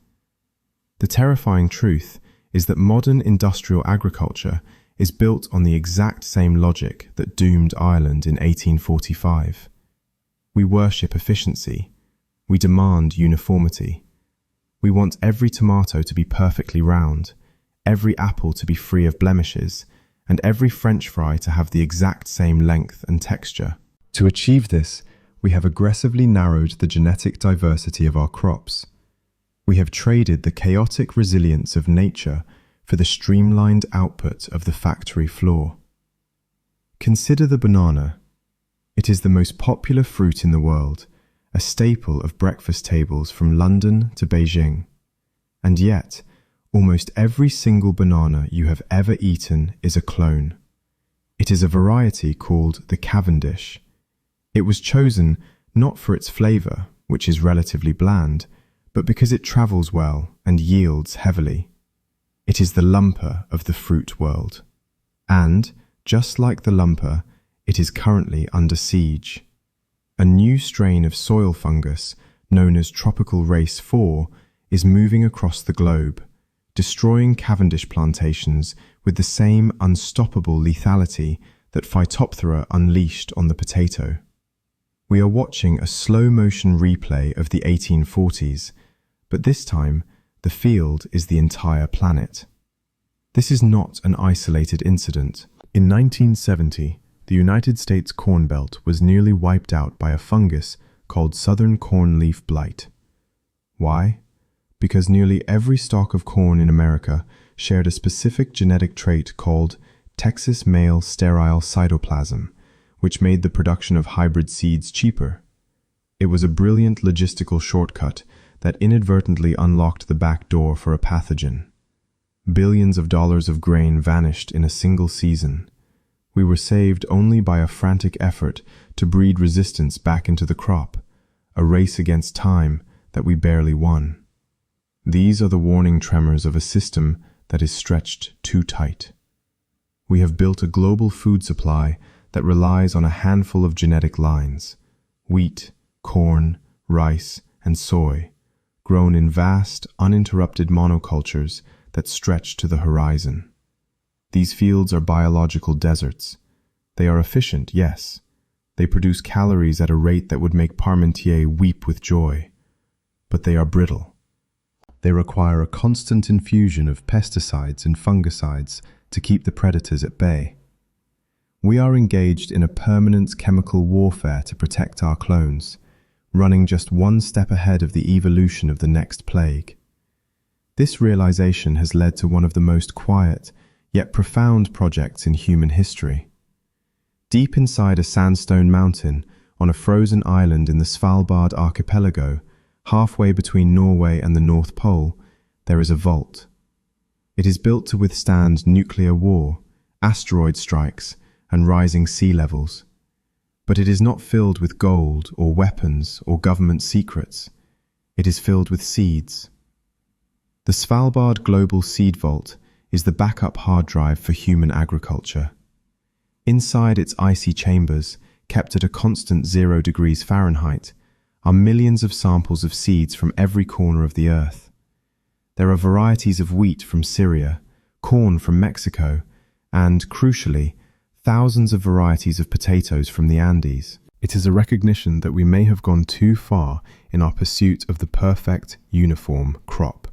The terrifying truth is that modern industrial agriculture is built on the exact same logic that doomed Ireland in 1845. We worship efficiency. We demand uniformity. We want every tomato to be perfectly round, every apple to be free of blemishes, and every French fry to have the exact same length and texture. To achieve this, we have aggressively narrowed the genetic diversity of our crops. We have traded the chaotic resilience of nature for the streamlined output of the factory floor. Consider the banana. It is the most popular fruit in the world, a staple of breakfast tables from London to Beijing. And yet, almost every single banana you have ever eaten is a clone. It is a variety called the Cavendish. It was chosen not for its flavor, which is relatively bland, but because it travels well and yields heavily. It is the lumper of the fruit world. And, just like the lumper, it is currently under siege. A new strain of soil fungus, known as tropical race 4, is moving across the globe, destroying Cavendish plantations with the same unstoppable lethality that Phytophthora unleashed on the potato. We are watching a slow-motion replay of the 1840s, but this time, the field is the entire planet. This is not an isolated incident. In 1970, the United States Corn Belt was nearly wiped out by a fungus called southern corn leaf blight. Why? Because nearly every stalk of corn in America shared a specific genetic trait called Texas male sterile cytoplasm, which made the production of hybrid seeds cheaper. It was a brilliant logistical shortcut that inadvertently unlocked the back door for a pathogen. Billions of dollars of grain vanished in a single season. We were saved only by a frantic effort to breed resistance back into the crop, a race against time that we barely won. These are the warning tremors of a system that is stretched too tight. We have built a global food supply that relies on a handful of genetic lines: wheat, corn, rice, and soy, grown in vast, uninterrupted monocultures that stretch to the horizon. These fields are biological deserts. They are efficient, yes. They produce calories at a rate that would make Parmentier weep with joy. But they are brittle. They require a constant infusion of pesticides and fungicides to keep the predators at bay. We are engaged in a permanent chemical warfare to protect our clones, running just one step ahead of the evolution of the next plague. This realization has led to one of the most quiet, yet profound projects in human history. Deep inside a sandstone mountain, on a frozen island in the Svalbard archipelago, halfway between Norway and the North Pole, there is a vault. It is built to withstand nuclear war, asteroid strikes, and rising sea levels. But it is not filled with gold or weapons or government secrets. It is filled with seeds. The Svalbard Global Seed Vault is the backup hard drive for human agriculture. Inside its icy chambers, kept at a constant 0 degrees Fahrenheit, are millions of samples of seeds from every corner of the earth. There are varieties of wheat from Syria, corn from Mexico, and, crucially, thousands of varieties of potatoes from the Andes. It is a recognition that we may have gone too far in our pursuit of the perfect, uniform crop.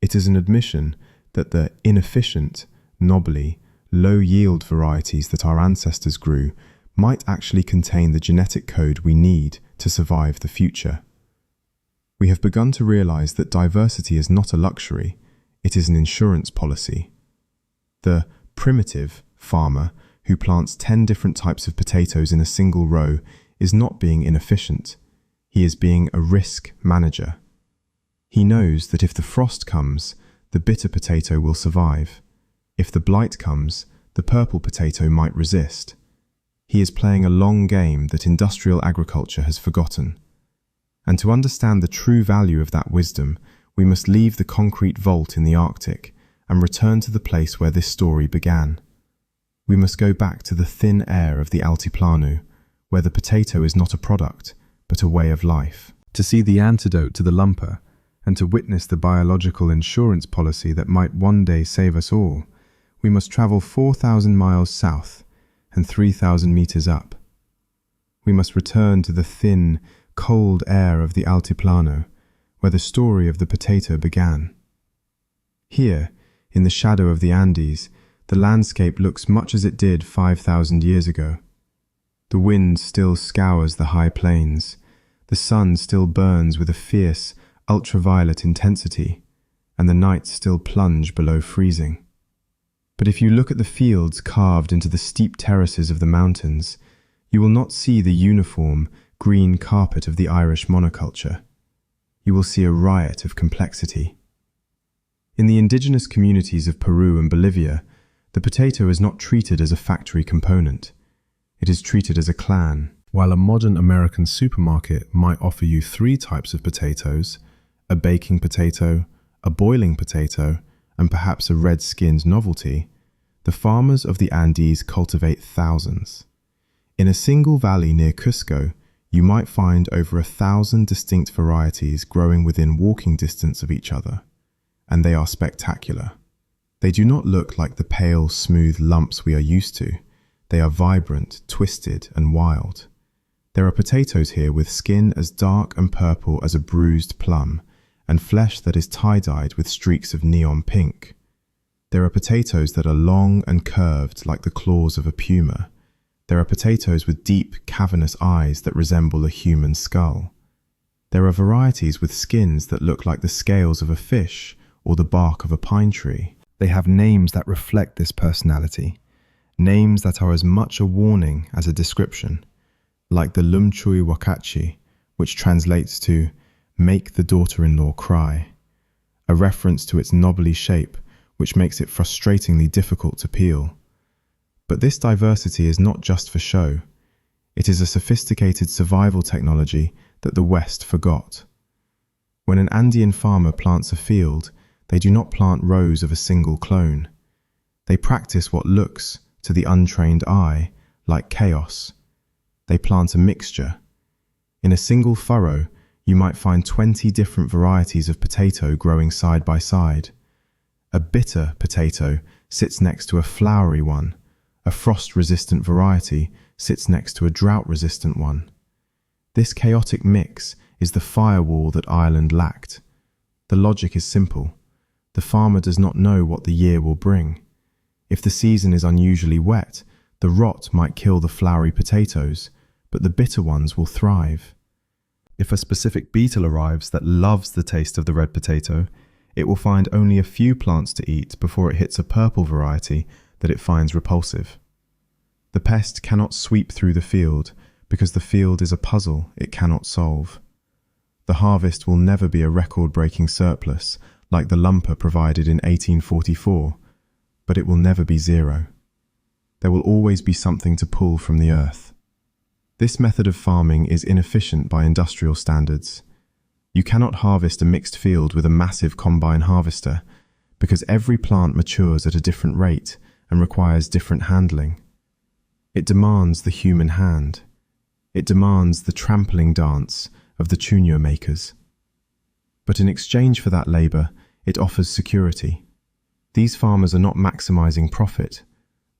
It is an admission that the inefficient, knobbly, low-yield varieties that our ancestors grew might actually contain the genetic code we need to survive the future. We have begun to realize that diversity is not a luxury, it is an insurance policy. The primitive farmer who plants 10 different types of potatoes in a single row is not being inefficient, he is being a risk manager. He knows that if the frost comes, the bitter potato will survive. If the blight comes, the purple potato might resist. He is playing a long game that industrial agriculture has forgotten. And to understand the true value of that wisdom, we must leave the concrete vault in the Arctic and return to the place where this story began. We must go back to the thin air of the Altiplano, where the potato is not a product, but a way of life. To see the antidote to the lumper, and to witness the biological insurance policy that might one day save us all, we must travel 4,000 miles south and 3,000 meters up. We must return to the thin, cold air of the Altiplano, where the story of the potato began. Here, in the shadow of the Andes, the landscape looks much as it did 5,000 years ago. The wind still scours the high plains, the sun still burns with a fierce, ultraviolet intensity, and the nights still plunge below freezing. But if you look at the fields carved into the steep terraces of the mountains, you will not see the uniform, green carpet of the Irish monoculture. You will see a riot of complexity. In the indigenous communities of Peru and Bolivia, the potato is not treated as a factory component. It is treated as a clan. While a modern American supermarket might offer you 3 types of potatoes, a baking potato, a boiling potato, and perhaps a red-skinned novelty, the farmers of the Andes cultivate thousands. In a single valley near Cusco, you might find over 1,000 distinct varieties growing within walking distance of each other, and they are spectacular. They do not look like the pale, smooth lumps we are used to. They are vibrant, twisted, and wild. There are potatoes here with skin as dark and purple as a bruised plum, and flesh that is tie-dyed with streaks of neon pink. There are potatoes that are long and curved like the claws of a puma. There are potatoes with deep, cavernous eyes that resemble a human skull. There are varieties with skins that look like the scales of a fish or the bark of a pine tree. They have names that reflect this personality, names that are as much a warning as a description, like the Lumchui Wakachi, which translates to "make the daughter-in-law cry," a reference to its knobbly shape, which makes it frustratingly difficult to peel. But this diversity is not just for show. It is a sophisticated survival technology that the West forgot. When an Andean farmer plants a field, they do not plant rows of a single clone. They practice what looks, to the untrained eye, like chaos. They plant a mixture. In a single furrow, you might find 20 different varieties of potato growing side by side. A bitter potato sits next to a flowery one. A frost-resistant variety sits next to a drought-resistant one. This chaotic mix is the firewall that Ireland lacked. The logic is simple. The farmer does not know what the year will bring. If the season is unusually wet, the rot might kill the flowery potatoes, but the bitter ones will thrive. If a specific beetle arrives that loves the taste of the red potato, it will find only a few plants to eat before it hits a purple variety that it finds repulsive. The pest cannot sweep through the field because the field is a puzzle it cannot solve. The harvest will never be a record-breaking surplus like the lumper provided in 1844, but it will never be zero. There will always be something to pull from the earth. This method of farming is inefficient by industrial standards. You cannot harvest a mixed field with a massive combine harvester because every plant matures at a different rate and requires different handling. It demands the human hand. It demands the trampling dance of the chuño makers. But in exchange for that labor, it offers security. These farmers are not maximizing profit.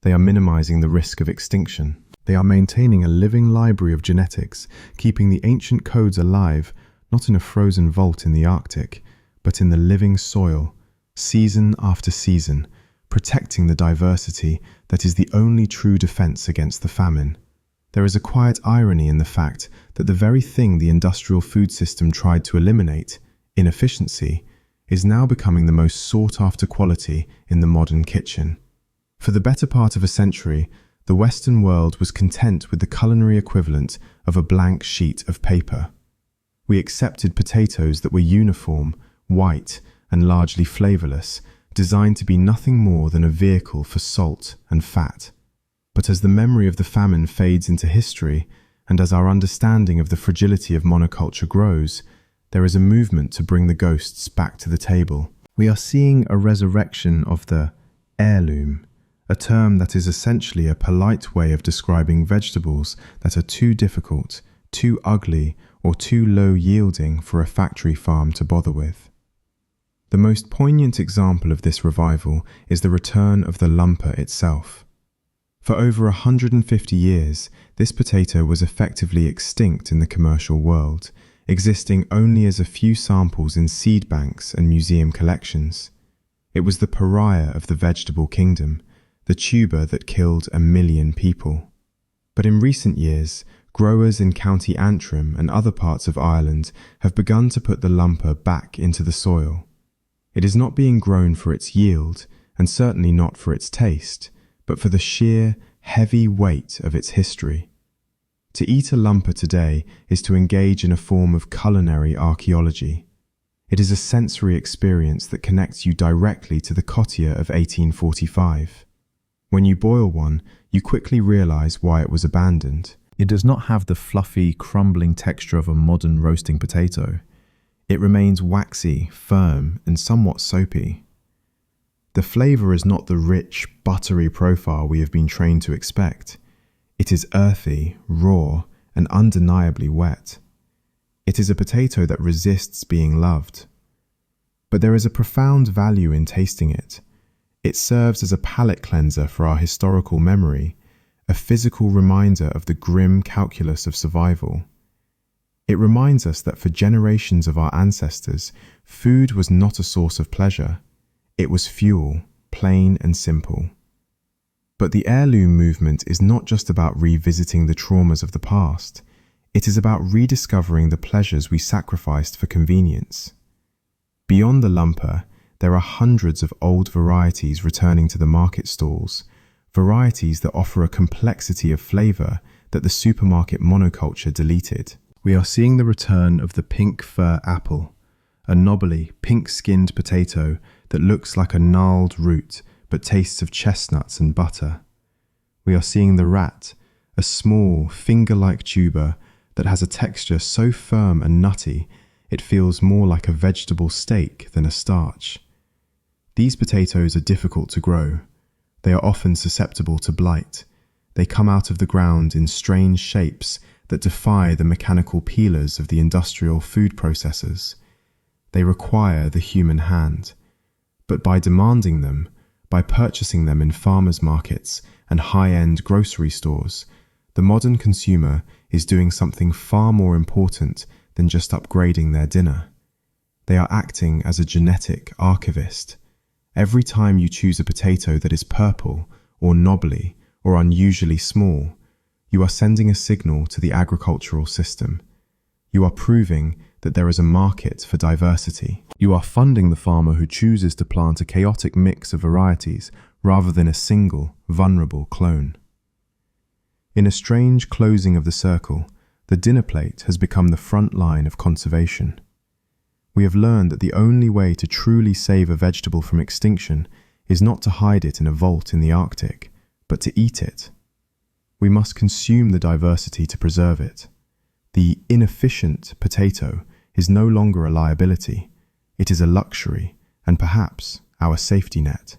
They are minimizing the risk of extinction. They are maintaining a living library of genetics, keeping the ancient codes alive, not in a frozen vault in the Arctic, but in the living soil, season after season, protecting the diversity that is the only true defense against the famine. There is a quiet irony in the fact that the very thing the industrial food system tried to eliminate, inefficiency, is now becoming the most sought-after quality in the modern kitchen. For the better part of a century, the Western world was content with the culinary equivalent of a blank sheet of paper. We accepted potatoes that were uniform, white, and largely flavorless, designed to be nothing more than a vehicle for salt and fat. But as the memory of the famine fades into history, and as our understanding of the fragility of monoculture grows, there is a movement to bring the ghosts back to the table. We are seeing a resurrection of the heirloom, a term that is essentially a polite way of describing vegetables that are too difficult, too ugly, or too low-yielding for a factory farm to bother with. The most poignant example of this revival is the return of the lumper itself. For over 150 years, this potato was effectively extinct in the commercial world, existing only as a few samples in seed banks and museum collections. It was the pariah of the vegetable kingdom, the tuber that killed 1 million people. But in recent years, growers in County Antrim and other parts of Ireland have begun to put the lumper back into the soil. It is not being grown for its yield, and certainly not for its taste, but for the sheer, heavy weight of its history. To eat a lumper today is to engage in a form of culinary archaeology. It is a sensory experience that connects you directly to the cottier of 1845. When you boil one, you quickly realize why it was abandoned. It does not have the fluffy, crumbling texture of a modern roasting potato. It remains waxy, firm, and somewhat soapy. The flavor is not the rich, buttery profile we have been trained to expect. It is earthy, raw, and undeniably wet. It is a potato that resists being loved. But there is a profound value in tasting it. It serves as a palate cleanser for our historical memory, a physical reminder of the grim calculus of survival. It reminds us that for generations of our ancestors, food was not a source of pleasure. It was fuel, plain and simple. But the heirloom movement is not just about revisiting the traumas of the past. It is about rediscovering the pleasures we sacrificed for convenience. Beyond the lumper, there are hundreds of old varieties returning to the market stalls, varieties that offer a complexity of flavor that the supermarket monoculture deleted. We are seeing the return of the pink fir apple, a knobbly, pink-skinned potato that looks like a gnarled root but tastes of chestnuts and butter. We are seeing the rat, a small, finger-like tuber that has a texture so firm and nutty it feels more like a vegetable steak than a starch. These potatoes are difficult to grow. They are often susceptible to blight. They come out of the ground in strange shapes that defy the mechanical peelers of the industrial food processors. They require the human hand. But by demanding them, by purchasing them in farmers' markets and high-end grocery stores, the modern consumer is doing something far more important than just upgrading their dinner. They are acting as a genetic archivist. Every time you choose a potato that is purple or knobbly or unusually small, you are sending a signal to the agricultural system. You are proving that there is a market for diversity. You are funding the farmer who chooses to plant a chaotic mix of varieties rather than a single, vulnerable clone. In a strange closing of the circle, the dinner plate has become the front line of conservation. We have learned that the only way to truly save a vegetable from extinction is not to hide it in a vault in the Arctic, but to eat it. We must consume the diversity to preserve it. The inefficient potato is no longer a liability. It is a luxury and perhaps our safety net.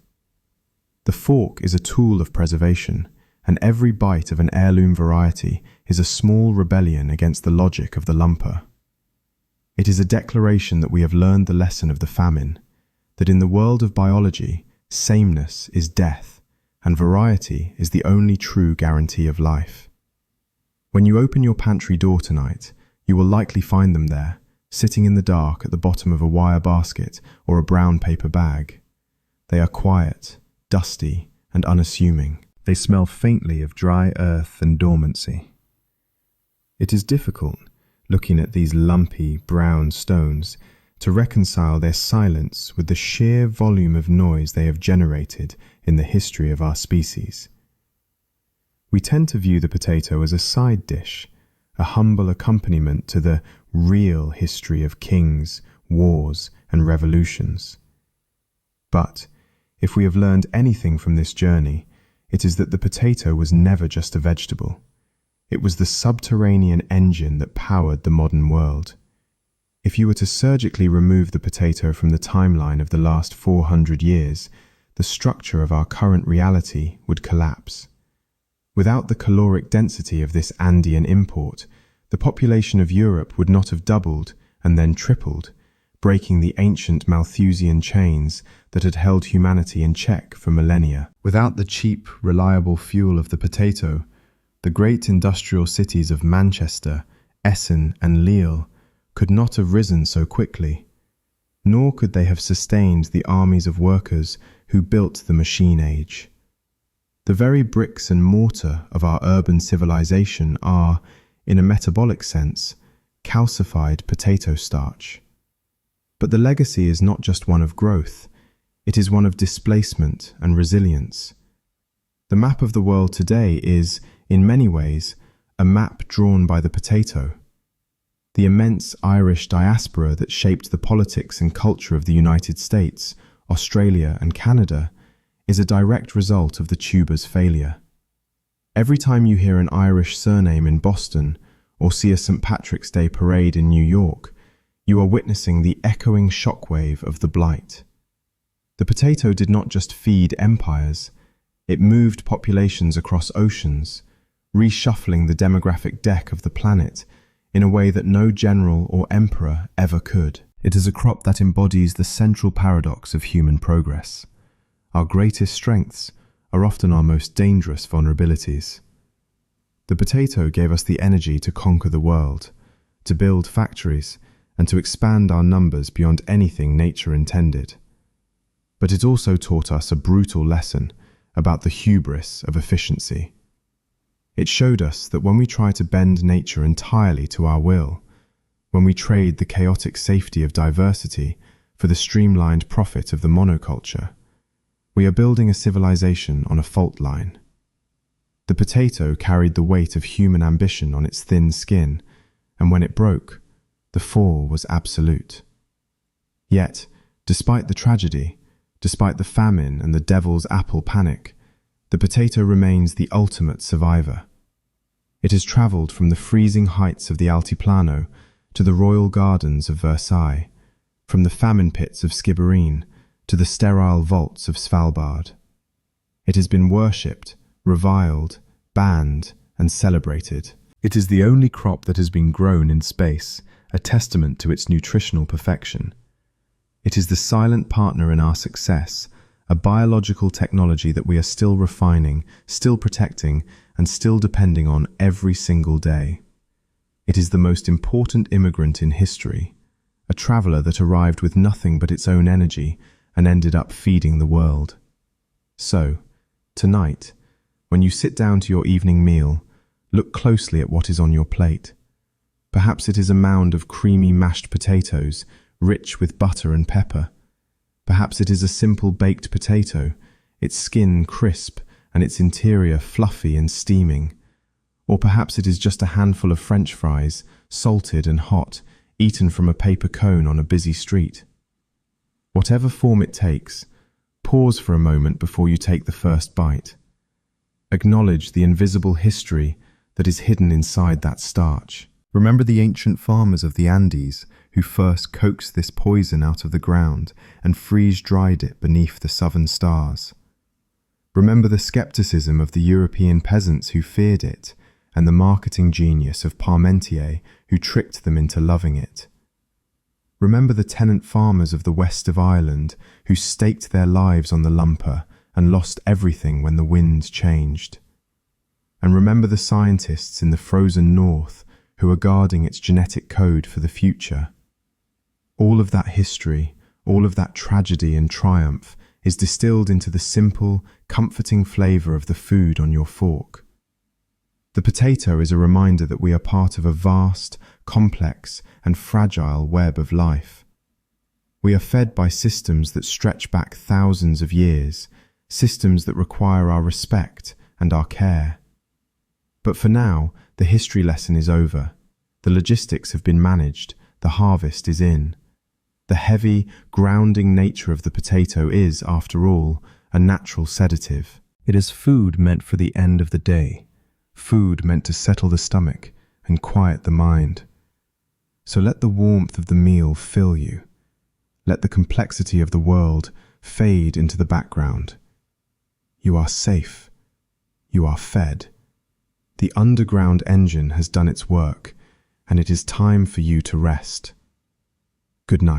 The fork is a tool of preservation, and every bite of an heirloom variety is a small rebellion against the logic of the lumper. It is a declaration that we have learned the lesson of the famine, that in the world of biology, sameness is death, and variety is the only true guarantee of life. When you open your pantry door tonight, you will likely find them there, sitting in the dark at the bottom of a wire basket or a brown paper bag. They are quiet, dusty, and unassuming. They smell faintly of dry earth and dormancy. It is difficult, looking at these lumpy, brown stones, to reconcile their silence with the sheer volume of noise they have generated in the history of our species. We tend to view the potato as a side dish, a humble accompaniment to the real history of kings, wars, and revolutions. But if we have learned anything from this journey, it is that the potato was never just a vegetable. It was the subterranean engine that powered the modern world. If you were to surgically remove the potato from the timeline of the last 400 years, the structure of our current reality would collapse. Without the caloric density of this Andean import, the population of Europe would not have doubled and then tripled, breaking the ancient Malthusian chains that had held humanity in check for millennia. Without the cheap, reliable fuel of the potato, the great industrial cities of Manchester, Essen, and Lille could not have risen so quickly, nor could they have sustained the armies of workers who built the machine age. The very bricks and mortar of our urban civilization are, in a metabolic sense, calcified potato starch. But the legacy is not just one of growth, it is one of displacement and resilience. The map of the world today is, in many ways, a map drawn by the potato. The immense Irish diaspora that shaped the politics and culture of the United States, Australia, and Canada is a direct result of the tuber's failure. Every time you hear an Irish surname in Boston or see a St. Patrick's Day parade in New York, you are witnessing the echoing shockwave of the blight. The potato did not just feed empires, it moved populations across oceans, reshuffling the demographic deck of the planet in a way that no general or emperor ever could. It is a crop that embodies the central paradox of human progress. Our greatest strengths are often our most dangerous vulnerabilities. The potato gave us the energy to conquer the world, to build factories, and to expand our numbers beyond anything nature intended. But it also taught us a brutal lesson about the hubris of efficiency. It showed us that when we try to bend nature entirely to our will, when we trade the chaotic safety of diversity for the streamlined profit of the monoculture, we are building a civilization on a fault line. The potato carried the weight of human ambition on its thin skin, and when it broke, the fall was absolute. Yet, despite the tragedy, despite the famine and the devil's apple panic, the potato remains the ultimate survivor. It has travelled from the freezing heights of the Altiplano to the royal gardens of Versailles, from the famine pits of Skibbereen to the sterile vaults of Svalbard. It has been worshipped, reviled, banned, and celebrated. It is the only crop that has been grown in space, a testament to its nutritional perfection. It is the silent partner in our success, a biological technology that we are still refining, still protecting, and still depending on every single day. It is the most important immigrant in history, a traveller that arrived with nothing but its own energy and ended up feeding the world. So, tonight, when you sit down to your evening meal, look closely at what is on your plate. Perhaps it is a mound of creamy mashed potatoes, rich with butter and pepper. Perhaps it is a simple baked potato, its skin crisp and its interior fluffy and steaming. Or perhaps it is just a handful of French fries, salted and hot, eaten from a paper cone on a busy street. Whatever form it takes, pause for a moment before you take the first bite. Acknowledge the invisible history that is hidden inside that starch. Remember the ancient farmers of the Andes who first coaxed this poison out of the ground and freeze-dried it beneath the southern stars. Remember the skepticism of the European peasants who feared it, and the marketing genius of Parmentier who tricked them into loving it. Remember the tenant farmers of the west of Ireland who staked their lives on the lumper and lost everything when the wind changed. And remember the scientists in the frozen north who are guarding its genetic code for the future. All of that history, all of that tragedy and triumph is distilled into the simple, comforting flavour of the food on your fork. The potato is a reminder that we are part of a vast, complex, and fragile web of life. We are fed by systems that stretch back thousands of years, systems that require our respect and our care. But for now, the history lesson is over. The logistics have been managed, the harvest is in. The heavy, grounding nature of the potato is, after all, a natural sedative. It is food meant for the end of the day, food meant to settle the stomach and quiet the mind. So let the warmth of the meal fill you. Let the complexity of the world fade into the background. You are safe. You are fed. The underground engine has done its work, and it is time for you to rest. Good night.